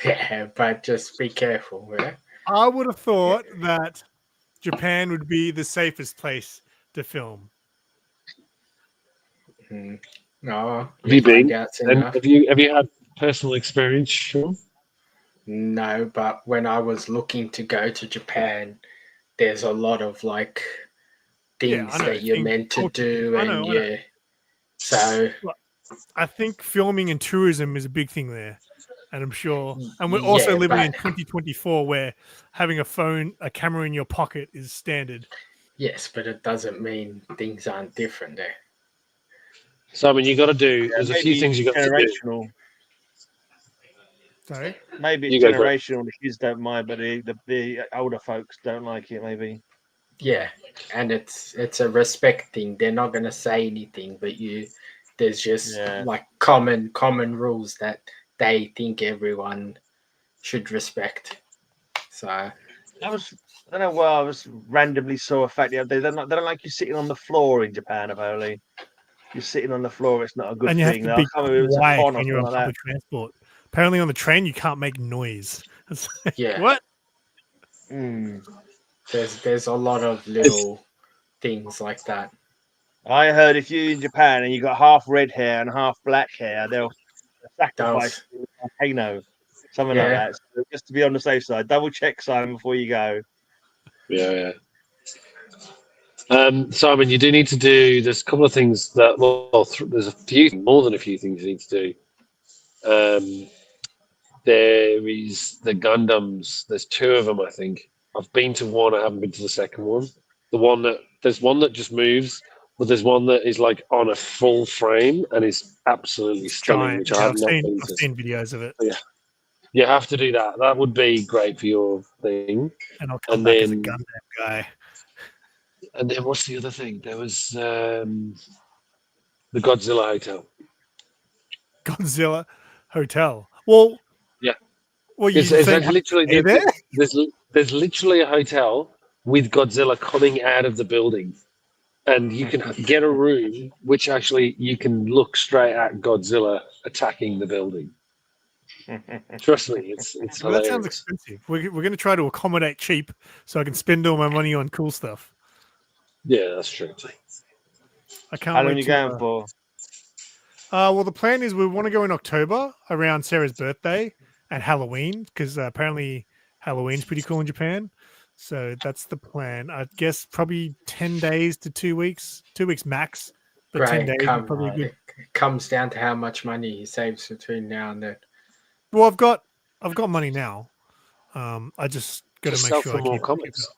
yeah, but just be careful. Yeah? I would have thought that Japan would be the safest place to film. No. Have you been? That's And enough. have you had personal experience, Sean? No, but when I was looking to go to Japan, there's a lot of like things I know, that you're things- meant to do, I and know. yeah. So I think filming and tourism is a big thing there. And I'm sure, and we're also Yeah, living in but- 2024 where having a camera in your pocket is standard. yes, but it doesn't mean things aren't different there. Simon, you got to do. There's a few Maybe things you got to do. generational. Sorry. Maybe You it's go for it. generational. The kids don't mind, but the older folks don't like it. Maybe. Yeah, and it's a respect thing. They're not gonna say anything, but there's just like common rules that they think everyone should respect. So I don't know why I was randomly saw a fact the other day. They don't like you sitting on the floor in Japan. Apparently, you're sitting on the floor. It's not a good And you have thing. to Now, be I can't remember if it was a quiet con or when you're on something like public transport. Apparently on the train, you can't make noise. It's like, yeah, what? that. Mm. there's a lot of little things like that. I heard if you're in Japan and you got half red hair and half black hair, they'll sacrifice you a volcano, something like Yeah. that. So just to be on the safe side, double check, Simon, before you go. Yeah. Simon, you do need to do. There's a couple of things that. There's a few, more than a few things you need to do. There is the Gundams. There's 2 of them, I think. I've been to one. I haven't been to the second one. There's one that just moves, but there's one that is like on a full frame and is absolutely stunning, Giant. which Yeah, I have I've not seen, been I've to. seen videos of it. Yeah. You have to do that. That would be great for your thing. And I'll come And back as a then- Gundam guy. And then what's the other thing? There was the Godzilla Hotel. Godzilla Hotel. Well, Yeah. Well, you It's saying literally stay there? there's literally a hotel with Godzilla coming out of the building, and you can get a room which actually you can look straight at Godzilla attacking the building. Trust me, it's Well, that hilarious. sounds expensive. We're going to try to accommodate cheap so I can spend all my money on cool stuff. Yeah, that's true. I can't How wait long are you to, going for? well, the plan is we want to go in October around Sarah's birthday and Halloween because apparently Halloween's pretty cool in Japan. So that's the plan. I guess probably 10 days to 2 weeks, 2 weeks max. But 10 days is probably good. It comes down to how much money he saves between now and then. Well, I've got money now. I just got Just to sell make sure some I more keep comics.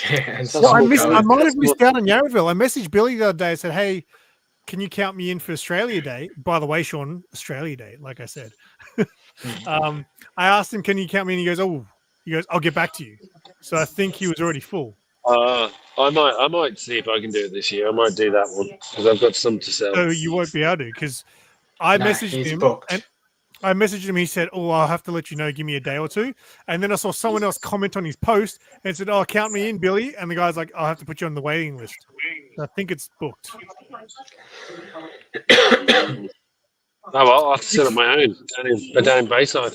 Yeah, So Well, I small might have code. missed out on Yarraville. I messaged Billy the other day. I said, "Hey, can you count me in for Australia Day?" By the way, Sean, Australia Day, like I said. I asked him, "Can you count me?" And he goes, "I'll get back to you." So I think he was already full. I might see if I can do it this year. I might do that one because I've got some to sell. So you won't be able to because I No, messaged he's him booked. and I messaged him. He said, "Oh, I'll have to let you know. Give me a day or two." And then I saw someone else comment on his post and said, "Oh, count me in, Billy." And the guy's like, "I'll have to put you on the waiting list." So I think it's booked. Oh well, I'll have to set up my own down in Bayside.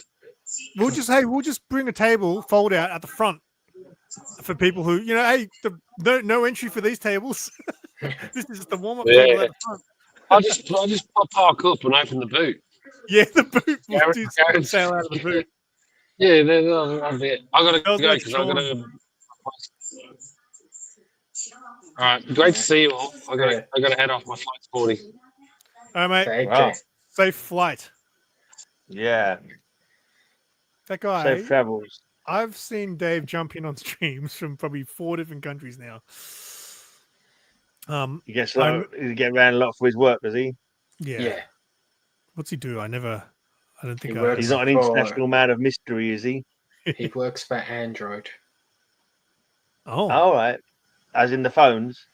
We'll just bring a table, fold out at the front for people who, hey, no entry for these tables. This is just the warm up table at the front. I'll just park up and open the boot. Yeah, the boot. We'll do Gareth. sail out of the boot. Yeah, that'll be it. I gotta That was go like because I'm Sean. gonna. All right, great to see you all. I gotta head off. My flight's boarding. All right, mate. Take Wow. care. Safe flight. Yeah. That guy. Safe travels. I've seen Dave jump in on streams from probably 4 different countries now. He gets he get around a lot for his work, does he? Yeah. What's he do? I don't think He I. works He's not an for- international man of mystery, is he? He works for Android. Oh, All right. As in the phones.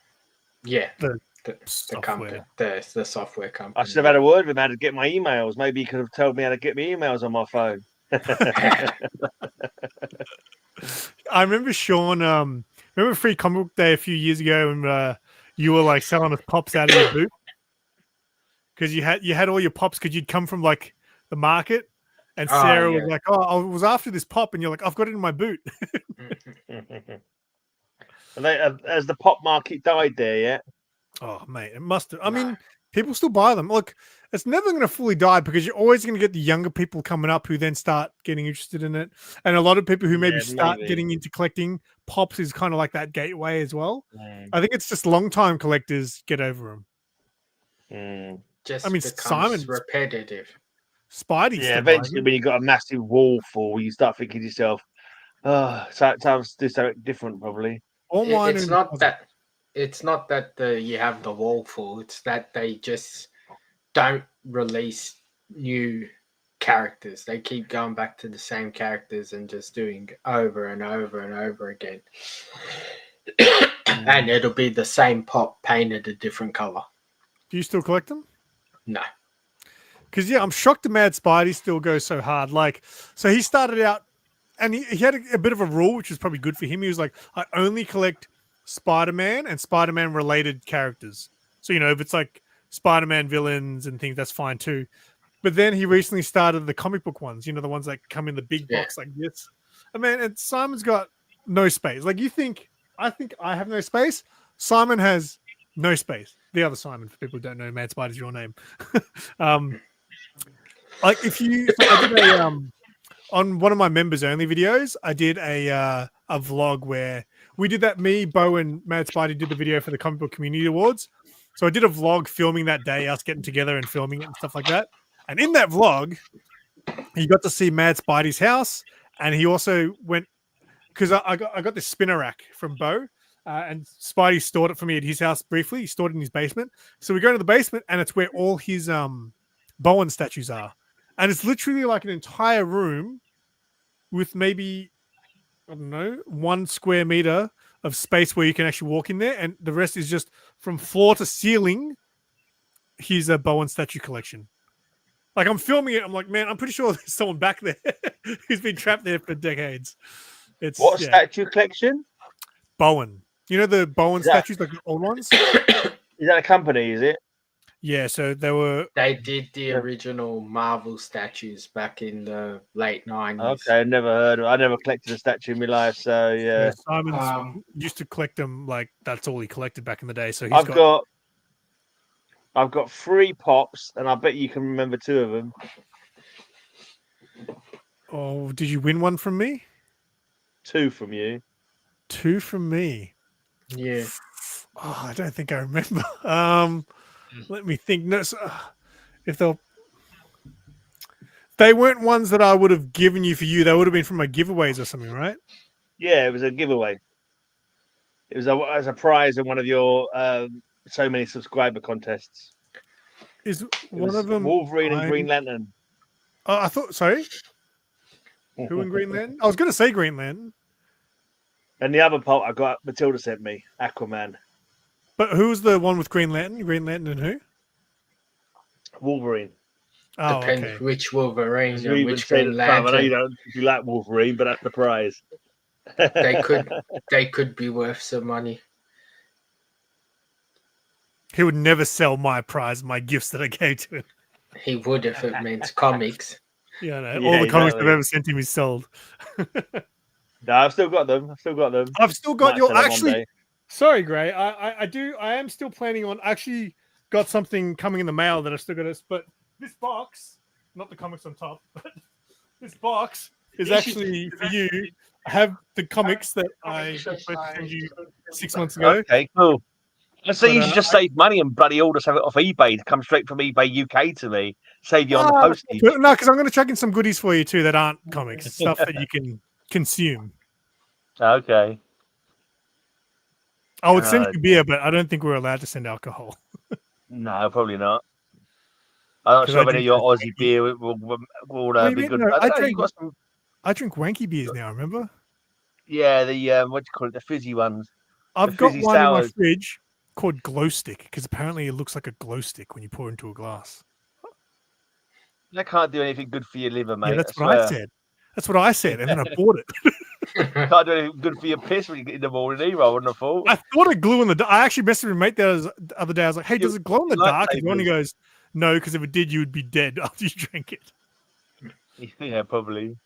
Yeah. The The software. company, the software company. I should have had a word with him how to get my emails. Maybe he could have told me how to get my emails on my phone. I remember Sean. Remember Free Comic Book Day a few years ago when you were like selling us pops out of your boot because you had all your pops because you'd come from like the market, and Sarah was like, "Oh, I was after this pop," and you're like, "I've got it in my boot." Has the pop market died there yet? Oh, mate, it must have. I mean, people still buy them. Look, it's never going to fully die because you're always going to get the younger people coming up who then start getting interested in it. And a lot of people who maybe start getting into collecting pops is kind of like that gateway as well. I think it's just long-time collectors get over them. Just I mean, becomes Simon's repetitive. Spidey. Yeah, eventually when you've got a massive wall full, you start thinking to yourself, oh, so time to do something different probably. It's not that you have the wall full. It's that they just don't release new characters. They keep going back to the same characters and just doing over and over and over again. And it'll be the same pop painted a different color. Do you still collect them? No. Because I'm shocked the Mad Spidey still goes so hard. Like, so he started out, and he had a bit of a rule, which was probably good for him. He was like, I only collect Spider-Man and Spider-Man related characters. So, if it's like Spider-Man villains and things, that's fine too. But then he recently started the comic book ones, the ones that come in the big box like this. I mean, and Simon's got no space. Like, I think I have no space. Simon has no space. The other Simon, for people who don't know, Mad Spider's your name. Like I did on one of my members only videos, I did a vlog where we did that. Me, Bo, and Mad Spidey did the video for the Comic Book Community Awards. So I did a vlog filming that day, us getting together and filming it and stuff like that. And in that vlog, you got to see Mad Spidey's house, and he also went because I got this spinner rack from Bo, and Spidey stored it for me at his house briefly. He stored it in his basement. So we go to the basement, and it's where all his Bowen statues are. And it's literally like an entire room with maybe, I don't know, 1 square meter of space where you can actually walk in there. And the rest is just from floor to ceiling, his Bowen statue collection. Like, I'm filming it. I'm like, man, I'm pretty sure there's someone back there who's been trapped there for decades. What statue collection? Bowen. You know the Bowen statues, like the old ones? Is that a company, is it? Yeah, so they did the original Marvel statues back in the late 90s. Okay, I never collected a statue in my life, so yeah. Simon used to collect them like that's all he collected back in the day. So I've got 3 pops, and I bet you can remember 2 of them. Oh, did you win one from me? 2 from you. 2 from me. Yeah. Oh, I don't think I remember. Let me think. No, if they weren't ones that I would have given you for you, they would have been from my giveaways or something, right? Yeah, it was a giveaway. It was as a prize in one of your so many subscriber contests. Is one of them Wolverine and Green Lantern? Oh, I thought. Sorry, who in Green Lantern? I was going to say Green Lantern. And the other part I got, Matilda sent me, Aquaman. But who's the one with Green Lantern? Green Lantern and who? Wolverine. Oh, Depends okay. which Wolverine As and you even which said Green at the time, I know you Lantern. don't like Wolverine, but that's the prize. They could be worth some money. He would never sell my prize, my gifts that I gave to him. He would if it meant comics. Yeah, I know. Yeah, All the comics I've exactly. ever sent him is sold. No, I've still got them. I've still got Might your sell them one actually. day. Sorry, Gray. I am still planning on actually got something coming in the mail that I still got to. But this box, not the comics on top, but this box is actually for you. I have the comics that I was supposed to send you 6 months ago. Okay, cool. So But, you should just save money and bloody order something off eBay to come straight from eBay UK to me. Save you on the postage. No, because I'm going to chuck in some goodies for you too that aren't comics, stuff that you can consume. Okay. I would send you beer, but I don't think we're allowed to send alcohol. No, probably not. I'm not 'Cause sure I if any of drink your those Aussie beer will What do you be mean? good. No, I don't know, you got some. I drink wanky beers now. Remember? Yeah, the what do you call it? The fizzy ones. I've got fizzy one in my sours. fridge called glow stick because apparently it looks like a glow stick when you pour it into a glass. That can't do anything good for your liver, mate. Yeah, that's I what I swear. said. That's what I said, and then I bought it. Can't do anything good for your piss when you get in the morning either. I wouldn't have thought. I thought it glue in the dark. I actually messaged my mate the other day. I was like, "Hey, does it glow in the dark?" And he goes, "No, because if it did, you would be dead after you drank it." Yeah, probably.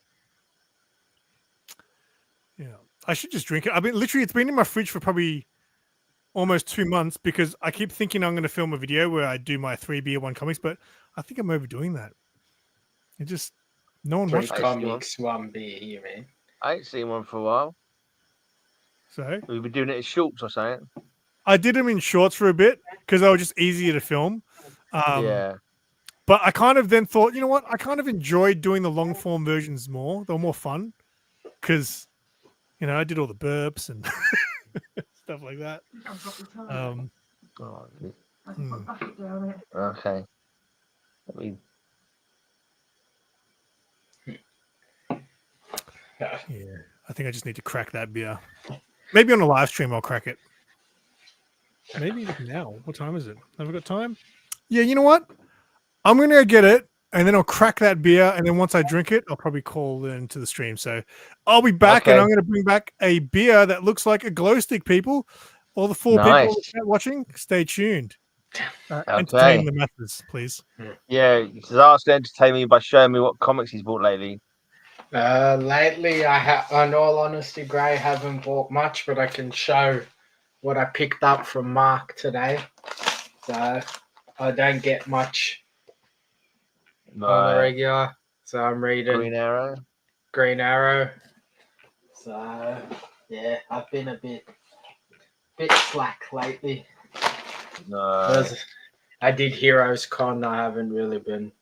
Yeah, I should just drink it. I mean, literally, it's been in my fridge for probably almost 2 months because I keep thinking I'm going to film a video where I do my 3 beer 1 comics, but I think I'm overdoing that. It just no one 3 watched it. comics, 1 beer here, man. I ain't seen one for a while. So we've been doing it in shorts or something. I did them in shorts for a bit because they were just easier to film. Yeah. But I kind of then thought, you know what? I kind of enjoyed doing the long form versions more. They were more fun because, you know, I did all the burps and stuff like that. Okay. I mean, yeah, I think I just need to crack that beer. Maybe on a live stream I'll crack it. Maybe now. What time is it? Have I got time? Yeah, you know what? I'm gonna go get it, and then I'll crack that beer, and then once I drink it, I'll probably call into the stream. So I'll be back, and I'm gonna bring back a beer that looks like a glow stick. People, all the 4 people in the chat watching, stay tuned. Entertain the masses, please. Yeah, he's asked to entertain me by showing me what comics he's bought lately. Lately, in all honesty, Gray, haven't bought much, but I can show what I picked up from Mark today. So I don't get much on the regular. So I'm reading Green Arrow. So yeah, I've been a bit slack lately. No. I did Heroes Con. I haven't really been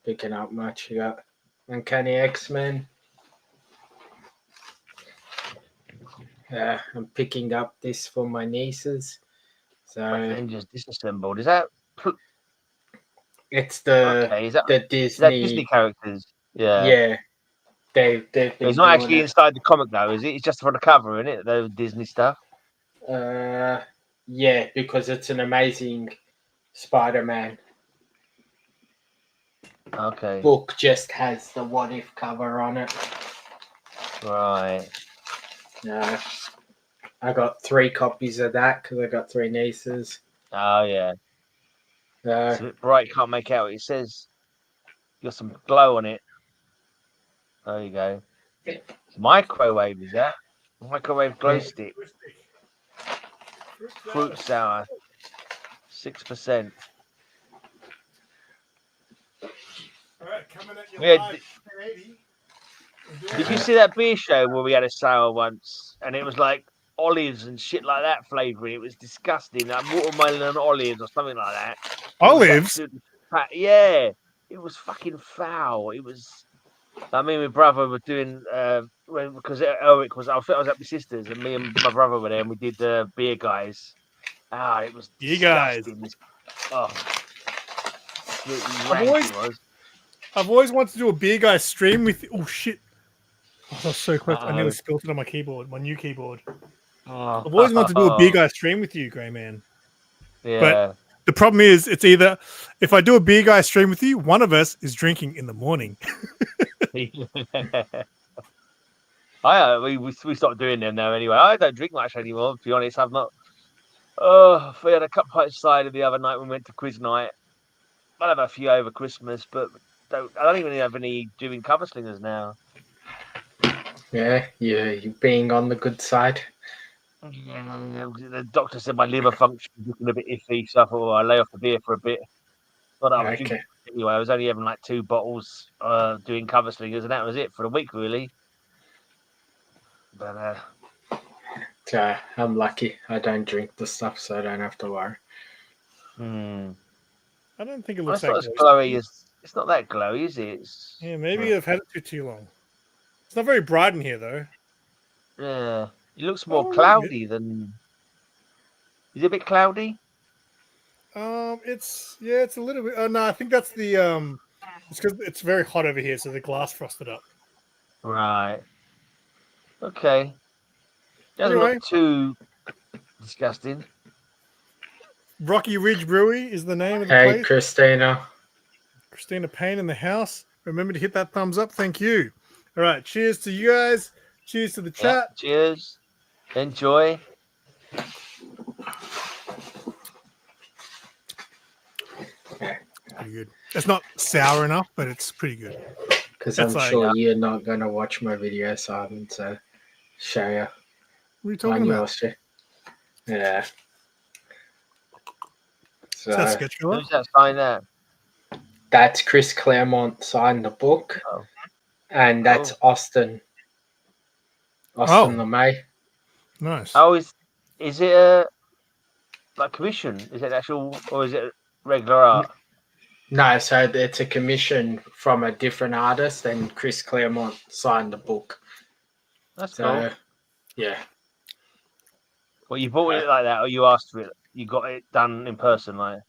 picking up much. You got Uncanny X-Men. I'm picking up this for my nieces. So just disassembled. Is that? It's the the Disney. Is that Disney characters? Yeah. Yeah. It's not actually inside the comic though, is it? It's just for the cover, isn't it? The Disney stuff. Yeah, because it's an amazing Spider-Man. Okay. Book just has the What If cover on it. Right. I got 3 copies of that because I got 3 nieces. Oh yeah. It's a bit bright, can't make out what it says. Got some glow on it. There you go. It's microwave, is that? Microwave glow stick. Fruit sour. 6%. Did you see that beer show where we had a sour once and it was like olives and shit like that flavouring? It was disgusting, like watermelon and olives or something like that. Olives? Yeah, it was fucking foul. It was. I mean, my brother was doing because Eric was. I was at my sister's and me and my brother were there and we did the beer guys. It was disgusting. I've always wanted to do a beer guy stream with. Oh shit! I was so close. I nearly spilled it on my keyboard, my new keyboard. I've always wanted to do a beer guy stream with you, Grey Man. Yeah. The problem is, it's either if I do a beer guy stream with you, one of us is drinking in the morning. We stopped doing them now anyway. I don't drink much anymore, to be honest. I've not. Oh, we had a cup of cider the other night when we went to quiz night. I'll have a few over Christmas, but I don't even have any doing cover slingers now. Yeah, you're being on the good side. The doctor said my liver function is looking a bit iffy, so I thought I'll lay off the beer for a bit. Not that I was drinking anyway. I was only having like 2 bottles doing cover slingers, and that was it for the week, really. But I'm lucky. I don't drink the stuff, so I don't have to worry. I don't think it looks it's not that as glowy as it's not that glowy, is it? Yeah, maybe I've had it for too long. It's not very bright in here, though. Yeah, it looks more cloudy than. Is it a bit cloudy? It's a little bit. Oh no, I think that's the It's because it's very hot over here, so the glass frosted up. Right. Okay. Doesn't Anyway. look too disgusting. Rocky Ridge Brewery is the name of the Hey, place. Christina. Christina Payne in the house. Remember to hit that thumbs up. Thank you. All right. Cheers to you guys. Cheers to the chat. Yeah, cheers. Enjoy. Pretty good. It's not sour enough, but it's pretty good. Because I'm sure you're not going to watch my video, so I'm going to show you. What are you talking about? Stream. Yeah. So, Is that sketch cover? Who's that sign there? That's Chris Claremont signed the book. Oh. And that's Austin. Austin LeMay. Nice. Oh, is it a like commission? Is it actual or is it regular art? No, so it's a commission from a different artist, and Chris Claremont signed the book. That's cool. Yeah. Well, you bought it like that, or you asked for it? You got it done in person, like?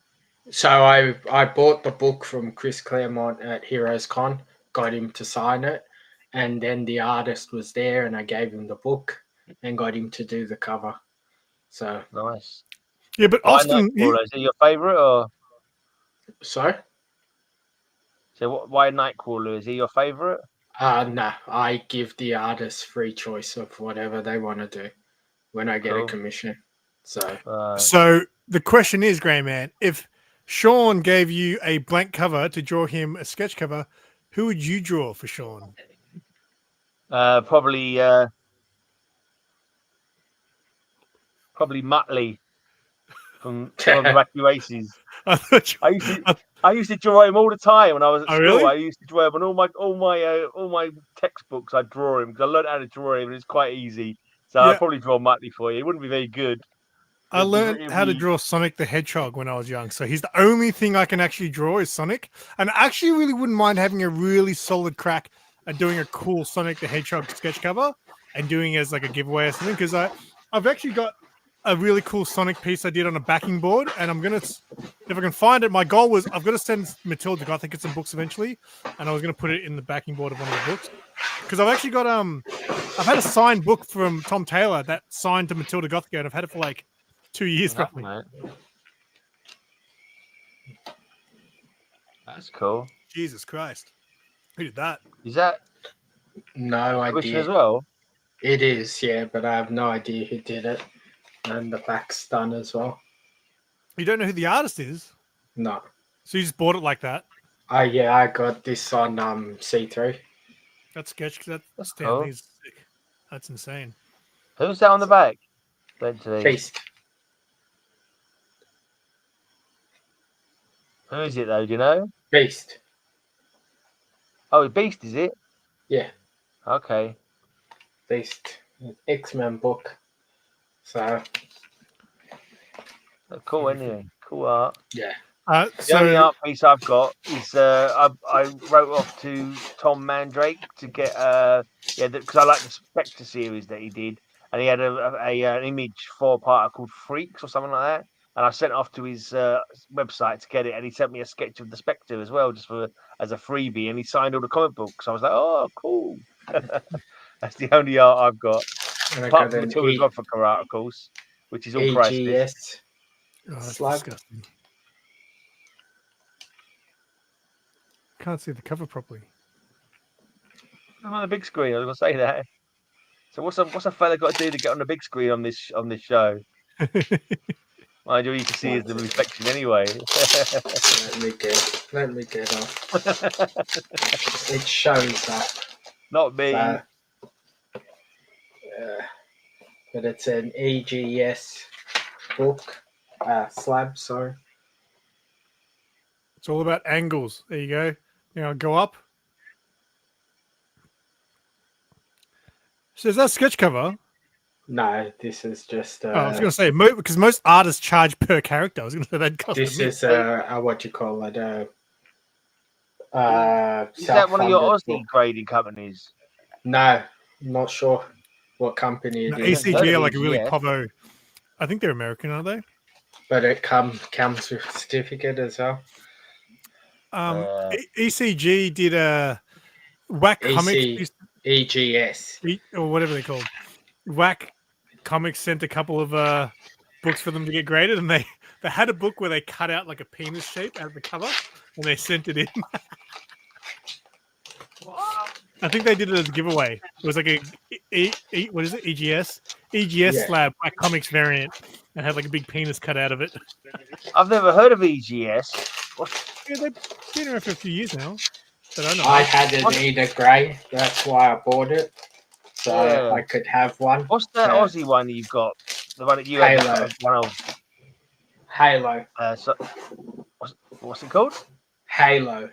So I bought the book from Chris Claremont at Heroes Con, got him to sign it, and then the artist was there, and I gave him the book and got him to do the cover. So nice. Yeah, but Austin, is it your favorite or? Sorry. So why Nightcrawler? Is he your favorite? No, I give the artist free choice of whatever they want to do when I get a commission. So the question is, Grey Man, if Sean gave you a blank cover to draw him a sketch cover, who would you draw for Sean? Probably Muttley from the Wacky I used to draw him all the time when I was at school. Really? I used to draw him on all my textbooks. I'd draw him because I learned how to draw him, and it's quite easy. So I'd probably draw Muttley for you. It wouldn't be very good. I learned how to draw Sonic the Hedgehog when I was young. So he's the only thing I can actually draw is Sonic. And I actually really wouldn't mind having a really solid crack at doing a cool Sonic the Hedgehog sketch cover and doing it as like a giveaway or something. Because I've actually got a really cool Sonic piece I did on a backing board. And I'm going to, if I can find it, my goal was I've got to send Matilda Gothic get some books eventually. And I was going to put it in the backing board of one of the books. Because I've actually got, I've had a signed book from Tom Taylor that signed to Matilda Gothic. And I've had it for like 2 years probably. That's cool. Jesus Christ. Who did that? Is that no idea as well? It is, yeah, but I have no idea who did it. And the back's done as well. You don't know who the artist is? No. So you just bought it like that? Yeah, I got this on C3. That's sketch. That's cool. Sick. That's insane. Who's that on the back? Beast. Who is it though? Do you know? Beast. Oh, Beast is it? Yeah. Okay. Beast. X-Men book. So. Cool anyway. Cool art. Yeah. The only art piece I've got is I wrote off to Tom Mandrake to get because I like the Spectre series that he did, and he had an image for a part called Freaks or something like that, and I sent it off to his website to get it, and he sent me a sketch of the Spectre as well, just as a freebie, and he signed all the comic books. I was like, oh, cool. That's the only art I've got. And apart from Matilda Gothic art, of course, which is all priceless. Oh, that's disgusting. can't see the cover properly. I'm on the big screen. I was gonna say that. So what's a fella got to do to get on the big screen on this show? Mind you, all you can see is the reflection anyway. Let me get off. It shows up. Not me. So, but it's an EGS book slab. Sorry. It's all about angles. There you go. Now go up. So is that sketch cover? No, this is just. I was going to say because most artists charge per character. I was going to say that cost. This is what you call it. Is that one of your Aussie grading companies? No, I'm not sure what company it is. ACG are like a really povo. I think they're American, aren't they? But it comes with a certificate as well. ECG did a Whack Comics. EGS. Or whatever they're called. Whack Comics sent a couple of books for them to get graded, and they had a book where they cut out like a penis shape out of the cover, and they sent it in. I think they did it as a giveaway. It was like what is it? EGS slab Whack Comics variant, and had like a big penis cut out of it. I've never heard of EGS. Yeah, they've been around for a few years now. But I had an Eda Grey. That's why I bought it. So I could have one. What's that Aussie one you've got? The one that you Halo. had one of? Halo. What's it called? Halo.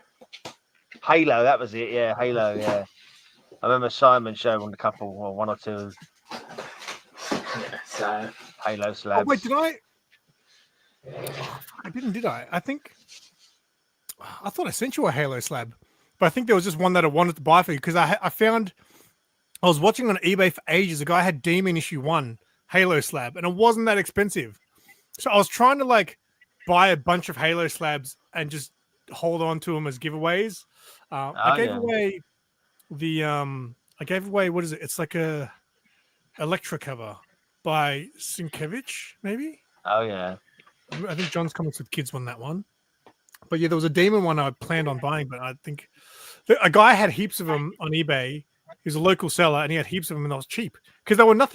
Halo, that was it. Yeah, Halo. Yeah, I remember Simon showing a couple, or one or two. Yeah, so Halo slabs. Oh, wait, did I? I didn't, did I? I thought I sent you a Halo slab, but I think there was just one that I wanted to buy for you because I was watching on eBay for ages. A guy had Demon issue 1 Halo slab, and it wasn't that expensive. So I was trying to like buy a bunch of Halo slabs and just hold on to them as giveaways. I gave away what is it? It's like a Electra cover by Sienkiewicz, maybe. Oh yeah. I think John's Comics with Kids won that one. But yeah, there was a Demon one I planned on buying, but I think a guy had heaps of them on eBay. He was a local seller, and he had heaps of them, and they was cheap because they were not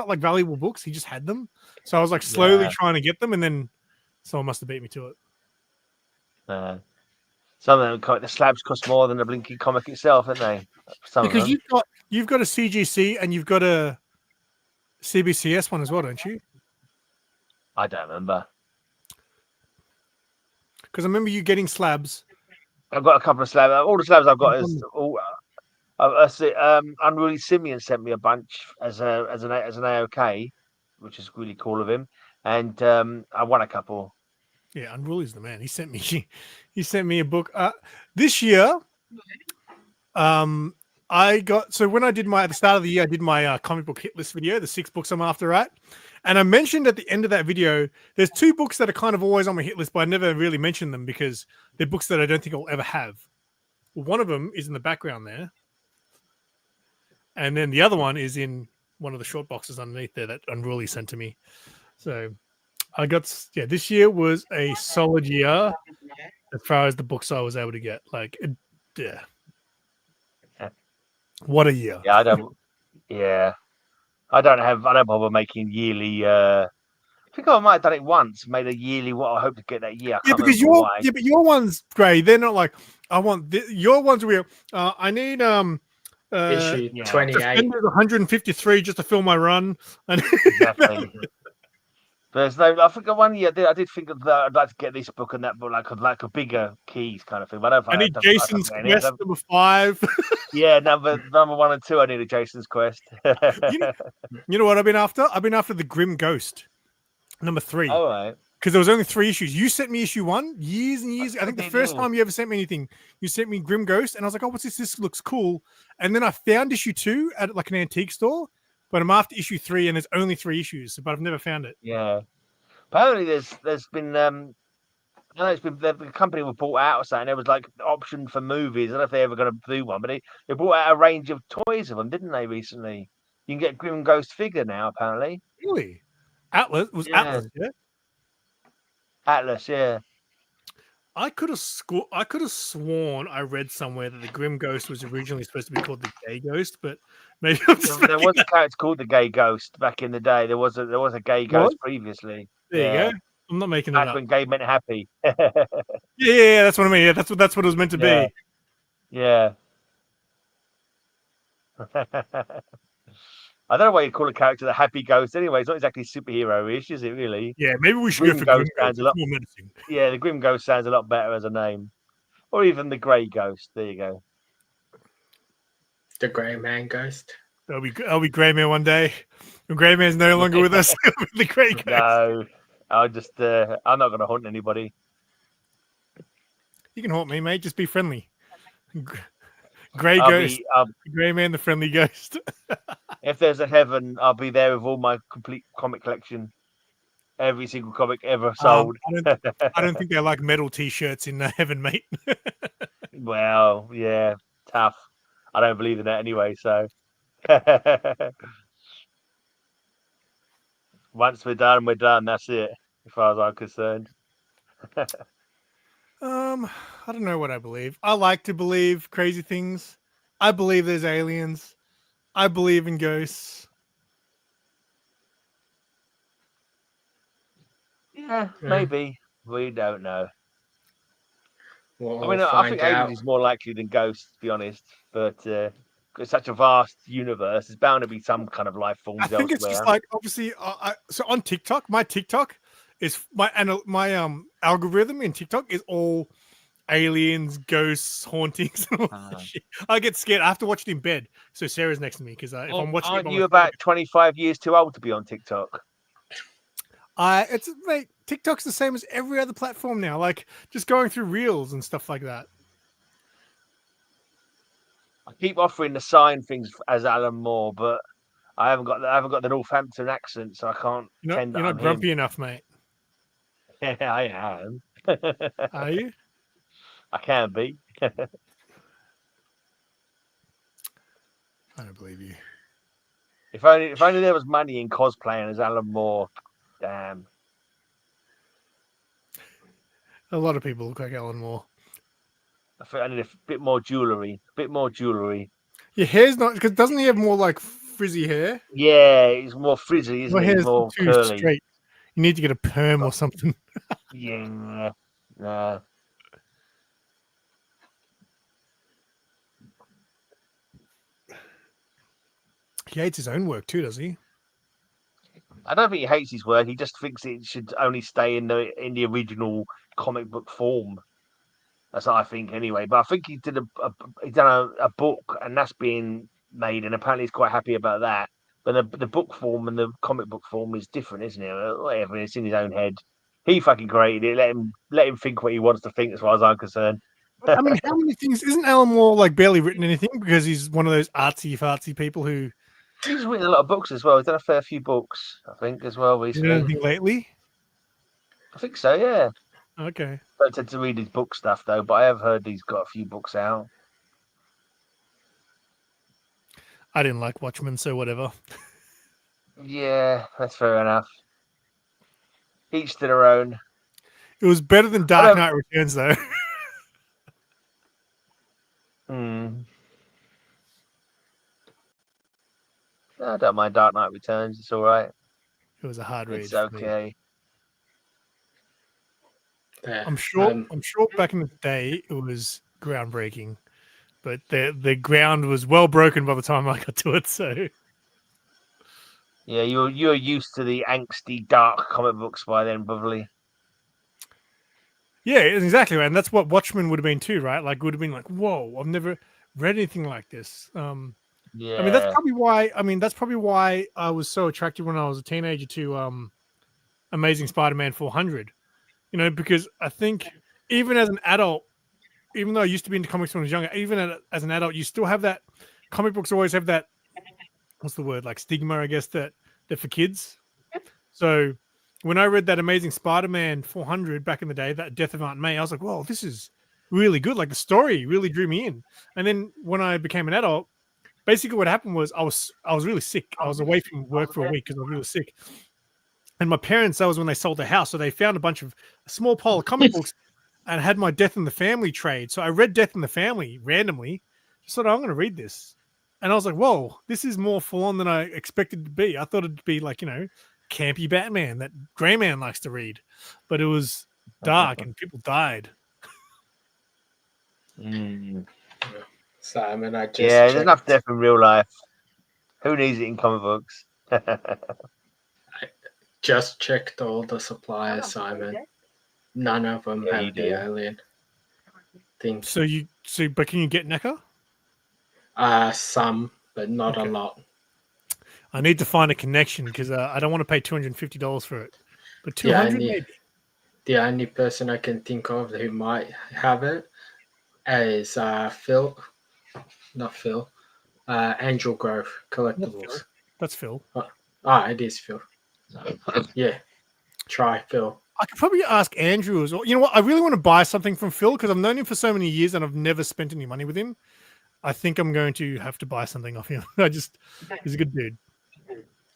like valuable books. He just had them, so I was like slowly trying to get them, and then someone must have beat me to it. Some of them, the slabs cost more than the blinking comic itself, aren't they? Because you've got a CGC and you've got a CBCS one as well, don't you? I don't remember. Because I remember you getting slabs. I've got a couple of slabs. All the slabs I've got is all. Unruly Simeon sent me a bunch as an AOK, which is really cool of him, and I won a couple. Yeah, Unruly's the man. He sent me a book this year. I got when I did at the start of the year, I did my comic book hit list video, the 6 books I'm after, right? And I mentioned at the end of that video, there's 2 books that are kind of always on my hit list, but I never really mentioned them because they're books that I don't think I'll ever have. One of them is in the background there. And then the other one is in one of the short boxes underneath there that Unruly sent to me. So I got, this year was a solid year as far as the books I was able to get. Like, what a year. Yeah, I don't bother making yearly. I think I might have done it once, made a yearly what I hope to get that year. Yeah, because your ones, Gray, they're not like, I want your ones where I need issue 28 153 just to fill my run. And exactly. There's no. I think one year I did think that I'd like to get this book and that book, like a bigger keys kind of thing. But I need Jason's Quest number 5. Yeah, number 1 and 2. I need a Jason's Quest. You know what I've been after? I've been after the Grim Ghost number 3. All right. Because there was only 3 issues. You sent me issue 1 years and years. I think the first time you ever sent me anything, you sent me Grim Ghost, and I was like, "Oh, what's this? This looks cool." And then I found issue 2 at like an antique store, but I'm after issue 3, and there's only 3 issues, but I've never found it. Yeah, apparently there's been I know it's been the company was bought out or something. There was like an option for movies. I don't know if they're ever going to do one, but they brought out a range of toys of them, didn't they? Recently, you can get Grim Ghost figure now. Apparently, really, Atlas was Atlas, yeah. Atlas, yeah. I could have sworn I read somewhere that the Grim Ghost was originally supposed to be called the Gay Ghost, but maybe I'm just There was a character called the Gay Ghost back in the day. There was a Gay Ghost previously. There Yeah. you go. I'm not making it Back up. when gay meant happy. Yeah, that's what I mean. Yeah, that's what it was meant to Yeah. be. Yeah. I don't know why you call a character the Happy Ghost anyway. It's not exactly superhero-ish, is it really? Yeah, maybe we should Grim go for Ghost Grim Ghost. sounds a lot. It's more menacing. Yeah, the Grim Ghost sounds a lot better as a name. Or even the Grey Ghost. There you go. The Grey Man Ghost. I'll be Grey Man one day. When Grey Man's no longer with us, the Grey Ghost. No, I'm not going to hunt anybody. You can haunt me, mate. Just be friendly. Grey I'll Ghost. be, Grey Man, the friendly ghost. if there's a heaven, I'll be there with all my complete comic collection. Every single comic ever sold. I don't think they like metal T-shirts in heaven, mate. Well, yeah, tough. I don't believe in that anyway, so. Once we're done, we're done. That's it, as far as I'm concerned. I don't know what I believe. I like to believe crazy things. I believe there's aliens. I believe in ghosts. Yeah, maybe. We don't know. We'll I mean, I think find out. aliens is more likely than ghosts, to be honest. But it's such a vast universe. There's bound to be some kind of life forms I think it's elsewhere. just like obviously. So on TikTok, my TikTok is my algorithm in TikTok is all aliens, ghosts, hauntings. And all that shit. I get scared. I have to watch it in bed. So Sarah's next to me because if I'm watching it, Aren't by you myself- about 25 years too old to be on TikTok? Mate, TikTok's the same as every other platform now. Like just going through reels and stuff like that. I keep offering to sign things as Alan Moore, but I haven't got the Northampton accent, so I can't pretend You're that not I'm grumpy enough, mate. him. Yeah, I am. Are you? I can be. I don't believe you. If only there was money in cosplaying as Alan Moore. Damn. A lot of people look like Alan Moore. I think I need a bit more jewellery. Your hair's not because doesn't he have more like frizzy hair? Yeah, he's more frizzy, isn't Your he? hair's He's more too curly. straight. You need to get a perm or something. Yeah. No. He hates his own work too, does he? I don't think he hates his work. He just thinks it should only stay in the original comic book form. That's what I think, anyway. But I think he did a book, and that's being made, and apparently he's quite happy about that. But the book form and the comic book form is different, isn't it? Whatever, it's in his own head. He fucking created it. Let him think what he wants to think, as far as I'm concerned. I mean, how many things isn't Alan Moore like barely written anything because he's one of those artsy fartsy people who. He's written a lot of books as well. He's done a fair few books, I think, as well You recently. know anything lately? I think so, yeah. Okay. Don't tend to read his book stuff though, but I have heard he's got a few books out. I didn't like Watchmen, so whatever. Yeah, that's fair enough. Each to their own. It was better than Dark Knight Returns, though. I don't mind Dark Knight Returns. It's all right. It was a hard read. It's okay. Yeah. I'm sure back in the day it was groundbreaking, but the ground was well broken by the time I got to it. So yeah, you're used to the angsty, dark comic books by then, probably. Yeah, exactly, right. And that's what Watchmen would have been too, right? Like, would have been like, whoa, I've never read anything like this. Yeah. I mean, that's probably why I was so attracted when I was a teenager to Amazing Spider-Man 400. You know, because I think even as an adult, even though I used to be into comics when I was younger, even as an adult, you still have that. Comic books always have that. What's the word? Like stigma, I guess that they're for kids. So when I read that Amazing Spider-Man 400 back in the day, that Death of Aunt May, I was like, "Whoa, this is really good." Like the story really drew me in. And then when I became an adult, basically what happened was I was really sick. I was away from work for a week because I was really sick. And my parents, that was when they sold the house, so they found a small pile of comic books. and I had my Death in the Family trade. So I read Death in the Family randomly. Just thought, I'm going to read this. And I was like, whoa, this is more full on than I expected it to be. I thought it'd be like, campy Batman that Grey Man likes to read. But it was dark and people died. Simon, I just there's checked. enough death in real life. Who needs it in comic books? Just checked all the suppliers, Simon. None of them Yeah, you have the do. alien thing. But can you get NECA? Some, but not a lot. I need to find a connection because I don't want to pay $250 for it. But 200 maybe. The only person I can think of who might have it is Phil. Not Phil. Angel Grove Collectibles. That's Phil. It is Phil. Yeah. Try Phil. I could probably ask Andrew as well. You know what? I really want to buy something from Phil because I've known him for so many years and I've never spent any money with him. I think I'm going to have to buy something off him. He's a good dude.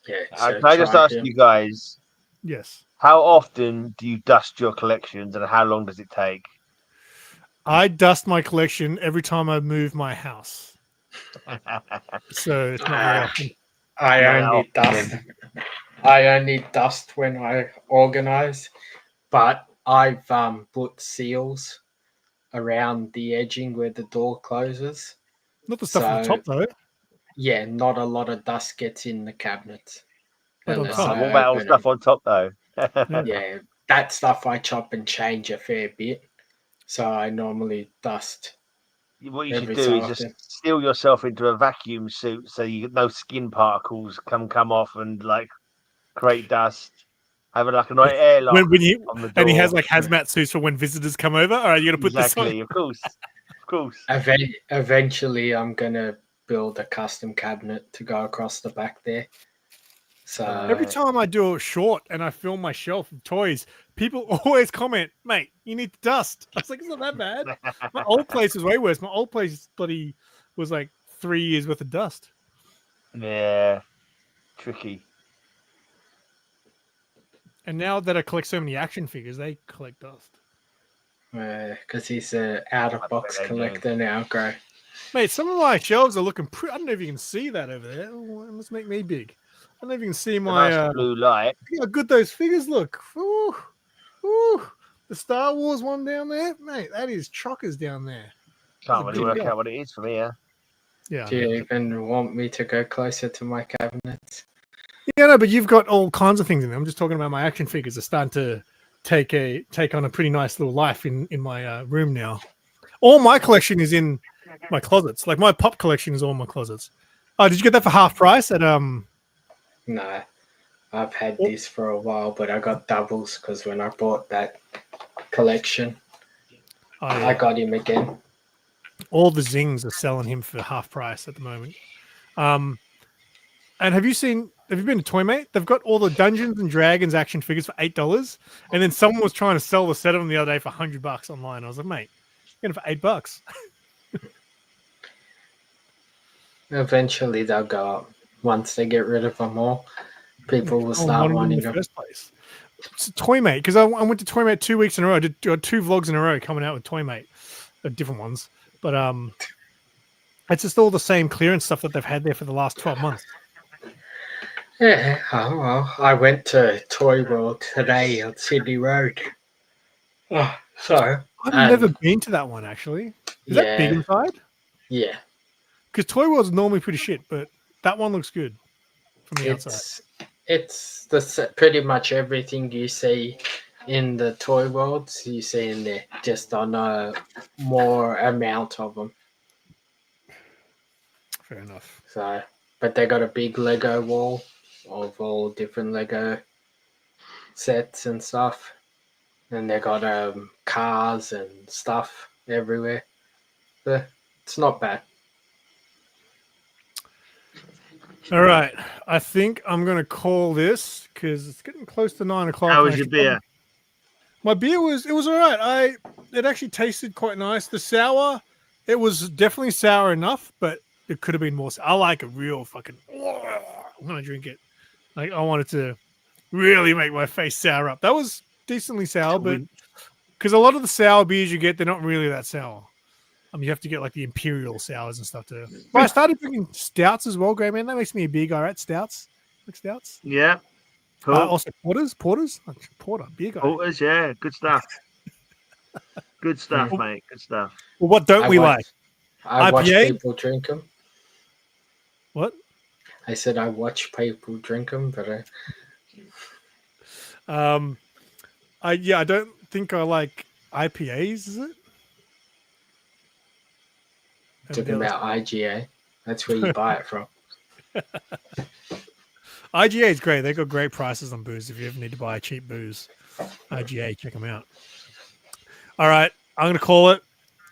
Yeah. Can I just ask you guys? Yes. How often do you dust your collections, and how long does it take? I dust my collection every time I move my house. So it's not very often. I only dust when I organize, but I've put seals around the edging where the door closes. Not the stuff on the top though. Yeah, not a lot of dust gets in the cabinets. But on unless top. I What about all open stuff them. on top though? Yeah, that stuff I chop and change a fair bit. So I normally dust. What you should every do so is just often. seal yourself into a vacuum suit so you no skin particles come off and like create dust. Have like an airlock When on the door. and he has like hazmat suits for when visitors come over. All right, you got to put exactly, this of course. Eventually, I'm gonna build a custom cabinet to go across the back there. So on. Every time I do a short and I film my shelf of toys, people always comment, "Mate, you need to dust." I was like, "It's not that bad." My old place was way worse. My old place bloody was like 3 years worth of dust. Yeah, tricky. And now that I collect so many action figures, they collect dust. because he's an out-of-box That's what they do. collector now, Gray. Mate, some of my shelves are looking pretty. I don't know if you can see that over there. Oh, let's make me big. I don't know if you can see A my. nice blue light. Look how good those figures look. Ooh, ooh. The Star Wars one down there, mate. That is chockers down there. Can't really work big out what it is from here. Yeah. Do you even want me to go closer to my cabinets? Yeah, no, but you've got all kinds of things in there. I'm just talking about my action figures are starting to take on a pretty nice little life in my room now. All my collection is in my closets. Like my pop collection is all in my closets. Oh, did you get that for half price at No, I've had this for a while, but I got doubles because when I bought that collection, I got him again. all the Zings are selling him for half price at the moment. And have you been to Toymate? They've got all the Dungeons and Dragons action figures for $8. And then someone was trying to sell the set of them the other day for $100 online. I was like, mate, get them for $8. Eventually, they'll go up once they get rid of them all. People will start wanting them. First place. It's Toymate, because I went to Toymate 2 weeks in a row. I did 2 vlogs in a row coming out with Toymate, different ones. But it's just all the same clearance stuff that they've had there for the last 12 months. Yeah, oh well. I went to Toy World today on Sydney Road. Oh, so I've never been to that one, actually. Is that big inside? Yeah. Because Toy World's normally pretty shit, but that one looks good from the outside. It's pretty much everything you see in the Toy Worlds, you see in there, just on a more amount of them. Fair enough. So, but they got a big Lego wall of all different Lego sets and stuff, and they got cars and stuff everywhere. But it's not bad. All right. I think I'm going to call this because it's getting close to 9 o'clock. How was your beer? My beer was all right. It actually tasted quite nice. The sour, it was definitely sour enough, but it could have been more. I like a real fucking when I drink it. Like I wanted to really make my face sour up. That was decently sour, but because a lot of the sour beers you get, they're not really that sour. You have to get like the imperial sours and stuff too. But I started drinking stouts as well, Grey Man. That makes me a beer guy, right? Stouts, like stouts. Yeah. Cool. Also porters, porter, beer guy. Porters, yeah, good stuff. Good stuff, mate. Good stuff. Well, what don't we like? I watch IPA? people drink them. What? I said I watch people drink them, but I don't think I like IPAs. Is it? talking about IGA. That's where you buy it from. IGA is great. They got great prices on booze. If you ever need to buy cheap booze, IGA, check them out. All right, I'm gonna call it.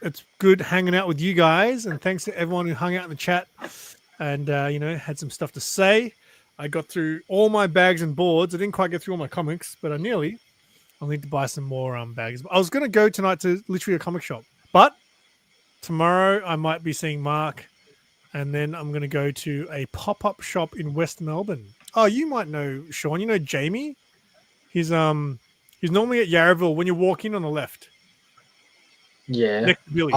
It's good hanging out with you guys, and thanks to everyone who hung out in the chat and had some stuff to say. I got through all my bags and boards. I didn't quite get through all my comics, but I nearly. I'll need to buy some more bags. I was gonna go tonight to literally a comic shop, but tomorrow I might be seeing Mark, and then I'm gonna go to a pop-up shop in West Melbourne. Oh, you might know Sean. You know Jamie? He's normally at Yarraville when you walk in on the left. Yeah. Next to Billy.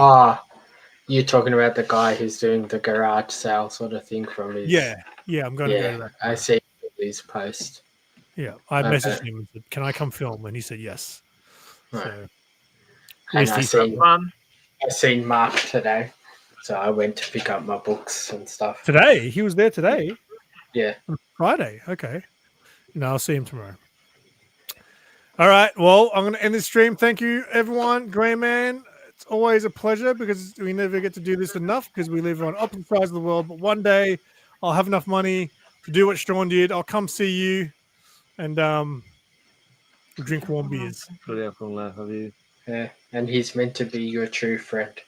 You're talking about the guy who's doing the garage sale sort of thing from his. Yeah, I'm going to go to that. I see his post. Yeah, I messaged him and said, "Can I come film?" And he said yes. Right. So, And I seen Mark today, so I went to pick up my books and stuff. Today? He was there today? Yeah. Friday. Okay. No, I'll see him tomorrow. All right. Well, I'm going to end this stream. Thank you, everyone. Grey Man, it's always a pleasure because we never get to do this enough because we live on opposite sides of the world. But one day I'll have enough money to do what Sean did. I'll come see you and we'll drink warm beers. Yeah, and he's meant to be your true friend. What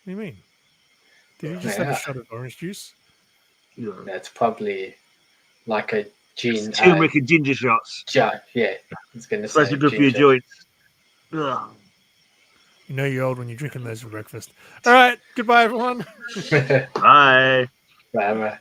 do you mean? Did you just have a shot of orange juice? That's probably like a gin. Turmeric and ginger shots. Yeah, it's going to say Supposed to good for your joints. Ugh. You know you're old when you're drinking those for breakfast. All right. Goodbye, everyone. Bye. Bye.